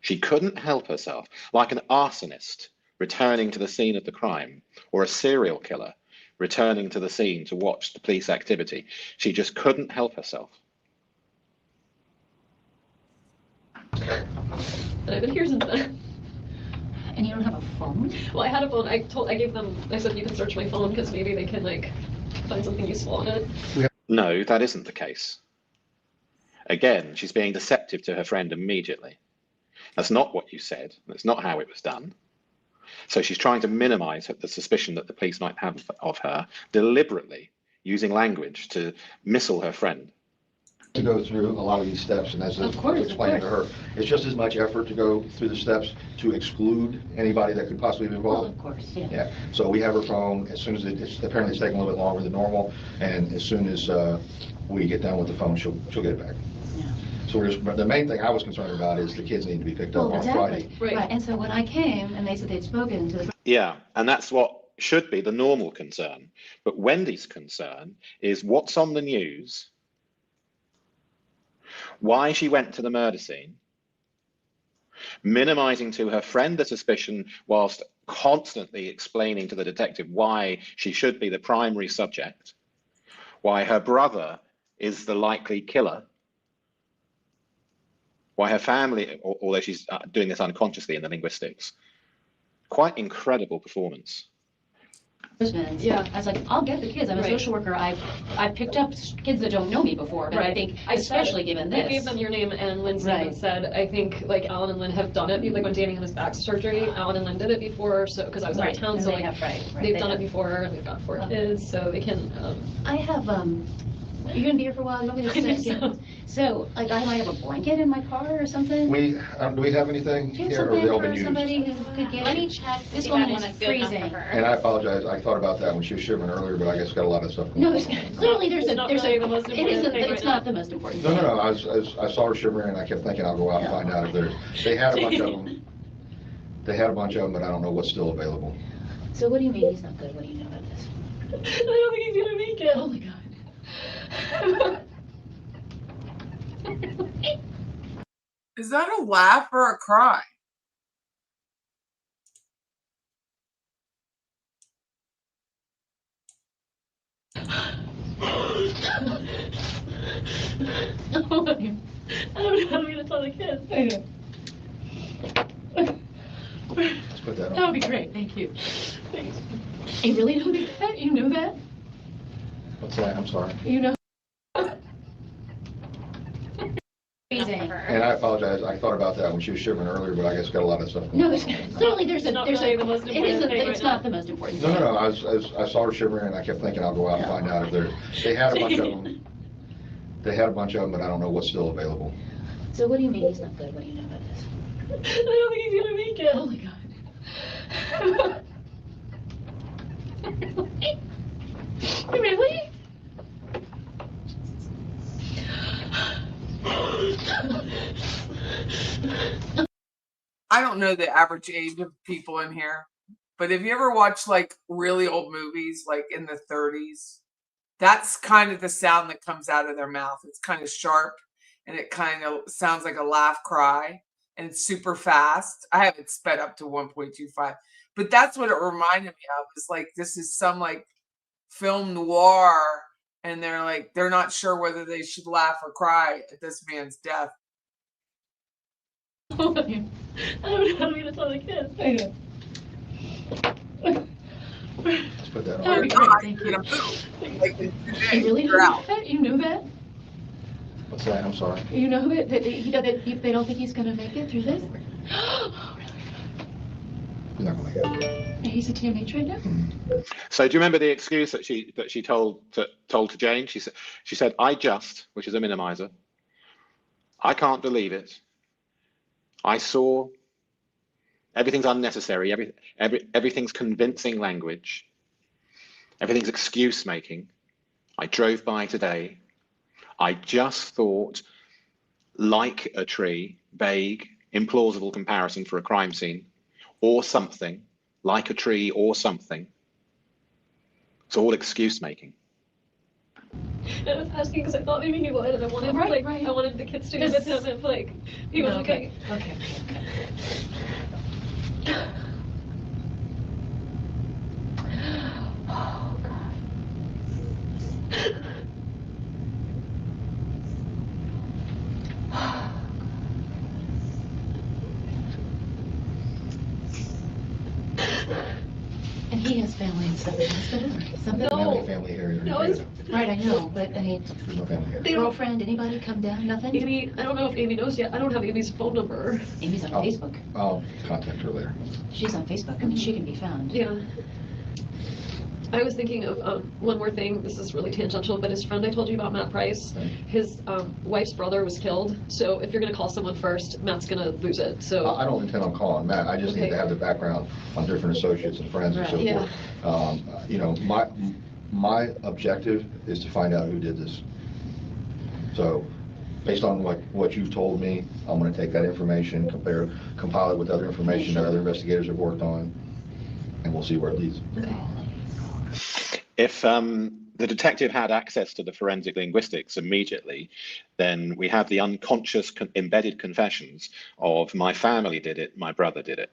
She couldn't help herself, like an arsonist returning to the scene of the crime, or a serial killer returning to the scene to watch the police activity. She just couldn't help herself. And I've been here since then. And you don't have a phone? Well, I had a phone. I gave them, I said you can search my phone because maybe they can like find something useful on it. No, that isn't the case. Again, she's being deceptive to her friend immediately. That's not what you said. That's not how it was done. So she's trying to minimize the suspicion that the police might have of her deliberately using language to missile her friend. To go through a lot of these steps, and as I Of course, was explaining to her, it's just as much effort to go through the steps to exclude anybody that could possibly be Well, involved. of course, yeah. Yeah, so we have her phone, as soon as apparently it's taking a little bit longer than normal, and as soon as we get done with the phone, she'll get it back. Yeah. So but the main thing I was concerned about is the kids need to be picked up Well, on Friday. exactly, right, and so when I came, and they said they'd spoken to the Yeah, and that's what should be the normal concern. But Wendy's concern is what's on the news, why she went to the murder scene, minimizing to her friend the suspicion whilst constantly explaining to the detective why she should be the primary subject, why her brother is the likely killer, why her family, although she's doing this unconsciously in the linguistics. Quite incredible performance. husbands. Yeah. I was like, I'll get the kids. I'm a Right. social worker. I've picked up kids that don't know me before, but I Right. think, I said- especially given I gave this. them your name and Lynn's name and Right. said, I think like Alan and Lynn have done it, like when Danny had his back surgery, Alan and Lynn did it before, so, because I was out Right, of town, and so they like, have, right, they've they done it have. before, and they've got 4 kids, so they can, I have, you're gonna be here for a while, you want me to I think sit? so. So, like, I might have a blanket in my car or something? Do we have anything Do you have here, or something have they all been for used? somebody who could get? Let me check to This see if I woman want is to good enough for freezing. her. And I apologize, I thought about that when she was shivering earlier, but I guess got a lot of stuff going No, on. there's, clearly there's It's a, not there's really a, the most it important isn't, thing it's right not now. the most important No, thing. no, no, I saw her shivering, and I kept thinking I'll go out and find out if they had a bunch of them. They had a bunch of them, but I don't know what's still available. So what do you mean he's not good? What do you know about this? I don't think he's gonna make it. Oh my God. Is that a laugh or a cry? I don't know how I'm gonna tell the kids. I know. Let's put that That on. would be great, thank you. Thanks. You really know that? You know that? What's that? I'm sorry. You know? Enough for Freezing. her. And I apologize, I thought about that when she was shivering earlier, but I guess got a lot of stuff going No, on. there's, clearly there's a, It's not there's really a, the most it important isn't, thing it's right not now. the most important No, thing. no, no, I saw her shivering, and I kept thinking I'll go out and find out if they had a bunch of them. They had a bunch of them, but I don't know what's still available. So what do you mean he's not good? What do you know about this? I don't think he's gonna make it. Oh my God. Really? I don't know the average age of people in here, but if you ever watch like really old movies, like in the 30s, that's kind of the sound that comes out of their mouth. It's kind of sharp and it kind of sounds like a laugh cry and it's super fast. I have it sped up to 1.25, but that's what it reminded me of. It's like this is some like film noir and they're not sure whether they should laugh or cry at this man's death. I don't know how I'm gonna tell the kids. I know. Let's put that That would on. be They're great, not thank gonna you. move. Like in 2 You days, really they're know out. that? You know that? What's that? I'm sorry. You know that they don't think he's gonna make it through this? Oh, really? You're not gonna get it. He's a TMH right now? So do you remember the excuse that she told to Jane? She said, which is a minimizer. I can't believe it. I saw. Everything's unnecessary. Everything's convincing language. Everything's excuse making. I drove by today. I just thought, like a tree, vague, implausible comparison for a crime scene, or something, like a tree or something. It's all excuse making. And I was asking because I thought maybe he would, and I wanted, Right, like, right. I wanted the kids to go with him if, like, he was okay. Okay. Oh, God. And he has family and stuff in the hospital, or something? We don't have No. any family here. No, it's- Right, I know, but I mean, There's no family here. They don't- girlfriend, anybody come down, nothing? Amy, I don't know if Amy knows yet. I don't have Amy's phone number. Amy's on Oh. Facebook. I'll contact her later. She's on Facebook, I mean, she can be found. Yeah. I was thinking of one more thing. This is really tangential, but his friend I told you about, Matt Price, his wife's brother was killed. So if you're going to call someone first, Matt's going to lose it. So I don't intend on calling Matt. I just need to have the background on different associates and friends and so Yeah. forth. You know, my objective is to find out who did this. So based on what you've told me, I'm going to take that information, compile it with other information that other investigators have worked on, and we'll see where it leads. If the detective had access to the forensic linguistics immediately, then we have the unconscious embedded confessions of my family did it, my brother did it.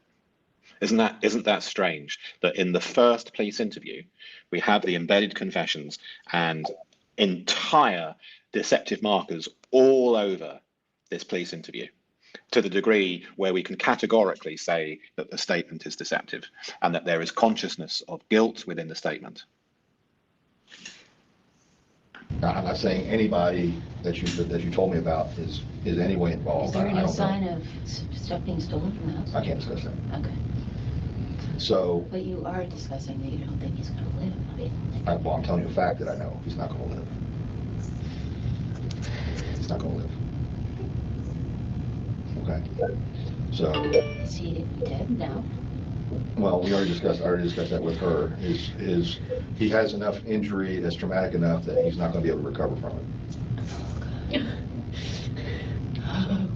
Isn't that strange that in the first police interview, we have the embedded confessions and entire deceptive markers all over this police interview, to the degree where we can categorically say that the statement is deceptive and that there is consciousness of guilt within the statement. Now, I'm not saying anybody that you told me about is any way involved. Is there I any don't know. sign of stuff being stolen from the house? I can't discuss that. Okay. So, But you are discussing that you don't think he's gonna live. I mean, well, I'm telling you a fact that I know he's not going to live. He's not going to live. Okay. So, is he dead now? well, we already discussed that with her. He has enough injury that's traumatic enough that he's not going to be able to recover from it. Oh,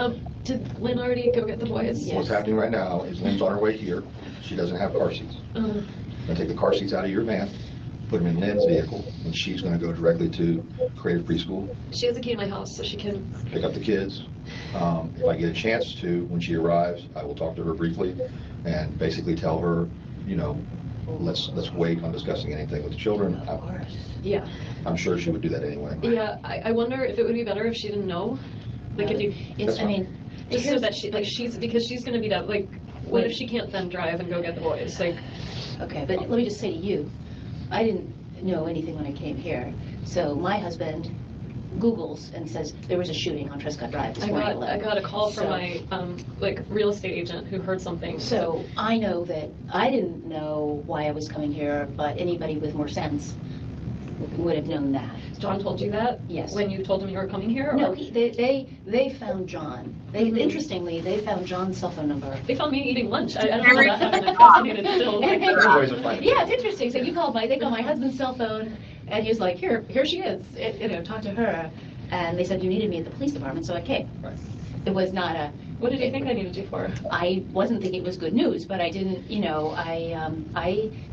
God. Did Lynn already go get the boys? Yes. What's happening right now is Lynn's on her way here. She doesn't have car seats. I'm gonna take the car seats out of your van, put them in Lynn's vehicle, and she's gonna go directly to Creative Preschool, She has a key to my house, so she can. pick up the kids. If I get a chance to, when she arrives, I will talk to her briefly and basically tell her, you know, let's wait on discussing anything with the children. Of course. Yeah. I'm sure she would do that anyway. Yeah. I wonder if it would be better if she didn't know. Like if you. It's, I mean, Just so here's- that she, like, because she's gonna be that, like, what if she can't then drive and go get the boys? Like, okay, but let me just say to you, I didn't know anything when I came here. So my husband Googles and says there was a shooting on Trescott Drive this morning at I 11. got a call from So- my, like, real estate agent who heard something. So I know that I didn't know why I was coming here, but anybody with more sense would have known that. John told you that? Yes. When you told him you were coming here? No, or- they found John. Mhm. Interestingly, they found John's cell phone number. They found me eating lunch. I don't know how that happened. I'm fascinated still. Like, There's ways of finding Yeah, it. it's interesting. So they called my husband's cell phone, and he was like, here she is. Talk to her. And they said you needed me at the police department, so I came. Right. It was not a. What did you think I needed you for? I wasn't thinking it was good news, but I didn't.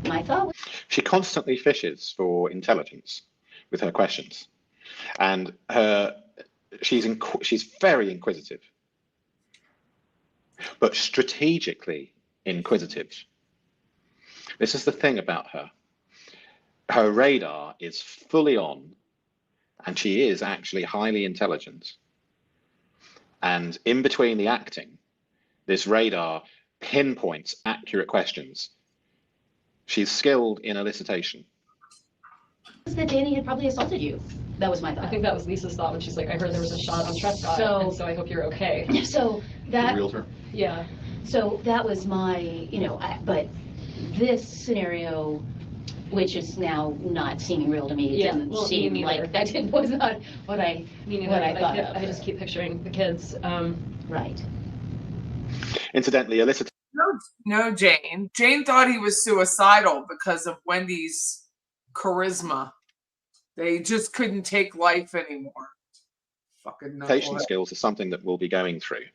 My thought was. She constantly fishes for intelligence with her questions, and she's very inquisitive, but strategically inquisitive. This is the thing about her. Her radar is fully on, and she is actually highly intelligent. And in between the acting, this radar pinpoints accurate questions. She's skilled in elicitation. That Danny had probably assaulted you. That was my thought. I think that was Lisa's thought when she's like, I heard there was a shot on Trescott, So- and so I hope you're okay. So The that. realtor? Yeah. So that was my, but this scenario, which is now not seeming real to me, it Yeah, didn't well, me seem neither. like was not what I Meaning what that I thought of. I just keep picturing the kids. Right. Incidentally, elicitation. No, Jane. Jane thought he was suicidal because of Wendy's charisma. They just couldn't take life anymore. Fucking knucklehead. Skills is something that we'll be going through.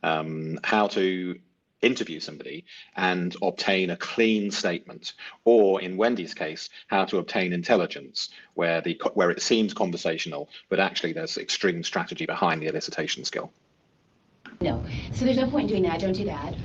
How to interview somebody and obtain a clean statement, or in Wendy's case, how to obtain intelligence where it seems conversational, but actually there's extreme strategy behind the elicitation skill. No. So there's no point in doing that. Don't do that.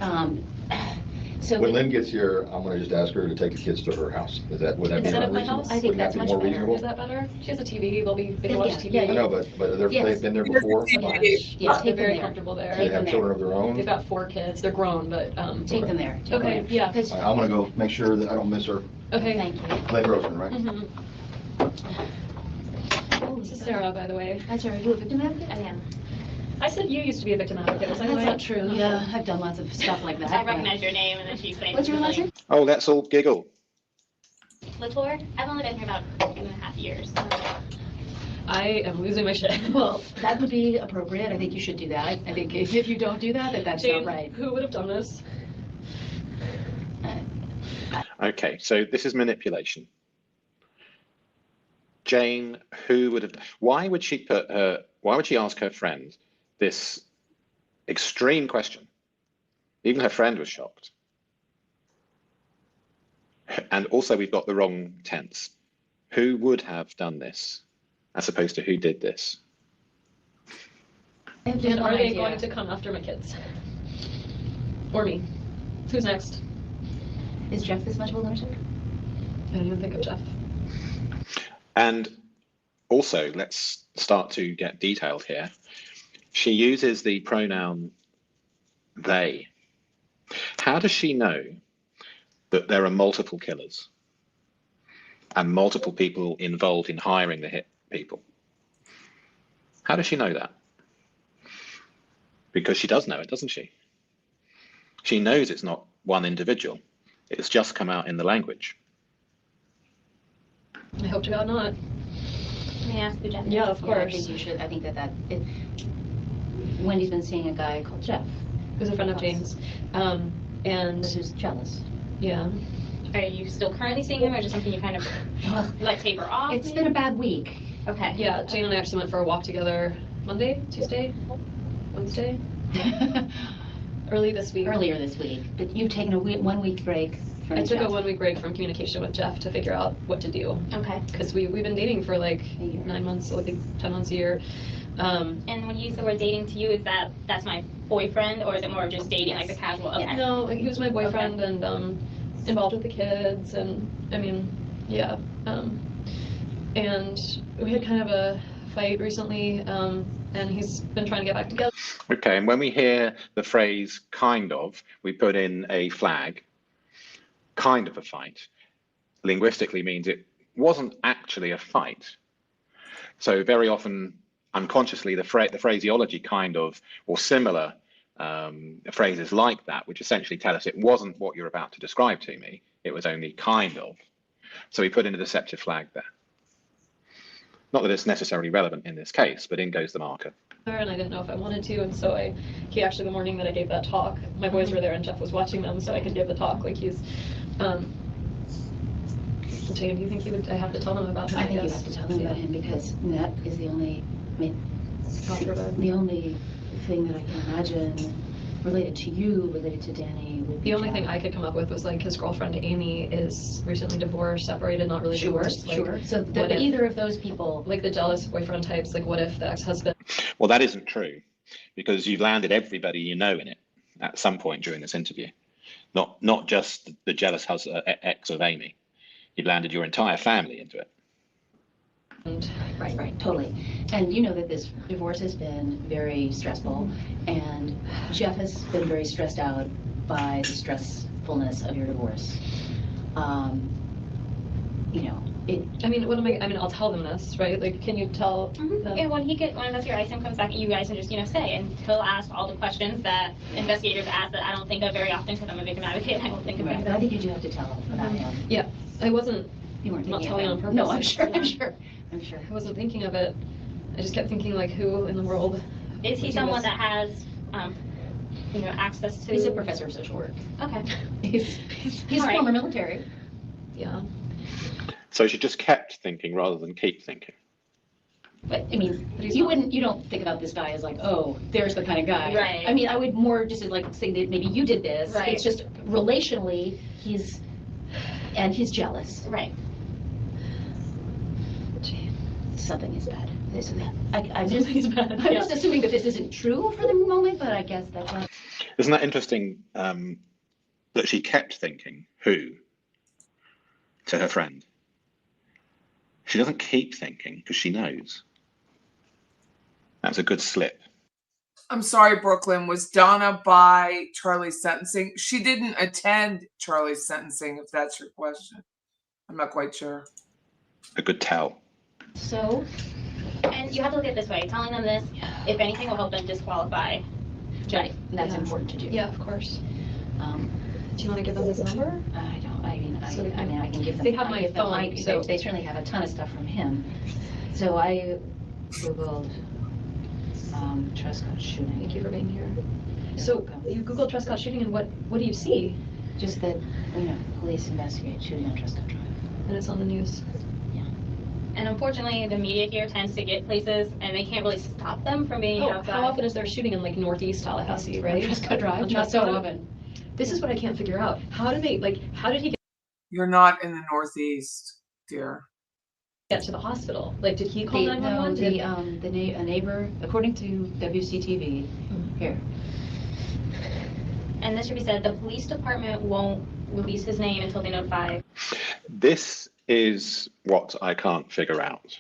So When Lynn gets here, I'm gonna just ask her to take the kids to her house. Would that be Instead more of my reasonable? house? I think Wouldn't that that's be much more better. reasonable? Is that better? She has a TV. They can Yeah, watch TV. yeah, I know, but Yes. they've been there before. Yes. Yeah, They're take very them there. comfortable there. They Take have them children there. of their own. They've got 4 kids. They're grown, but Take them there. Take them okay, there. yeah. 'Cause- I'm gonna go make sure that I don't miss her. Okay. Thank you. Lynn Grossman, right? Mhm. This is Sarah, by the way. That's all right. You a victim advocate? I am. I said you used to be a victim advocate, was I That's right? not true, yeah, I've done lots of stuff like that. I recognize your name, and then she explained. What's your last name? Oh, let's all giggle. Latour? I've only been here about 2.5 years. I am losing my shit. Well, that would be appropriate, I think you should do that. I think if you don't do that, that's Jane, not right. who would have done this? Okay, so this is manipulation. Jane, why would she ask her friend this extreme question? Even her friend was shocked. And also we've got the wrong tense. Who would have done this as opposed to who did this? I have And no are they idea. going to come after my kids? Or me? Who's next? Is Jeff this much of a lunatic? I didn't even think of Jeff. And also, let's start to get detailed here. She uses the pronoun they. How does she know that there are multiple killers and multiple people involved in hiring the hit people? How does she know that? Because she does know it, doesn't she? She knows it's not one individual. It's just come out in the language. I hope to God not. May I ask who Jeff is? Yeah, of Yeah, I course. think you should, I think Wendy's been seeing a guy called Jeff, Who's a friend of Jane's. And who's jealous. yeah. Are you still currently seeing him, or just something you kind of let taper off? It's been a bad week. Okay. Yeah, Jane and I actually went for a walk together Monday, Tuesday, Wednesday, early this week. Earlier this week, but you've taken a 1 week break from I took Jeff. a 1 week break from communication with Jeff to figure out what to do. Okay. Because we've been dating for like A year. 9 months, so like 10 months a year. And when you use the word dating to you, is that's my boyfriend, or is it more of just dating, like the casual? Okay. No, he was my boyfriend and involved with the kids, and I mean, yeah. And we had kind of a fight recently, and he's been trying to get back together. Okay, and when we hear the phrase kind of, we put in a flag. Kind of a fight linguistically means it wasn't actually a fight. So very often, unconsciously, the phraseology kind of, or similar phrases like that, which essentially tell us it wasn't what you're about to describe to me, it was only kind of. So we put in a deceptive flag there. Not that it's necessarily relevant in this case, but in goes the marker. And I didn't know if I wanted to, and so he actually, the morning that I gave that talk, my boys were there and Jeff was watching them, so I could give the talk. Like he's, Jane, do you think I have to tell them about him? I think you guess? have to tell them about him, because that is the only, I mean, Contraband. the only thing that I can imagine related to you, related to Danny, would be The only Jeff. thing I could come up with was like his girlfriend Amy is recently divorced, separated, not really Sure, divorced. Like, sure. So what but if- either of those people, like the jealous boyfriend types, like what if the ex-husband? Well, that isn't true, because you've landed everybody you know in it at some point during this interview. Not just the jealous ex of Amy. You've landed your entire family into it. right, totally. And you know that this divorce has been very stressful, and Jeff has been very stressed out by the stressfulness of your divorce. You know, I mean, I'll tell them this, right? Like, can you tell them? Yeah, when Investigator Isom comes back, you guys can just, say, and he'll ask all the questions that investigators ask that I don't think of very often, because I'm a victim advocate, and I don't think of right, them. but I think you do have to tell them about him. Yeah, I wasn't You weren't Not thinking telling of on him. purpose. No, I'm sure, Yeah. I'm sure. I wasn't thinking of it. I just kept thinking like, who in the world? Is he would do someone this? that has, access to? He's a professor of social work. Okay. He's All right. former military. Yeah. So she just kept thinking rather than keep thinking. But I mean, But he's you don't think about this guy as like, oh, there's the kind of guy. Right. I mean, I would more just like say that maybe you did this. Right. It's just relationally, he's jealous. Right. Something is bad. I'm Something's just, bad, I'm yeah. just assuming that this isn't true for the moment, but I guess that's not. Isn't that interesting that she kept thinking who to her friend? She doesn't keep thinking because she knows. That's a good slip. I'm sorry, Brooklyn. Was Donna by Charlie's sentencing? She didn't attend Charlie's sentencing, if that's your question. I'm not quite sure. A good tell. So, And you have to look at it this way, telling them this if anything, will help them disqualify Jenny. Right, that's Yeah. important to do. Yeah, of course. Um, Do you want to give them his number? I don't, I mean, So they can- I can give them. they have I my give them phone, so- They certainly have a ton of stuff from him. So I Googled, Trescott shooting. Thank you for being here. You're So welcome. you Googled Trescott shooting, and what do you see? Just that, police investigate shooting on Trescott Drive. And it's on the news. And unfortunately, the media here tends to get places and they can't really stop them from being Oh, outside. how often is there shooting in like northeast Tallahassee, right? Trescott Drive, On not so Trescott? often. This is what I can't figure out. How did he You're not in the Northeast, dear. get to the hospital? Like, did he call No, 911? a neighbor, according to WCTV, here. And this should be said, the police department won't release his name until they notify. This is what I can't figure out.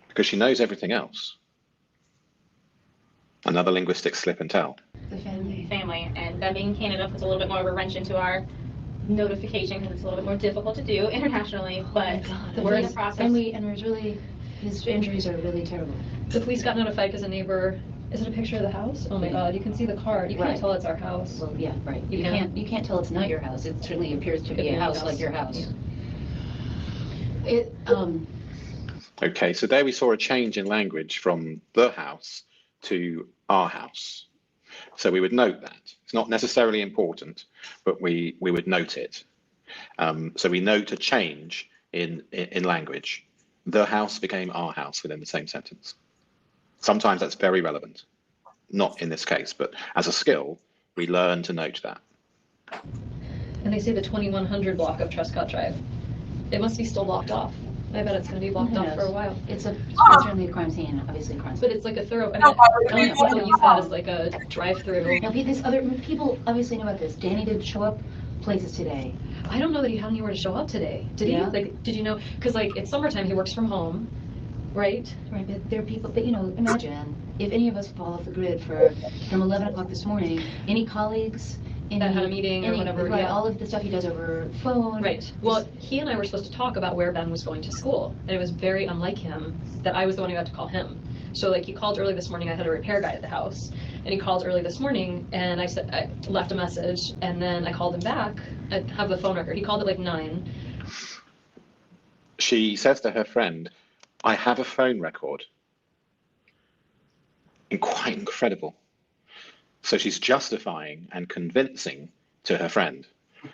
Because she knows everything else. Another linguistic slip and tell. The family. Family, and that being in Canada puts a little bit more of a wrench into our notification because it's a little bit more difficult to do internationally, but The we're in the police- process. And there's really, his injuries are really terrible. The police got notified because a neighbor. Is it a picture of the house? Oh my Yeah. God! You can see the car. You can't Right. tell it's our house. Well, yeah, right. You can. You can't tell it's not your house. It certainly appears to Could be be a your house house. like your house. Yeah. It, Okay, so there we saw a change in language from the house to our house. So we would note that. It's not necessarily important, but we would note it. So we note a change in language. The house became our house within the same sentence. Sometimes that's very relevant. Not in this case, but as a skill, we learn to note that. And they say the 2100 block of Trescott Drive. It must be still blocked off. I bet it's going to be blocked Who off for a knows? while. it's certainly a crime scene, obviously a crime scene. But it's like a thorough. I No, mean, but I don't know, we- people use that as like a drive-through. Now, people obviously know about this. Danny did show up places today. I don't know that he had anywhere to show up today. Did he? Yeah. Like, did you know? Because like it's summertime, he works from home, right? Right, but there are people, but imagine if any of us fall off the grid from 11 o'clock this morning, any colleagues, That had a meeting or whatever, right, yeah. all of the stuff he does over phone. Right. Well, he and I were supposed to talk about where Ben was going to school, and it was very unlike him that I was the one who had to call him. So like he called early this morning. I had a repair guy at the house, and he called early this morning, and I left a message, and then I called him back. I have the phone record. He called at like 9. She says to her friend, I have a phone record. And quite incredible. So she's justifying and convincing to her friend.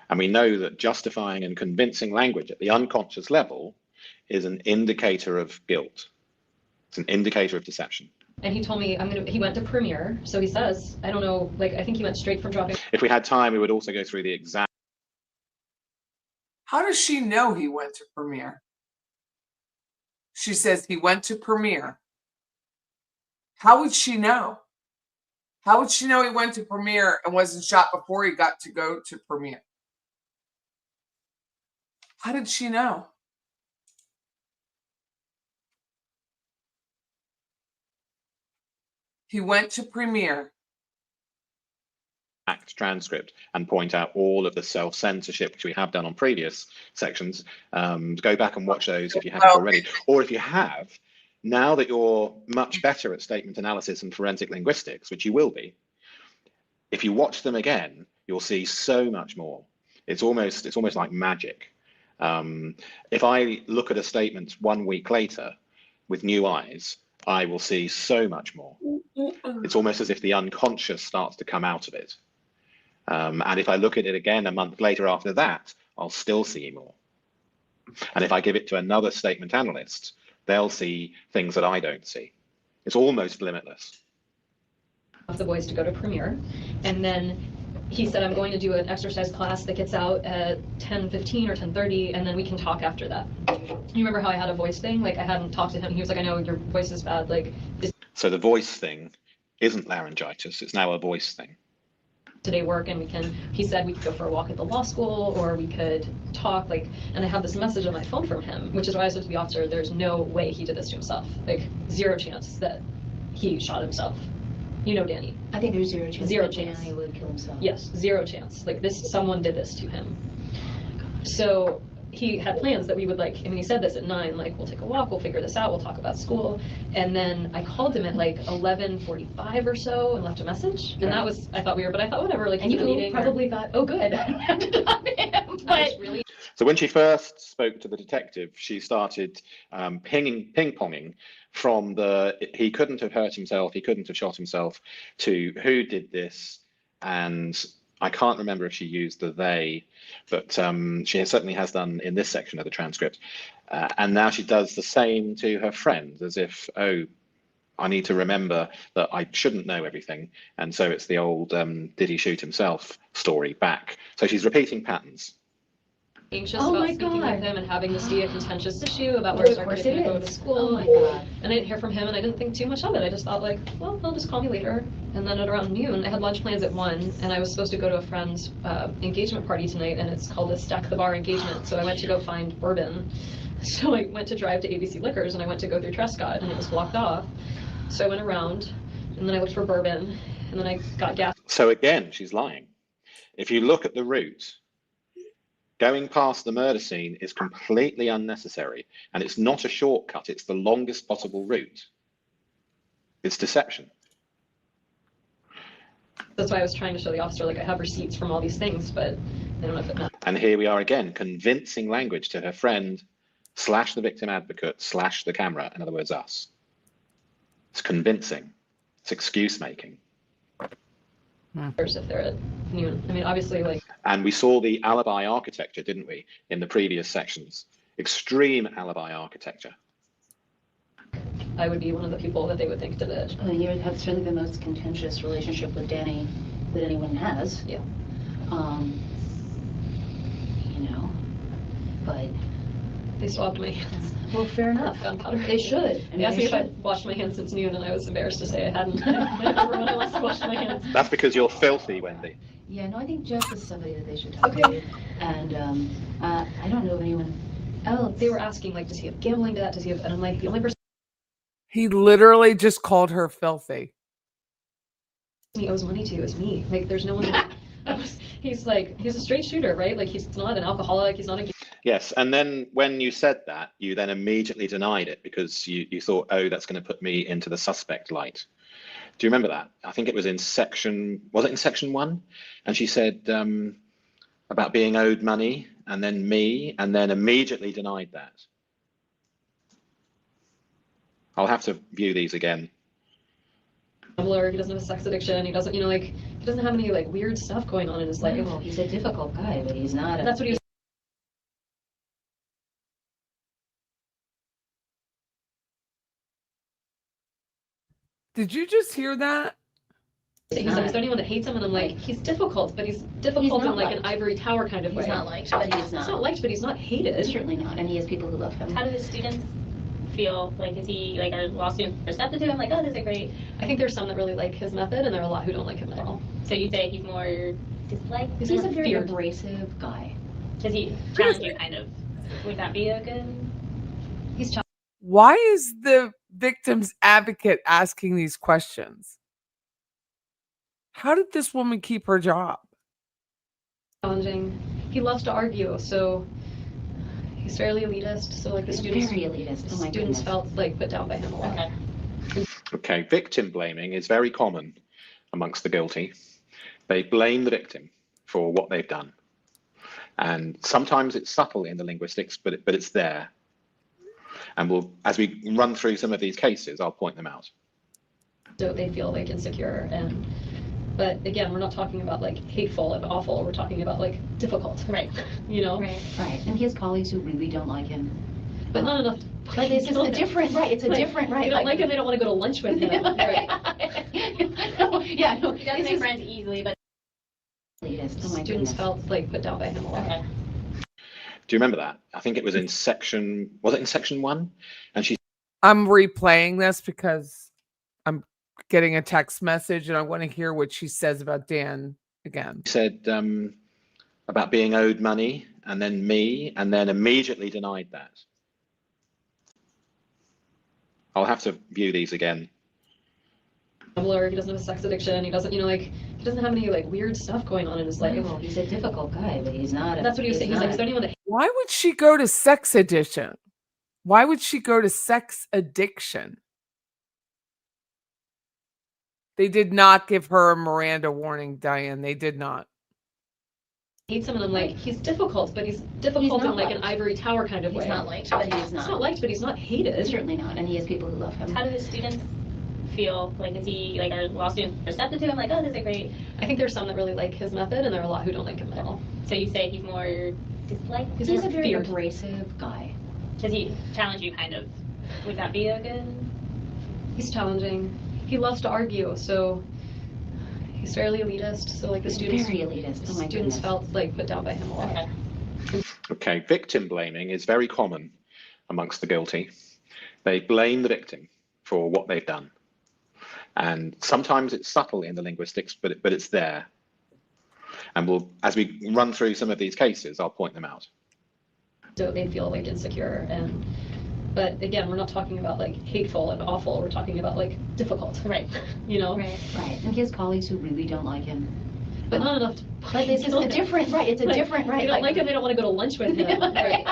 And we know that justifying and convincing language at the unconscious level is an indicator of guilt. It's an indicator of deception. And he told me he went to Premiere, so he says, I don't know, like I think he went straight from dropping. If we had time, we would also go through the exact. How does she know he went to Premiere? She says he went to Premiere. How would she know? How would she know he went to Premiere and wasn't shot before he got to go to Premiere? How did she know? He went to Premiere. Transcript and point out all of the self-censorship, which we have done on previous sections. Go back and watch those if you haven't already. Or if you have, now that you're much better at statement analysis and forensic linguistics, which you will be, if you watch them again, you'll see so much more. It's almost like magic. If I look at a statement 1 week later with new eyes, I will see so much more. It's almost as if the unconscious starts to come out of it. And if I look at it again a month later after that, I'll still see more. And if I give it to another statement analyst, they'll see things that I don't see. It's almost limitless. The boys to go to Premiere, and then he said, I'm going to do an exercise class that gets out at 10:15 or 10:30, and then we can talk after that. You remember how I had a voice thing? Like I hadn't talked to him. He was like, I know your voice is bad. Like, So the voice thing isn't laryngitis. It's now a voice thing. today work, and he said we could go for a walk at the law school, or we could talk, like, and I have this message on my phone from him, which is why I said to the officer, there's no way he did this to himself. Like, 0 chance that he shot himself. You know, Danny. I think there's 0 chance. 0 that chance. Danny would kill himself. Yes, 0 chance. Like someone did this to him. So he had plans that we would like, I mean, he said this at 9, like, we'll take a walk, we'll figure this out, we'll talk about school. And then I called him at like 11:45 or so and left a message. And that was, I thought weird, but I thought whatever, like, And he's in a you meeting. probably thought, oh, good, I don't have to talk to him. I But was really So when she first spoke to the detective, she started ping-ponging from he couldn't have hurt himself, he couldn't have shot himself, to who did this. And I can't remember if she used the they, but she certainly has done in this section of the transcript. And now she does the same to her friend, as if, oh, I need to remember that I shouldn't know everything. And so it's the old did he shoot himself story back. So she's repeating patterns. anxious Oh about my speaking God. with him and having this be a contentious issue about Well, where of Circuit course is going it to go to is. school. Oh my God. And I didn't hear from him, and I didn't think too much of it. I just thought, like, well, he'll just call me later. And then at around noon, I had lunch plans at 1, and I was supposed to go to a friend's engagement party tonight, and it's called a Stack the Bar engagement. So I went to go find bourbon. So I went to drive to ABC Liquors, and I went to go through Trescott, and it was blocked off. So I went around, and then I looked for bourbon, and then I got gas. So again, she's lying. If you look at the route, going past the murder scene is completely unnecessary, and it's not a shortcut, it's the longest possible route. It's deception. That's why I was trying to show the officer, like, I have receipts from all these things, but I don't know if it matters. And here we are again, convincing language to her friend / the victim advocate / the camera, in other words, us. It's convincing. It's excuse making. If they're at noon. I mean, obviously, like, And we saw the alibi architecture, didn't we, in the previous sections? Extreme alibi architecture. I would be one of the people that they would think did it. You have certainly the most contentious relationship with Danny that anyone has. Yeah. You know, but They swabbed my hands. well, fair enough. Gunpowder. They should. I They mean, asked they me if should. I'd washed my hands since noon, and I was embarrassed to say I hadn't. I remember when I last washed my hands. That's because you're filthy, Wendy. Yeah, no, I think Jeff is somebody that they should talk Okay. to. And I don't know of anyone else. They were asking, like, does he have gambling debt? Does he have? And I'm like, the only person He literally just called her filthy. he owes money to is me. Like, there's no one. He's like, he's a straight shooter, right? Like, he's not an alcoholic. He's not a. Yes, and then when you said that, you then immediately denied it because you thought, oh, that's going to put me into the suspect light. Do you remember that? I think it was in section 1? And she said about being owed money, and then me, and then immediately denied that. I'll have to view these again. Gambler. He doesn't have a sex addiction. He doesn't, like, he doesn't have any like weird stuff going on in his life. No, he's a difficult guy, but he's not. That's what he was. Did you just hear that? He's like, is there anyone that hates him? And I'm like, he's difficult, but he's difficult in not like an liked. ivory tower kind of way. He's not liked, but he's He's not not. liked, but he's not hated. Certainly not, and he has people who love him. How do the students feel? Like, is he, like, are law students receptive to him? Like, oh, this is great. I think there's some that really like his method, and there are a lot who don't like him at all. So you say he's more disliked? He's a very feared. abrasive guy. Does he challenge you, kind of? Would that be a good? He's Why is the victim's advocate asking these questions? How did this woman keep her job? challenging. He loves to argue, so he's fairly elitist. So like the He's students, very elitist. Oh my students goodness. felt like put down by him a lot. Okay. Okay, victim blaming is very common amongst the guilty. They blame the victim for what they've done. And sometimes it's subtle in the linguistics, but it's there. And we'll, as we run through some of these cases, I'll point them out. So they feel like insecure but again, we're not talking about like hateful and awful. We're talking about like difficult, Right. you know? Right. Right, and he has colleagues who really don't like him. But not enough. But it's just a different, right, it's a Right. different, right. They don't like him, they don't want to go to lunch with him. Right. Yeah, no, He doesn't make friends easily, but elitist. Oh my Students goodness. felt like put down by him a lot. okay. Do you remember that? I think it was in section 1? And she I'm replaying this because I'm getting a text message and I want to hear what she says about Dan again. said about being owed money, and then me, and then immediately denied that. I'll have to view these again. Gambler, he doesn't have a sex addiction. He doesn't, like, he doesn't have any like weird stuff going on in his life. No, he's a difficult guy, but he's not. That's what he was saying. He's like, is there anyone that Why would she go to sex addiction? Why would she go to sex addiction? They did not give her a Miranda warning, Diane. They did not. Hate someone, I'm like, he's difficult, but he's difficult in like an ivory tower kind of way. He's not liked, but he's He's not not. liked, but he's not hated. Certainly not, and he has people who love him. How do his students feel? Like, is he, like, are law students receptive to him? Like, oh, this is great. I think there's some that really like his method, and there are a lot who don't like him at all. So you say he's more disliked? He's He's more a very feared. abrasive guy. Does he challenge you, kind of? Would that be a good? He's challenging. He loves to argue, so he's fairly elitist. So like the students, Very elitist. Oh my students goodness. felt like put down by him a lot. Okay. Okay, victim blaming is very common amongst the guilty. They blame the victim for what they've done. And sometimes it's subtle in the linguistics, but it's there. And we'll, as we run through some of these cases, I'll point them out. So they feel like insecure, and but again, we're not talking about like hateful and awful. We're talking about like difficult, Right. you know? Right. Right, and he has colleagues who really don't like him. But not enough to. But it's a different, right, it's a Like, different, right. They don't like him. They don't want to go to lunch with him. Right.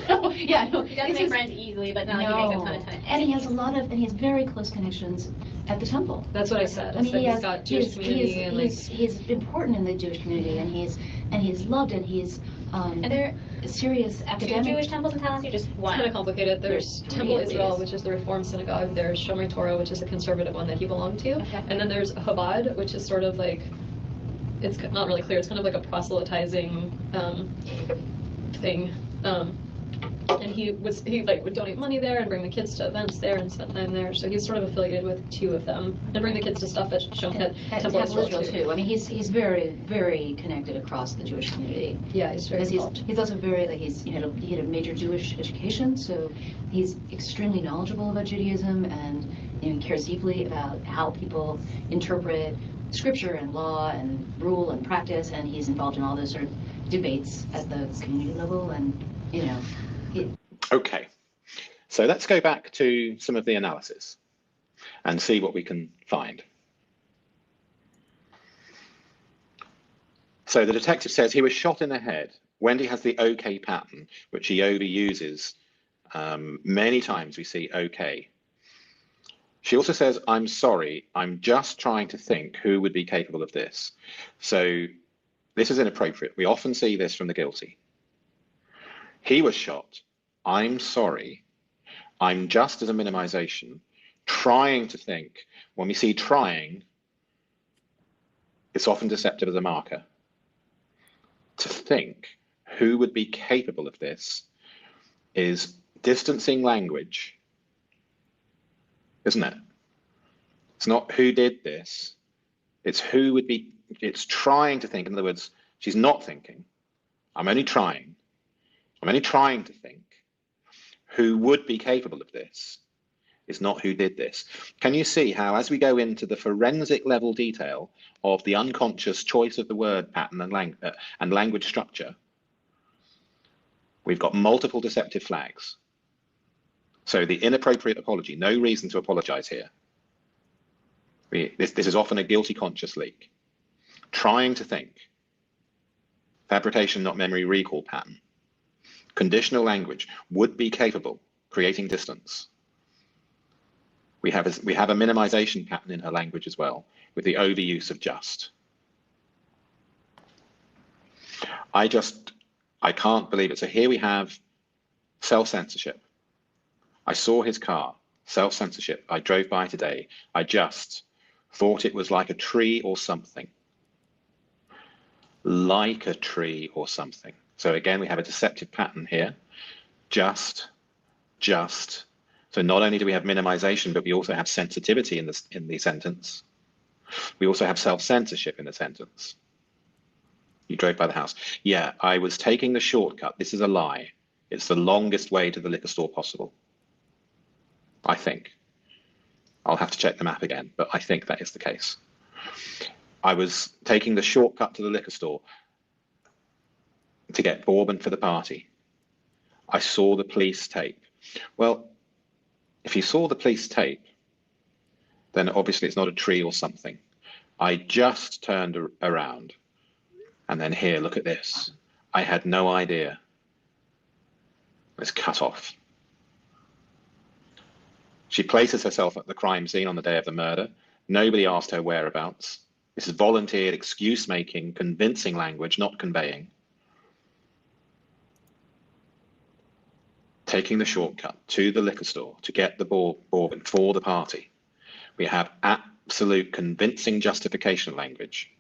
No, yeah, no. He doesn't this make is- friends easily, but not like he makes a ton of time. And he has a lot of, and he has very close connections at the temple. That's what I said. I I mean, said he he's has, got Jewish community and like. he's important in the Jewish community, and he's loved, and he's And there a serious are two academic. Jewish temples in Tallahassee, or just It's one? kind of complicated. There's There's Temple three, at Israel, least. which is the Reform Synagogue. There's Shomer Torah, which is the conservative one that he belonged to. Okay. And then there's Chabad, which is sort of like, it's not really clear. It's kind of like a proselytizing thing. And he like would donate money there and bring the kids to events there and spend time there. So he's sort of affiliated with two of them and bring the kids to stuff at At Temple Temple Israel too. I mean, he's very, very connected across the Jewish community. Yeah, he's very Because involved. he's also very, like, he had a major Jewish education, so he's extremely knowledgeable about Judaism, and, you know, he cares deeply about how people interpret scripture and law and rule and practice, and he's involved in all those sort of debates at the community level, and, you know, Okay, so let's go back to some of the analysis and see what we can find. So the detective says he was shot in the head. Wendy has the OK pattern, which he overuses. Many times we see OK. She also says, I'm sorry, I'm just trying to think who would be capable of this. So this is inappropriate. We often see this from the guilty. He was shot. I'm sorry. I'm just as a minimization, trying to think. When we see trying, it's often deceptive as a marker. To think who would be capable of this is distancing language, isn't it? It's not who did this, it's who would be, it's trying to think. In other words, she's not thinking. I'm only trying to think. Who would be capable of this is not who did this. Can you see how, as we go into the forensic level detail of the unconscious choice of the word pattern and language structure, we've got multiple deceptive flags. So the inappropriate apology, no reason to apologize here. This is often a guilty conscious leak. Trying to think. Fabrication, not memory recall pattern. Conditional language would be capable, creating distance. We have a minimization pattern in her language as well, with the overuse of just. I can't believe it. So here we have self-censorship. I saw his car, self-censorship. I drove by today. I just thought it was like a tree or something. Like a tree or something. So again, we have a deceptive pattern here. Just. So not only do we have minimization, but we also have sensitivity in the sentence. We also have self-censorship in the sentence. You drove by the house. Yeah, I was taking the shortcut. This is a lie. It's the longest way to the liquor store possible. I think. I'll have to check the map again, but I think that is the case. I was taking the shortcut to the liquor store to get bourbon for the party. I saw the police tape. Well, if you saw the police tape, then obviously it's not a tree or something. I just turned around, and then here, look at this. I had no idea. It's cut off. She places herself at the crime scene on the day of the murder. Nobody asked her whereabouts. This is volunteered excuse-making, convincing language, not conveying. Taking the shortcut to the liquor store to get the bourbon for the party. We have absolute convincing justification language,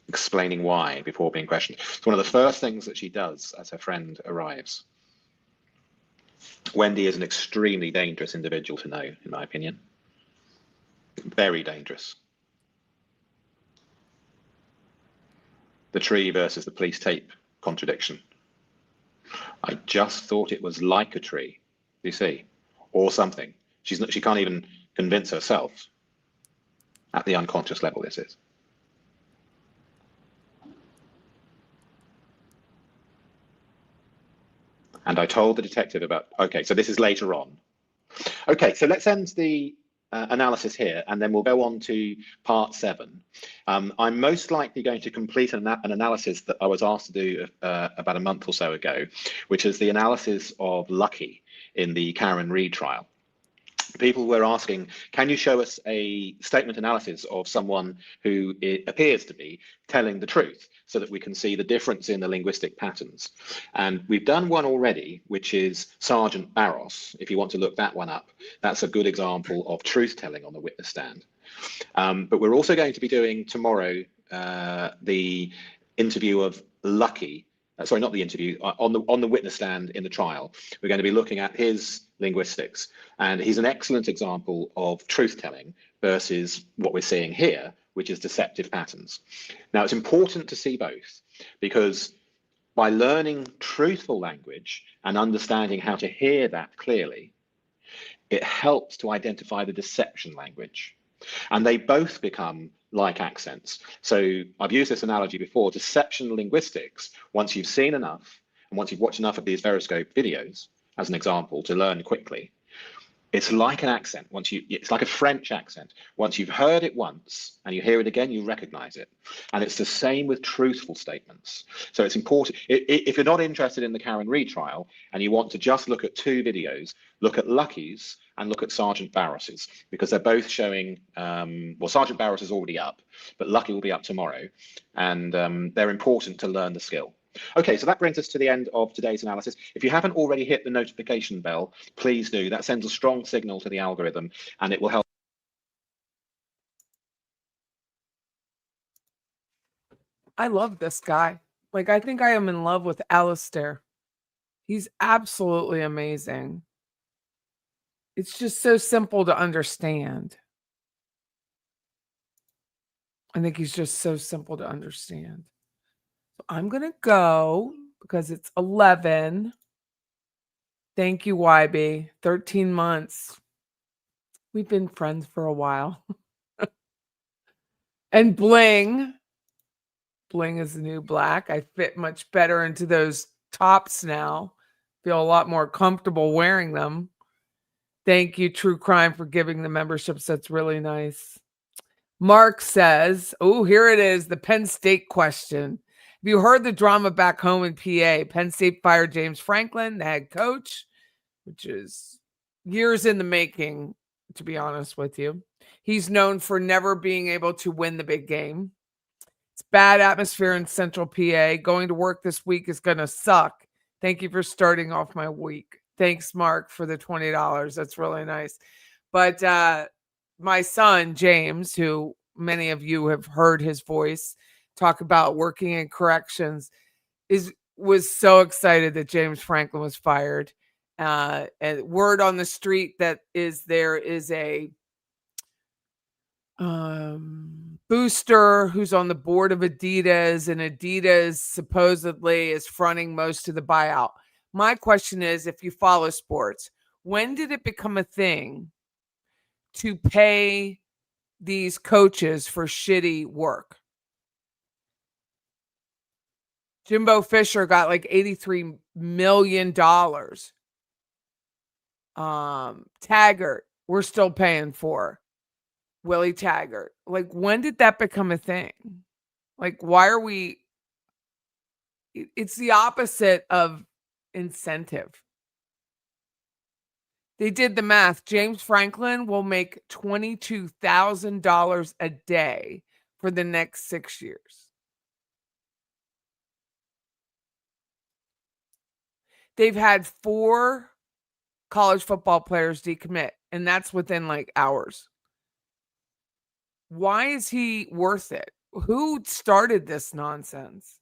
explaining why before being questioned. It's one of the first things that she does as her friend arrives. Wendi is an extremely dangerous individual to know, in my opinion. Very dangerous. The tree versus the police tape contradiction. I just thought it was like a tree, you see, or something. She can't even convince herself at the unconscious level this is. And I told the detective about, okay, so this is later on. Okay, so let's end the analysis here, and then we'll go on to part 7. I'm most likely going to complete an analysis that I was asked to do about a month or so ago, which is the analysis of Lucky in the Karen Reid trial. People were asking, can you show us a statement analysis of someone who appears to be telling the truth so that we can see the difference in the linguistic patterns? And we've done one already, which is Sergeant Barros. If you want to look that one up, that's a good example of truth telling on the witness stand. But we're also going to be doing tomorrow the interview of Lucky. Sorry, not the interview, on the witness stand in the trial. We're going to be looking at his linguistics, and he's an excellent example of truth-telling versus what we're seeing here, which is deceptive patterns. Now, it's important to see both, because by learning truthful language and understanding how to hear that clearly, it helps to identify the deception language. And they both become like accents. So I've used this analogy before. Deception linguistics, once you've seen enough, and once you've watched enough of these veroscope videos, as an example, to learn quickly, it's like an accent. It's like a French accent. Once you've heard it once and you hear it again, you recognize it. And it's the same with truthful statements. So it's important. If you're not interested in the Karen Reid trial and you want to just look at 2 videos, look at Lucky's and look at Sergeant Barros's, because they're both showing, well, Sergeant Barros is already up, but Lucky will be up tomorrow. And they're important to learn the skill. Okay, so that brings us to the end of today's analysis. If you haven't already hit the notification bell, please do. That sends a strong signal to the algorithm, and it will help. I love this guy. Like, I think I am in love with Alistair. He's absolutely amazing. It's just so simple to understand. I think he's just so simple to understand. So I'm going to go because it's 11. Thank you, YB. 13 months. We've been friends for a while. And Bling. Bling is the new black. I fit much better into those tops now. Feel a lot more comfortable wearing them. Thank you, True Crime, for giving the memberships. That's really nice. Mark says, oh, here it is, the Penn State question. Have you heard the drama back home in PA? Penn State fired James Franklin, the head coach, which is years in the making, to be honest with you. He's known for never being able to win the big game. It's bad atmosphere in Central PA. Going to work this week is going to suck. Thank you for starting off my week. Thanks, Mark, for the $20. That's really nice. But my son, James, who many of you have heard his voice talk about working in corrections, was so excited that James Franklin was fired. And word on the street that there is a booster who's on the board of Adidas, and Adidas supposedly is fronting most of the buyout. My question is, if you follow sports, when did it become a thing to pay these coaches for shitty work? Jimbo Fisher got like $83 million. Taggart, we're still paying for. Willie Taggart. Like, when did that become a thing? Like, why are we It's the opposite of incentive. They did the math. James Franklin will make $22,000 a day for the next 6 years. They've had 4 college football players decommit, and that's within like hours. Why is he worth it? Who started this nonsense?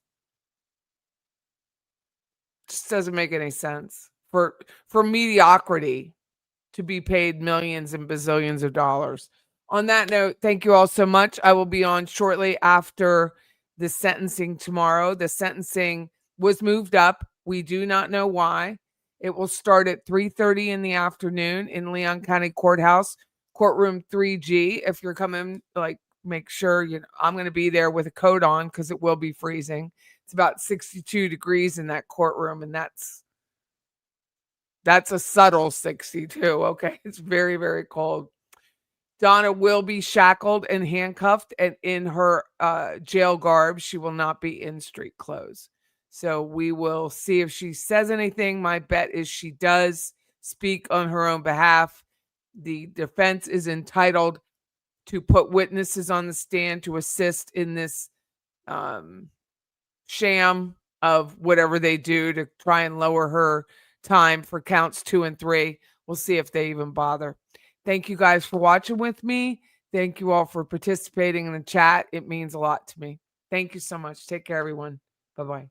Just doesn't make any sense for mediocrity to be paid millions and bazillions of dollars. On that note, thank you all so much. I will be on shortly after the sentencing tomorrow. The sentencing was moved up. We do not know why. It will start at 3:30 in the afternoon in Leon County Courthouse, courtroom 3G. If you're coming, like, make sure I'm going to be there with a coat on because it will be freezing. It's about 62 degrees in that courtroom, and that's a subtle 62. Okay. It's very, very cold. Donna will be shackled and handcuffed and in her jail garb. She will not be in street clothes. So we will see if she says anything. My bet is she does speak on her own behalf. The defense is entitled to put witnesses on the stand to assist in this sham of whatever they do to try and lower her time for counts 2 and 3. We'll see if they even bother. Thank you guys for watching with me. Thank you all for participating in the chat. It means a lot to me. Thank you so much. Take care, everyone. Bye-bye.